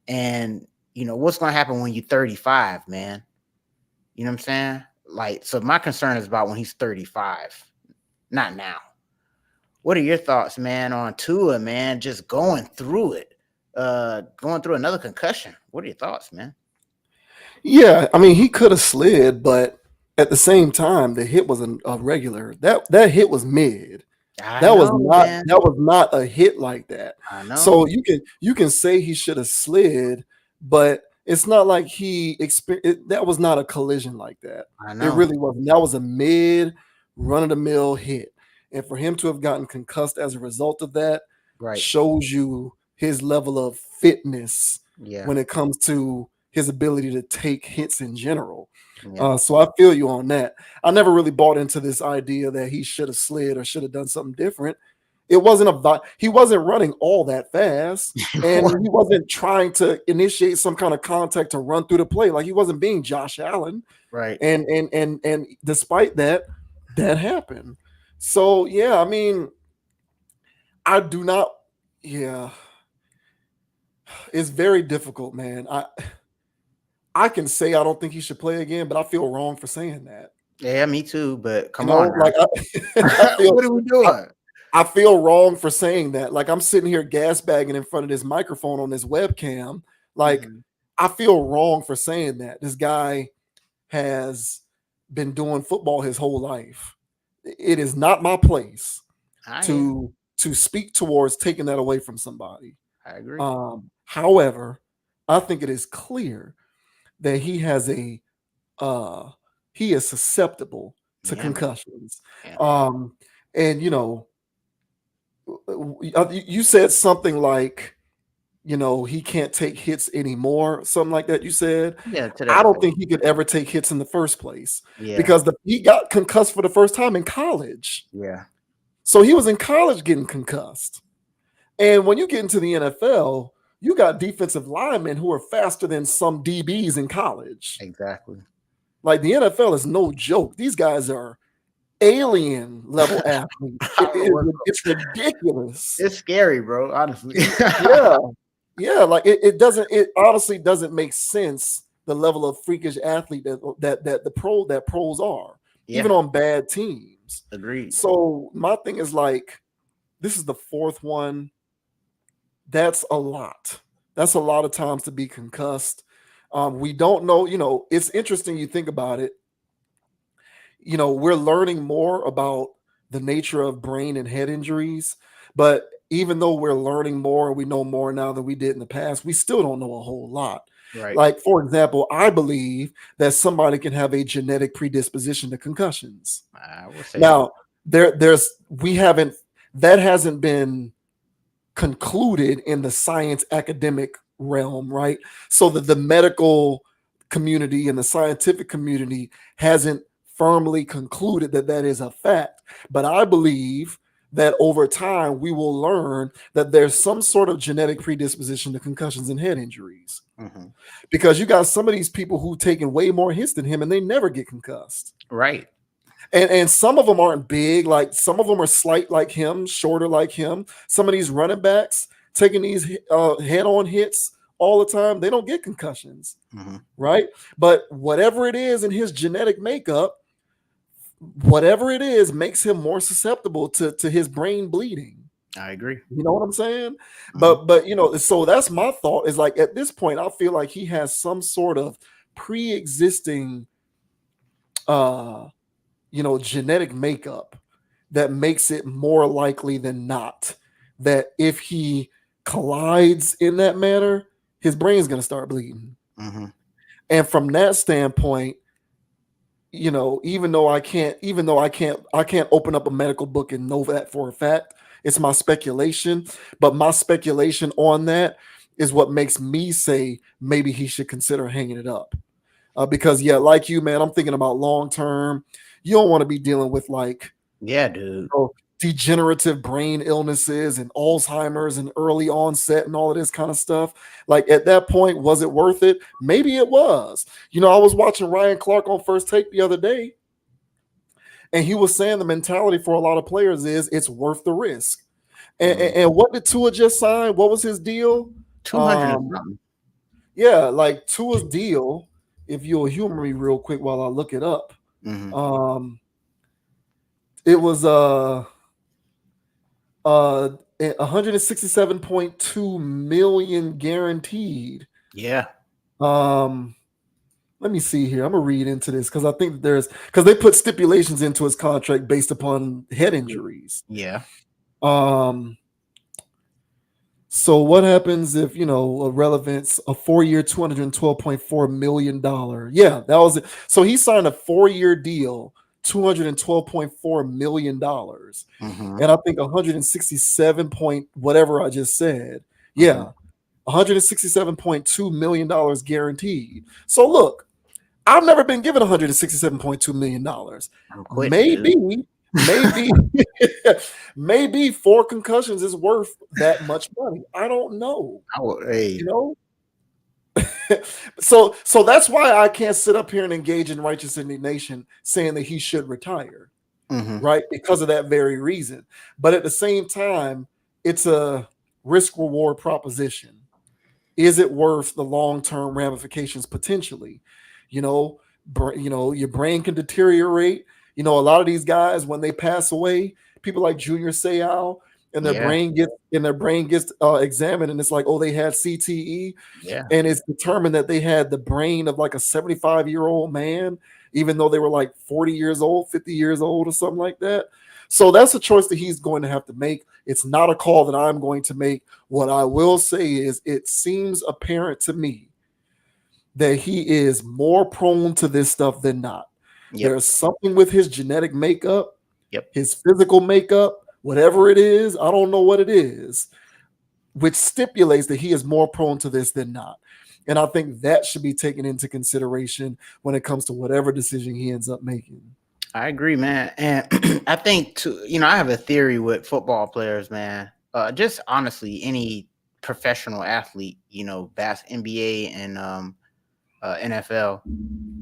And what's gonna happen when you're 35, man? You know what I'm saying? Like, so my concern is about when he's 35, not now. What are your thoughts, man, on Tua, man, just going through it, going through another concussion? What are your thoughts, man? Yeah, I mean, he could have slid, but at the same time, the hit was a regular. That hit was mid. That was not a hit like that. I know. So you can say he should have slid, but it's not like that was not a collision like that. I know. It really wasn't. That was a mid run-of-the-mill hit. And for him to have gotten concussed as a result of that shows you his level of fitness when it comes to his ability to take hits in general. Yeah. So I feel you on that. I never really bought into this idea that he should have slid or should have done something different. It wasn't he wasn't running all that fast, and he wasn't trying to initiate some kind of contact to run through the play. Like, he wasn't being Josh Allen. Right. And despite that happened. So yeah, I mean, I do not. Yeah, it's very difficult, man. I can say I don't think he should play again, but I feel wrong for saying that. Yeah, me too. But come on, like I feel, what are we doing? I feel wrong for saying that. Like, I'm sitting here gas bagging in front of this microphone on this webcam. Like, I feel wrong for saying that. This guy has been doing football his whole life. It is not my place to speak towards taking that away from somebody. I agree. However, I think it is clear that he is susceptible to concussions. Yeah. And you said something like, he can't take hits anymore, something like that. You said, I don't think he could ever take hits in the first place because he got concussed for the first time in college. Yeah. So he was in college getting concussed. And when you get into the NFL, you got defensive linemen who are faster than some DBs in college. Exactly. Like, the NFL is no joke. These guys are alien level athletes. It's ridiculous. It's scary, bro. Honestly. Yeah. Like, it honestly doesn't make sense, the level of freakish athlete that pros are, even on bad teams. Agreed. So my thing is, like, this is the fourth one. That's a lot. That's a lot of times to be concussed. We don't know, it's interesting. You think about it, we're learning more about the nature of brain and head injuries, but even though we're learning more, we know more now than we did in the past, we still don't know a whole lot. Right. Like, for example, I believe that somebody can have a genetic predisposition to concussions. I will say now, that hasn't been concluded in the science academic realm, right? So that the medical community and the scientific community hasn't firmly concluded that is a fact. But I believe that over time we will learn that there's some sort of genetic predisposition to concussions and head injuries. Because you got some of these people who've taken way more hits than him and they never get concussed. Right. And some of them aren't big, like some of them are slight like him, shorter like him. Some of these running backs taking these head-on hits all the time, they don't get concussions, right? But whatever it is in his genetic makeup, whatever it is makes him more susceptible to his brain bleeding. I agree. You know what I'm saying? But so that's my thought, is like, at this point, I feel like he has some sort of pre-existing genetic makeup that makes it more likely than not that if he collides in that manner, his brain's going to start bleeding. And from that standpoint, even though I can't open up a medical book and know that for a fact, it's my speculation. But my speculation on that is what makes me say maybe he should consider hanging it up. Because like you, man, I'm thinking about long term. You don't want to be dealing with dude, degenerative brain illnesses and Alzheimer's and early onset and all of this kind of stuff. Like, at that point, was it worth it? Maybe it was. I was watching Ryan Clark on First Take the other day, and he was saying the mentality for a lot of players is it's worth the risk. And what did Tua just sign? What was his deal? 200 and something. Yeah, like Tua's deal, if you'll humor me real quick while I look it up. It was 167.2 million guaranteed. Yeah. Let me see here. I'm gonna read into this because I think because they put stipulations into his contract based upon head injuries. Yeah. So what happens if, a 4-year, $212.4 million? Yeah, that was it. So he signed a 4-year deal, $212.4 million. And I think 167 point whatever I just said. Yeah. $167.2 million guaranteed. So look, I've never been given $167.2 million. Maybe 4 concussions is worth that much money. I don't know. So that's why I can't sit up here and engage in righteous indignation saying that he should retire. Right? Because of that very reason. But at the same time, it's a risk reward proposition. Is it worth the long-term ramifications potentially? Your brain can deteriorate. A lot of these guys, when they pass away, people like Junior Seau, and their brain gets examined, and it's like, oh, they had CTE, and it's determined that they had the brain of like a 75-year-old man, even though they were like 40 years old, 50 years old, or something like that. So that's a choice that he's going to have to make. It's not a call that I'm going to make. What I will say is it seems apparent to me that he is more prone to this stuff than not. There's something with his genetic makeup, his physical makeup, whatever it is, I don't know what it is, which stipulates that he is more prone to this than not. And I think that should be taken into consideration when it comes to whatever decision he ends up making. I agree, man. And I think I have a theory with football players, man. Just honestly, any professional athlete, NBA and NFL,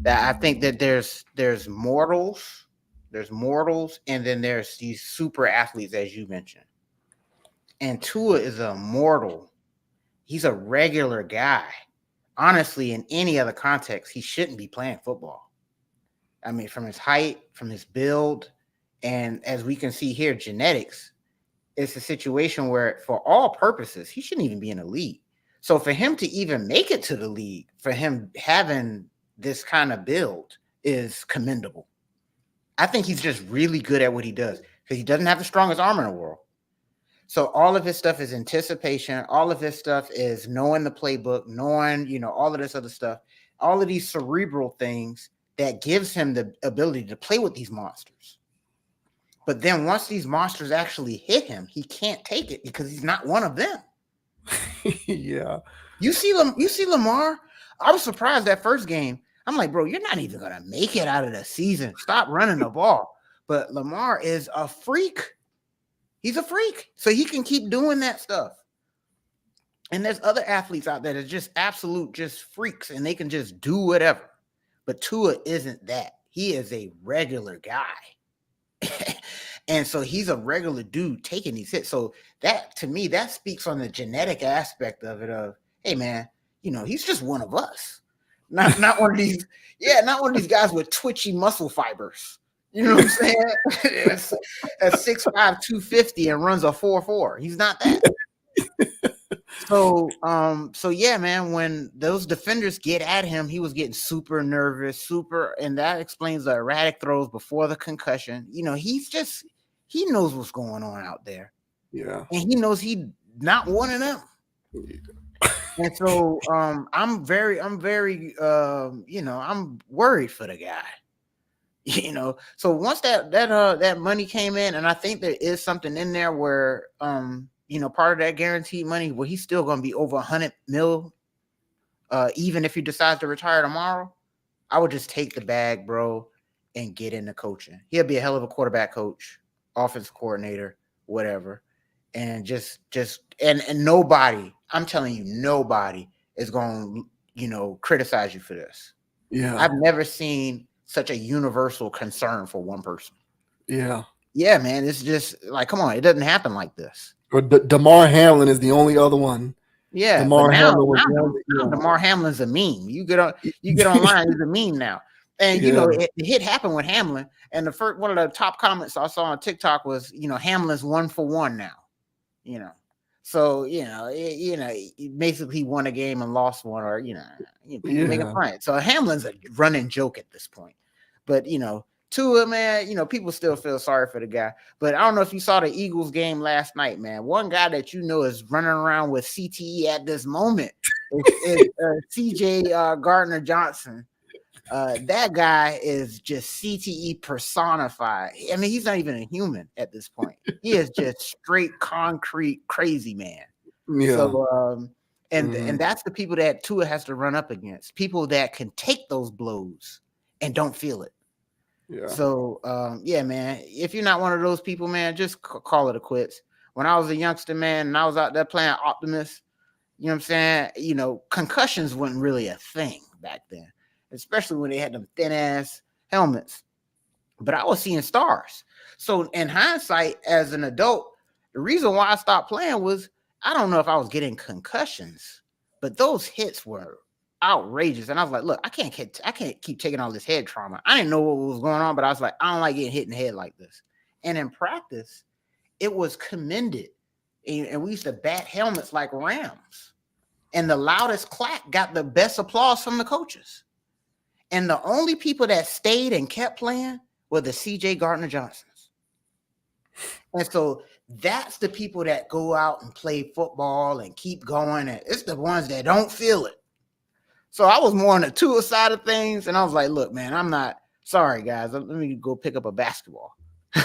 that I think that there's mortals, and then there's these super athletes, as you mentioned. And Tua is a mortal. He's a regular guy. Honestly, in any other context, he shouldn't be playing football. I mean, from his height, from his build, and as we can see here, genetics, it's a situation where for all purposes, he shouldn't even be in the league. So for him to even make it to the league, for him having this kind of build is commendable. I think he's just really good at what he does because he doesn't have the strongest arm in the world. So all of his stuff is anticipation. All of his stuff is knowing the playbook, knowing, all of this other stuff, all of these cerebral things that gives him the ability to play with these monsters. But then once these monsters actually hit him, he can't take it because he's not one of them. Yeah. You see Lamar? I was surprised that first game. I'm like, bro, you're not even going to make it out of the season. Stop running the ball. But Lamar is a freak. He's a freak. So he can keep doing that stuff. And there's other athletes out there that are just absolute freaks, and they can just do whatever. But Tua isn't that. He is a regular guy. And so he's a regular dude taking these hits. So that, to me, that speaks on the genetic aspect of it of, hey, man, he's just one of us. Not one of these, not one of these guys with twitchy muscle fibers. You know what I'm saying? At 6'5", 250 and runs a 4.4. He's not that. So yeah, man, when those defenders get at him, he was getting super nervous, and that explains the erratic throws before the concussion. He knows what's going on out there. Yeah. And he knows he's not one of them. And so I'm very I'm worried for the guy. So once that money came in, and I think there is something in there where part of that guaranteed money where he's still going to be over $100 million, even if he decides to retire tomorrow, I would just take the bag, bro, and get into coaching. He'll be a hell of a quarterback coach, offensive coordinator, whatever. And and nobody, I'm telling you, nobody is going to, criticize you for this. Yeah. I've never seen such a universal concern for one person. Yeah. Yeah, man. It's just like, come on, it doesn't happen like this. Or Damar Hamlin is the only other one. Yeah, Damar but Hamlin was one. now Damar Hamlin's a meme. You get online, he's a meme now. And you know, it happened with Hamlin. And the first one of the top comments I saw on TikTok was, you know, Hamlin's 1 for 1 now. You know, so basically he won a game and lost one, or people making fun. So Hamlin's a running joke at this point. But Tua, man, people still feel sorry for the guy. But I don't know if you saw the Eagles game last night, man. One guy that is running around with CTE at this moment is CJ Gardner Johnson. That guy is just CTE personified. I mean, he's not even a human at this point. He is just straight concrete crazy man. Yeah. So, and that's the people that Tua has to run up against. People that can take those blows and don't feel it. Yeah. So, man, if you're not one of those people, man, just call it a quits. When I was a youngster, man, and I was out there playing Optimus, you know what I'm saying? Concussions weren't really a thing back then, especially when they had them thin ass helmets. But I was seeing stars. So in hindsight, as an adult, the reason why I stopped playing was I don't know if I was getting concussions, but those hits were outrageous. And I was like, look, I can't keep taking all this head trauma. I didn't know what was going on, but I was like, I don't like getting hit in the head like this. And in practice, it was commended. And we used to bat helmets like Rams. And the loudest clap got the best applause from the coaches. And the only people that stayed and kept playing were the CJ Gardner Johnsons. And so that's the people that go out and play football and keep going. And it's the ones that don't feel it. So I was more on the Tua side of things. And I was like, look, man, I'm not sorry, guys. Let me go pick up a basketball.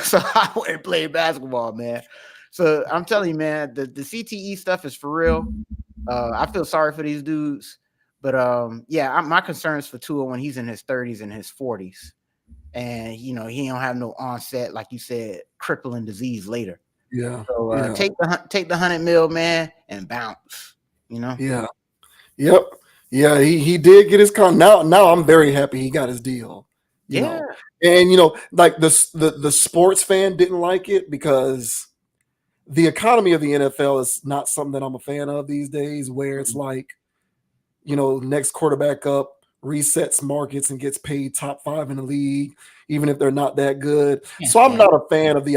So I went and played basketball, man. So I'm telling you, man, the CTE stuff is for real. I feel sorry for these dudes. But my concern is for Tua when he's in his 30s and his 40s. And, he don't have no onset, like you said, crippling disease later. Yeah. So take the $100 million, man, and bounce, Yeah. Yep. Yeah, he did get his now I'm very happy he got his deal. You know? And like the sports fan didn't like it because the economy of the NFL is not something that I'm a fan of these days, where it's like, next quarterback up resets markets and gets paid top 5 in the league, even if they're not that good. So I'm not a fan of the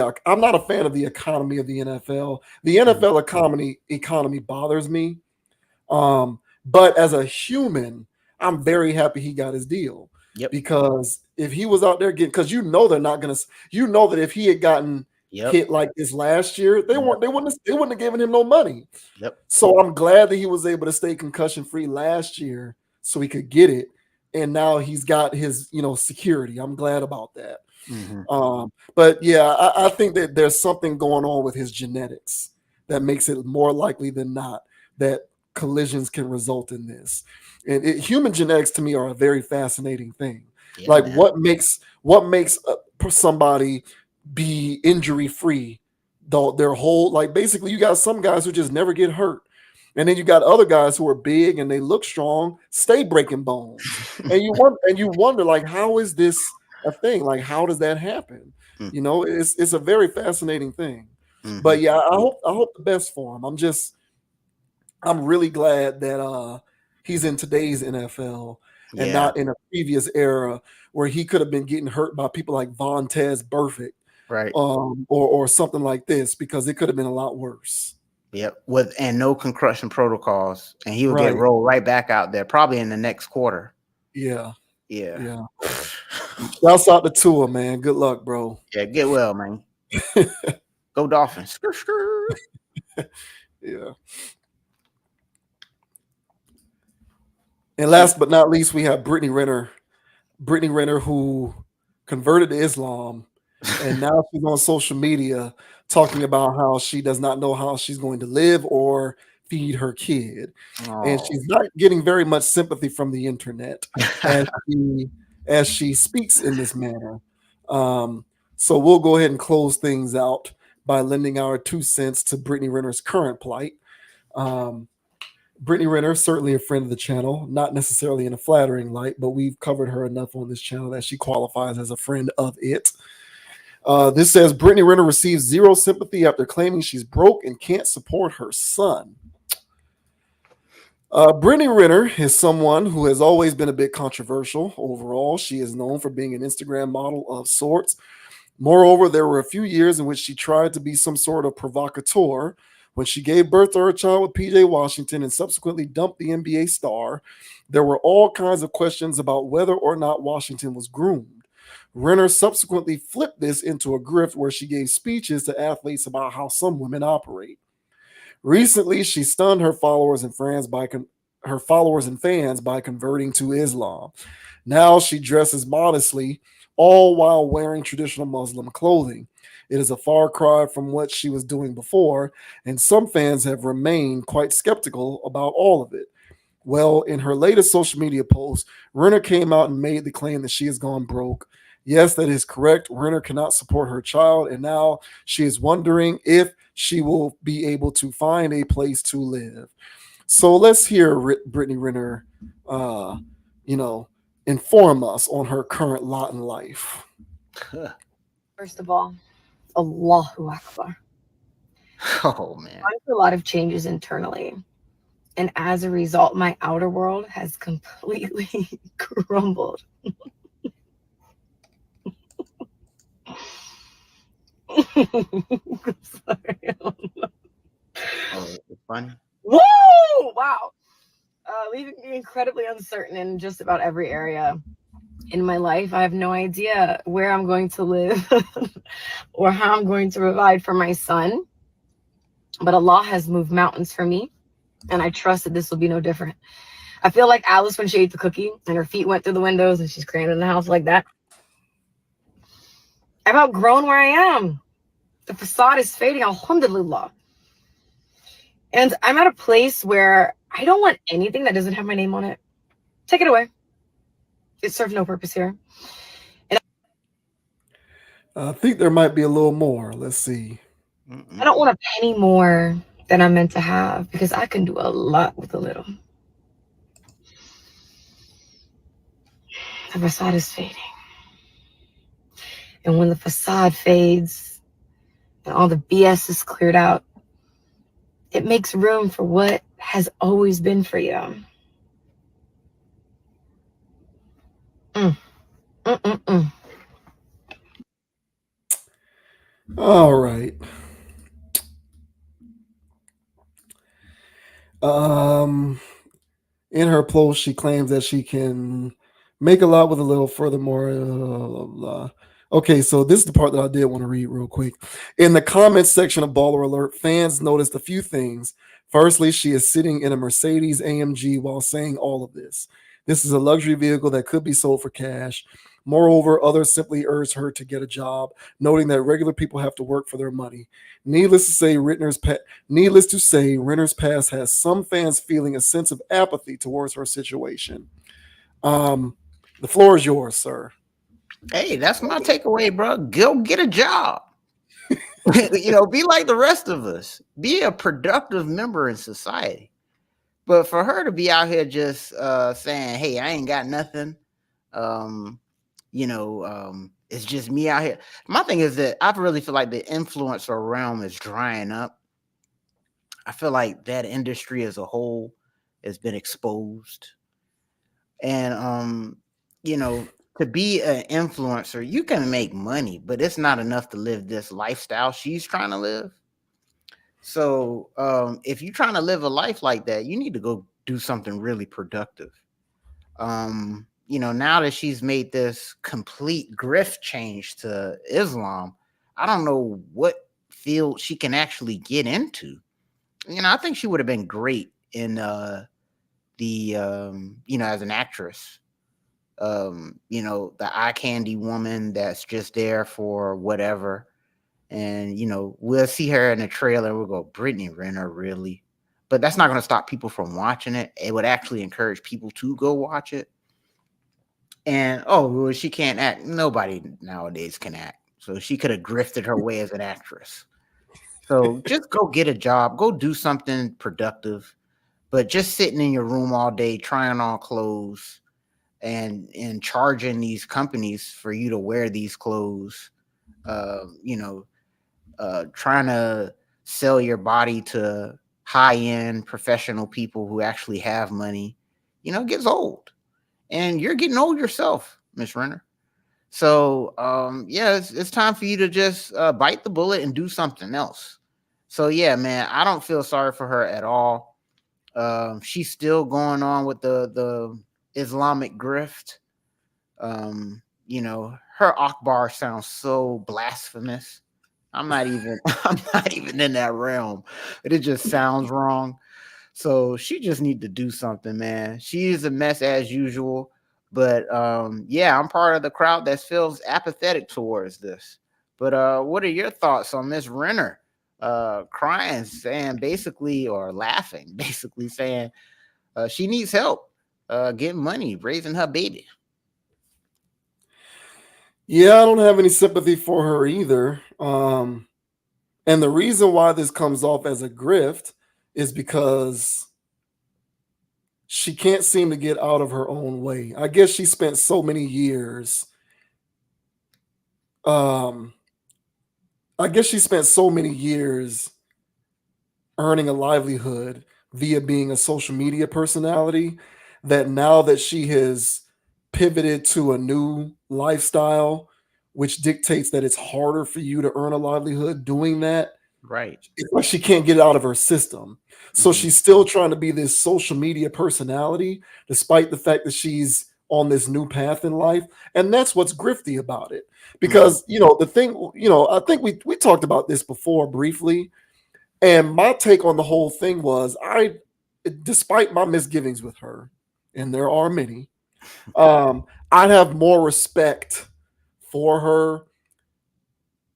economy of the NFL. The NFL economy bothers me. But as a human, I'm very happy he got his deal. Yep. Because if he was out there because they're not gonna, that if he had gotten hit like this last year, they wouldn't have given him no money. Yep. So I'm glad that he was able to stay concussion free last year so he could get it, and now he's got his security. I'm glad about that. Mm-hmm. But yeah, I think that there's something going on with his genetics that makes it more likely than not that collisions can result in this. And human genetics to me are a very fascinating thing. Yeah, like man. what makes somebody be injury free their whole, like, basically you got some guys who just never get hurt, and then you got other guys who are big and they look strong, stay breaking bones. and you wonder like, how is this a thing? Like, how does that happen? It's a very fascinating thing. But yeah, I hope the best for him. I'm really glad that he's in today's NFL and not in a previous era where he could have been getting hurt by people like Vontez Burfict, right? Or something like this, because it could have been a lot worse. Yep, and no concussion protocols, and he would get rolled right back out there, probably in the next quarter. Yeah. Shouts out to Tua, man. Good luck, bro. Yeah, get well, man. Go Dolphins. Yeah. And last but not least, we have Brittany Renner, who converted to Islam, and now she's on social media talking about how she does not know how she's going to live or feed her kid. And she's not getting very much sympathy from the internet as she speaks in this manner. So we'll go ahead and close things out by lending our 2 cents to Brittany Renner's current plight. Brittany Renner, certainly a friend of the channel, not necessarily in a flattering light, but we've covered her enough on this channel that she qualifies as a friend of it. This says Brittany Renner receives zero sympathy after claiming she's broke and can't support her son. Brittany Renner is someone who has always been a bit controversial overall. She is known for being an Instagram model of sorts. Moreover, there were a few years in which she tried to be some sort of provocateur when she gave birth to her child with PJ Washington and subsequently dumped the NBA star. There were all kinds of questions about whether or not Washington was groomed. Renner subsequently flipped this into a grift where she gave speeches to athletes about how some women operate. Recently, she stunned her followers and fans by converting to Islam. Now she dresses modestly, all while wearing traditional Muslim clothing. It is a far cry from what she was doing before, and some fans have remained quite skeptical about all of it. Well, in her latest social media post, Renner came out and made the claim that she has gone broke. Yes, that is correct. Renner cannot support her child, and now she is wondering if she will be able to find a place to live. So let's hear Brittany Renner, inform us on her current lot in life. First of all, Allahu Akbar. Oh man. I've gone through a lot of changes internally. And as a result, my outer world has completely crumbled. I'm sorry. Oh, it's funny. Woo! Wow. Leaving me incredibly uncertain in just about every area in my life. I have no idea where I'm going to live or how I'm going to provide for my son. But Allah has moved mountains for me, and I trust that this will be no different. I feel like Alice when she ate the cookie and her feet went through the windows and she's crammed in the house like that. I've outgrown where I am. The facade is fading, alhamdulillah. And I'm at a place where I don't want anything that doesn't have my name on it. Take it away. It serves no purpose here. And I think there might be a little more. Let's see. I don't want a penny more than I'm meant to have because I can do a lot with a little. The facade is fading. And when the facade fades and all the BS is cleared out, it makes room for what has always been for you. All right. In her post, she claims that she can make a lot with a little. Furthermore, blah, blah. Okay, so this is the part that I did want to read real quick. In the comments section of Baller Alert, fans noticed a few things. Firstly, she is sitting in a Mercedes AMG while saying all of this. This is a luxury vehicle that could be sold for cash. Moreover, others simply urged her to get a job, noting that regular people have to work for their money. Needless to say, Renner's past has some fans feeling a sense of apathy towards her situation. The floor is yours, sir. Hey, that's my takeaway, bro. Go get a job. Be like the rest of us. Be a productive member in society. But for her to be out here just saying, "Hey, I ain't got nothing," it's just me out here. My thing is that I really feel like the influencer realm is drying up. I feel like that industry as a whole has been exposed, and to be an influencer, you can make money, but it's not enough to live this lifestyle she's trying to live. So if you're trying to live a life like that, you need to go do something really productive. Now that she's made this complete grift change to Islam, I don't know what field she can actually get into. I think she would have been great in as an actress. The eye candy woman that's just there for whatever. And, we'll see her in the trailer. We'll go, Brittany Renner, really? But that's not going to stop people from watching it. It would actually encourage people to go watch it. And, well, she can't act. Nobody nowadays can act. So she could have grifted her way as an actress. So just go get a job. Go do something productive. But just sitting in your room all day, trying on clothes and charging these companies for you to wear these clothes, you know, trying to sell your body to high-end professional people who actually have money, gets old. And you're getting old yourself, Miss Renner. So yeah, it's time for you to just bite the bullet and do something else. So yeah, man, I don't feel sorry for her at all. She's still going on with the Islamic grift. Her Akbar sounds so blasphemous. I'm not even I'm not even in that realm. But it just sounds wrong. So she just need to do something, man. She is a mess as usual. But yeah, I'm part of the crowd that feels apathetic towards this. But what are your thoughts on Miss Renner crying, saying basically, or laughing, basically saying she needs help getting money, raising her baby? Yeah, I don't have any sympathy for her either. And the reason why this comes off as a grift is because she can't seem to get out of her own way. I guess she spent so many years. I guess she spent so many years earning a livelihood via being a social media personality that now that she has pivoted to a new lifestyle, which dictates that it's harder for you to earn a livelihood doing that, Right. it's like she can't get it out of her system. So she's still trying to be this social media personality, despite the fact that she's on this new path in life. And that's what's grifty about it. Because, the thing, I think we talked about this before briefly. And my take on the whole thing was despite my misgivings with her, and there are many, I'd have more respect for her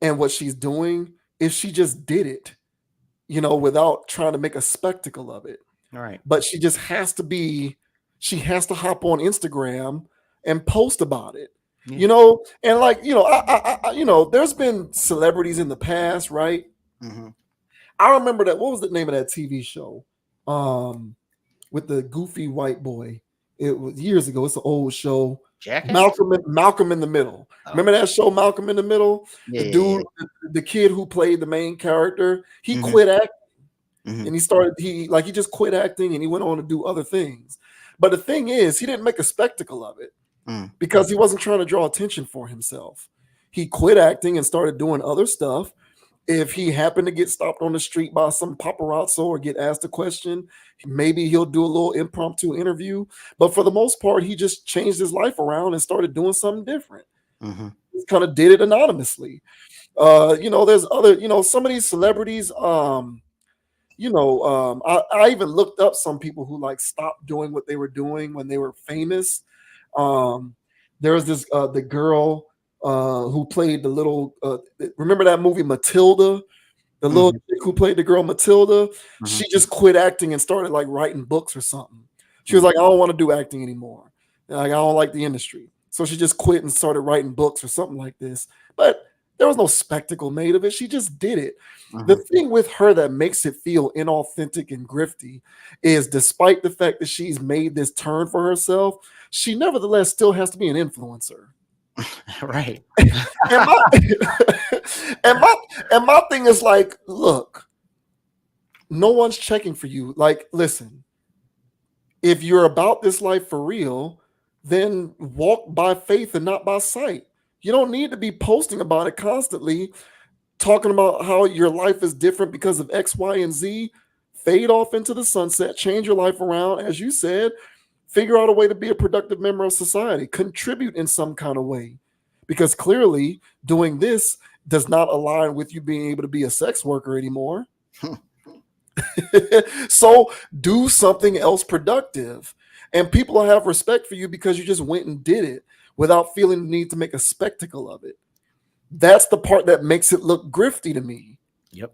and what she's doing if she just did it, without trying to make a spectacle of it. Right. But she just has to hop on Instagram and post about it. Yeah. And like, there's been celebrities in the past, right? Mm-hmm. I remember that. What was the name of that TV show? With the goofy white boy. It was years ago. It's an old show. Jackass? Malcolm in the Middle. Oh. Remember that show, Malcolm in the Middle? Yeah, the dude, yeah. the kid who played the main character, he Mhm. quit acting. Mhm. And he just quit acting and he went on to do other things. But the thing is, he didn't make a spectacle of it because he wasn't trying to draw attention for himself. He quit acting and started doing other stuff. If he happened to get stopped on the street by some paparazzo or get asked a question, maybe he'll do a little impromptu interview. But for the most part, he just changed his life around and started doing something different. He kind of did it anonymously. There's other, some of these celebrities, I even looked up some people who like stopped doing what they were doing when they were famous. There was this the girl who played the little remember that movie Matilda? The little chick who played the girl Matilda, she just quit acting and started like writing books or something. She was like, I don't want to do acting anymore. Like, I don't like the industry. So she just quit and started writing books or something like this. But there was no spectacle made of it. She just did it. The thing with her that makes it feel inauthentic and grifty is despite the fact that she's made this turn for herself, she nevertheless still has to be an influencer. Right. and my thing is like, look, no one's checking for you. Like, listen, if you're about this life for real, then walk by faith and not by sight. You don't need to be posting about it constantly, talking about how your life is different because of X, Y, and Z. Fade off into the sunset, change your life around, as you said, figure out a way to be a productive member of society, contribute in some kind of way. Because clearly doing this does not align with you being able to be a sex worker anymore. So do something else productive. And people will have respect for you because you just went and did it without feeling the need to make a spectacle of it. That's the part that makes it look grifty to me. Yep.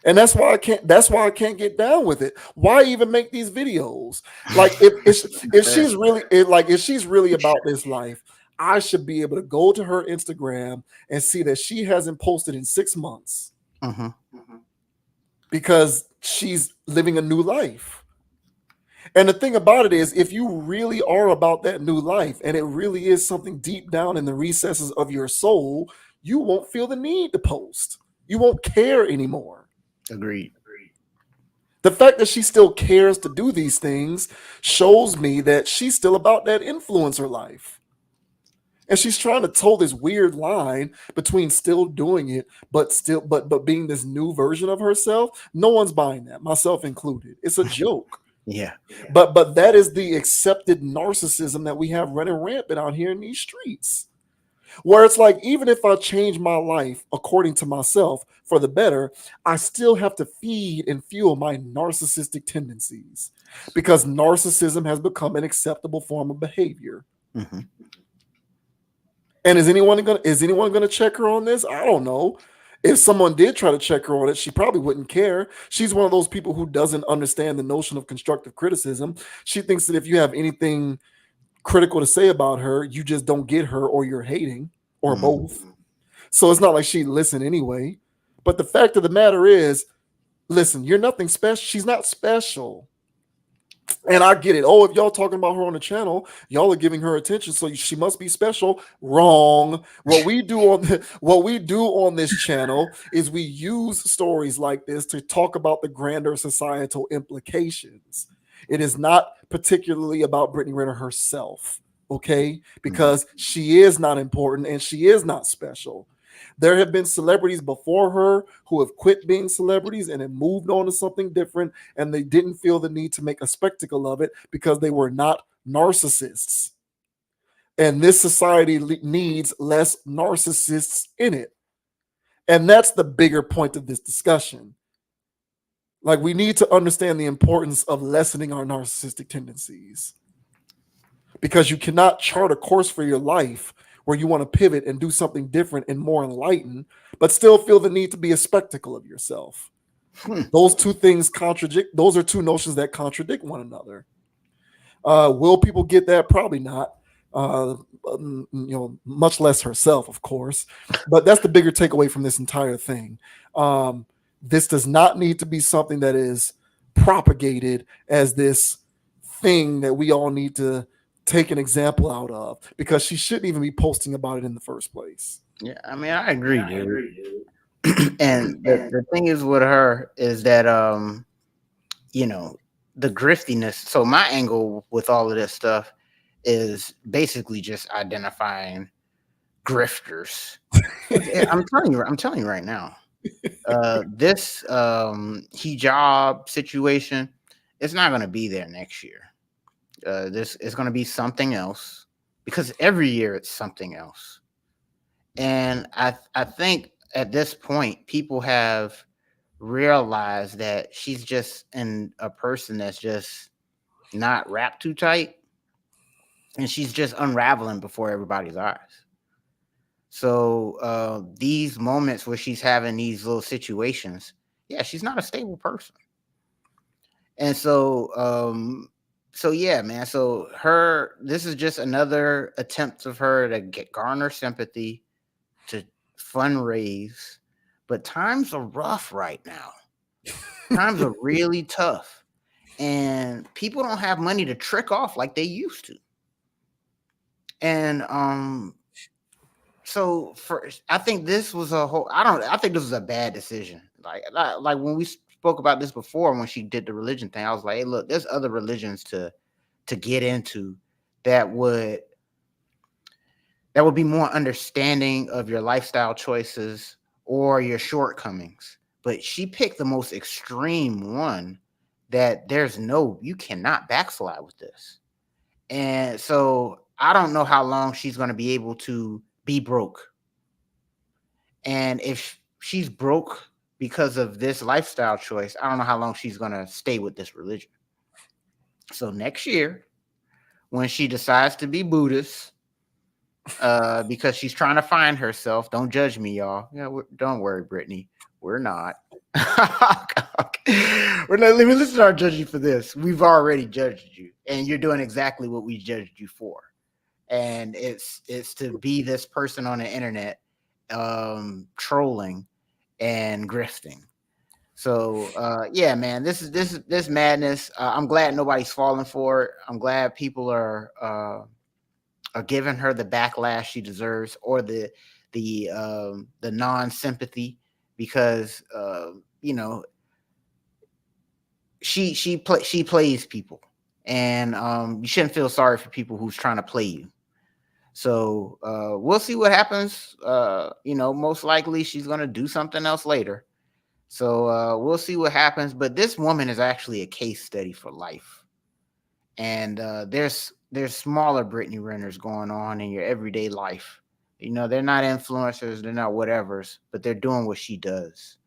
And that's why I can't get down with it. Why even make these videos? Like if she's really about this life, I should be able to go to her Instagram and see that she hasn't posted in 6 months because she's living a new life. And the thing about it is, if you really are about that new life and it really is something deep down in the recesses of your soul, you won't feel the need to post. You won't care anymore. Agreed. The fact that she still cares to do these things shows me that she's still about that influencer life. And she's trying to toe this weird line between still doing it, but being this new version of herself. No one's buying that, myself included. It's a joke. Yeah. But that is the accepted narcissism that we have running rampant out here in these streets. Where it's like, even if I change my life according to myself for the better, I still have to feed and fuel my narcissistic tendencies because narcissism has become an acceptable form of behavior. Mm-hmm. And is anyone gonna check her on this? I don't know. If someone did try to check her on it, she probably wouldn't care. She's one of those people who doesn't understand the notion of constructive criticism. She thinks that if you have anything critical to say about her, you just don't get her, or you're hating, or both. So it's not like she'd listen anyway. But the fact of the matter is, listen, you're nothing special. She's not special. And I get it. Oh, if y'all talking about her on the channel, y'all are giving her attention, so she must be special. Wrong. What we do on this channel is we use stories like this to talk about the grander societal implications. It is not particularly about Brittany Renner herself, okay? Because she is not important and she is not special. There have been celebrities before her who have quit being celebrities and have moved on to something different, and they didn't feel the need to make a spectacle of it because they were not narcissists. And this society needs less narcissists in it. And that's the bigger point of this discussion. Like, we need to understand the importance of lessening our narcissistic tendencies, because you cannot chart a course for your life where you want to pivot and do something different and more enlightened, but still feel the need to be a spectacle of yourself. Those two things contradict. Those are two notions that contradict one another. Will people get that? Probably not. Much less herself, of course. But that's the bigger takeaway from this entire thing. This does not need to be something that is propagated as this thing that we all need to take an example out of, because she shouldn't even be posting about it in the first place. Yeah, I mean, I agree, dude. And the thing is with her is that the griftiness. So my angle with all of this stuff is basically just identifying grifters. I'm telling you right now. This hijab situation, it's not going to be there next year. This is going to be something else, because every year it's something else. And I think at this point, people have realized that she's just a person that's just not wrapped too tight, and she's just unraveling before everybody's eyes. So these moments where she's having these little situations, yeah, she's not a stable person. And so yeah, man. So this is just another attempt of her to garner sympathy, to fundraise. But times are rough right now. Times are really tough. And people don't have money to trick off like they used to. And so I think this was I think this was a bad decision. Like when we spoke about this before, when she did the religion thing, I was like, hey, look, there's other religions to get into that would be more understanding of your lifestyle choices or your shortcomings. But she picked the most extreme one that you cannot backslide with this. And so I don't know how long she's going to be able to be broke. And if she's broke because of this lifestyle choice, I don't know how long she's going to stay with this religion. So next year, when she decides to be Buddhist, because she's trying to find herself, don't judge me, y'all. Don't worry, Brittany. We're not. Let me listen to our judging for this. We've already judged you, and you're doing exactly what we judged you for. And it's to be this person on the internet, trolling and grifting. So yeah, man, this madness. I'm glad nobody's falling for it. I'm glad people are giving her the backlash she deserves, or the the non-sympathy, because you know, she plays people, and you shouldn't feel sorry for people who's trying to play you. So we'll see what happens. You know, most likely she's gonna do something else later. So we'll see what happens. But this woman is actually a case study for life. And there's smaller Brittany Renners going on in your everyday life. You know, they're not influencers, they're not whatevers, but they're doing what she does.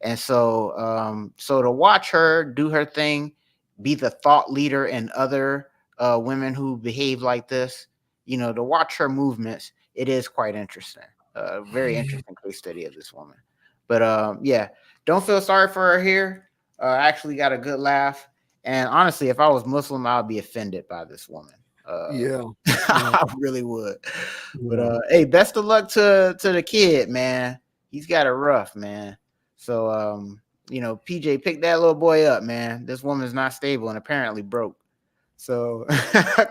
And so so to watch her do her thing, be the thought leader in other women who behave like this, you know, to watch her movements, it is quite interesting. Very interesting case study of this woman. But yeah, don't feel sorry for her here. I actually got a good laugh. And honestly, if I was Muslim, I would be offended by this woman. Yeah. I really would. But hey, best of luck to the kid, man. He's got it rough, man. So you know, PJ, pick that little boy up, man. This woman's not stable and apparently broke. So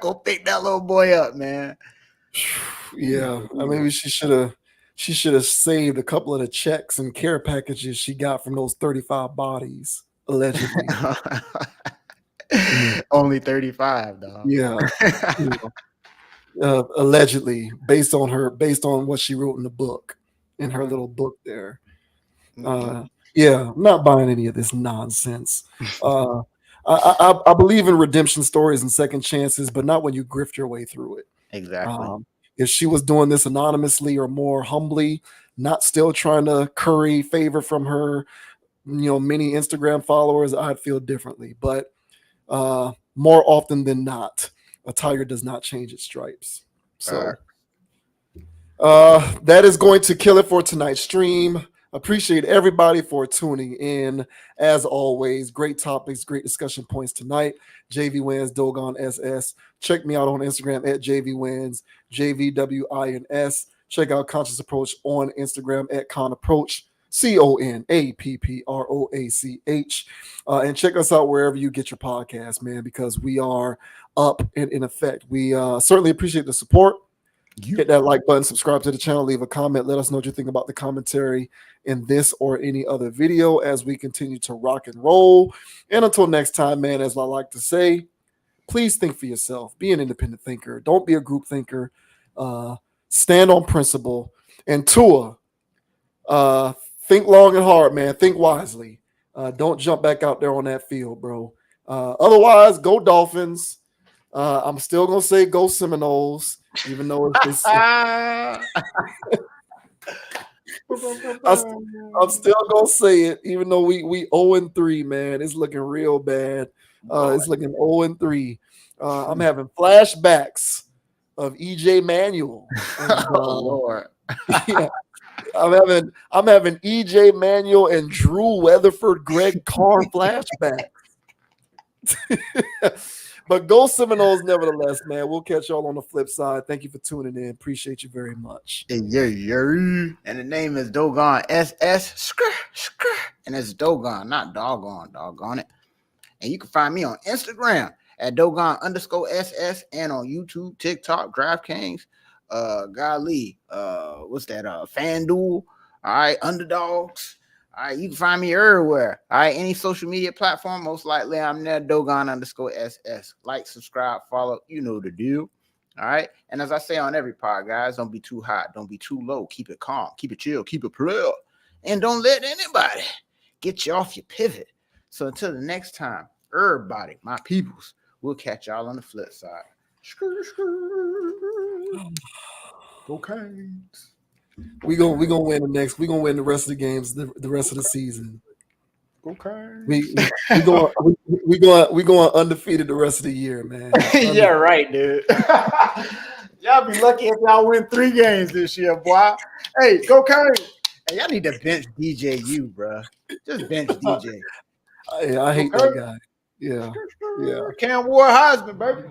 go pick that little boy up, man. Yeah, I mean, she should have saved a couple of the checks and care packages she got from those 35 bodies, allegedly. Only 35, dog. Yeah. Allegedly, based on what she wrote in the book, in her little book there. Yeah, I'm not buying any of this nonsense. I believe in redemption stories and second chances, but not when you grift your way through it. Exactly. If she was doing this anonymously or more humbly, not still trying to curry favor from her, many Instagram followers, I'd feel differently. But more often than not, a tiger does not change its stripes. So that is going to kill it for tonight's stream. Appreciate everybody for tuning in. As always, great topics, great discussion points tonight. JV Wins, Dogon SS. Check me out on Instagram at JV Wins, JVWINS. Check out Conscious Approach on Instagram at Con Approach, CONAPPROACH. And check us out wherever you get your podcast, man, because we are up and in effect. We certainly appreciate the support. Hit that like button, subscribe to the channel, leave a comment. Let us know what you think about the commentary in this or any other video as we continue to rock and roll. And until next time, man, as I like to say, please think for yourself. Be an independent thinker. Don't be a group thinker. Stand on principle. And Tua, think long and hard, man. Think wisely. Don't jump back out there on that field, bro. Otherwise, go Dolphins. I'm still going to say go Seminoles. Even though it's I'm still gonna say it, even though we 0-3, man. It's looking real bad. It's looking 0-3. I'm having flashbacks of EJ Manuel. And, oh Lord. Yeah, I'm having EJ Manuel and Drew Weatherford, Greg Carr flashbacks. But go Seminoles nevertheless, man. We'll catch y'all on the flip side. Thank you for tuning in. Appreciate you very much. Yeah. And the name is Dogon SS. And it's Dogon, not doggone. Doggone it. And you can find me on Instagram at Dogon_SS and on YouTube, TikTok, DraftKings, what's that? FanDuel. All right, Underdogs. All right, you can find me everywhere. All right, any social media platform, most likely I'm there, Dogon_SS. Like, subscribe, follow, you know the deal. All right, and as I say on every pod, guys, don't be too hot, don't be too low. Keep it calm, keep it chill, keep it player, and don't let anybody get you off your pivot. So until the next time, everybody, my peoples, we'll catch y'all on the flip side. Okay. We gonna win the next. We gonna win the rest of the games, the rest of the season. Okay. We going undefeated the rest of the year, man. Yeah, right, dude. Y'all be lucky if y'all win 3 games this year, boy. Hey, go Curry. Hey, y'all need to bench DJU, bro. Just bench DJ. I hate that guy. Yeah. Cam Ward Heisman, baby.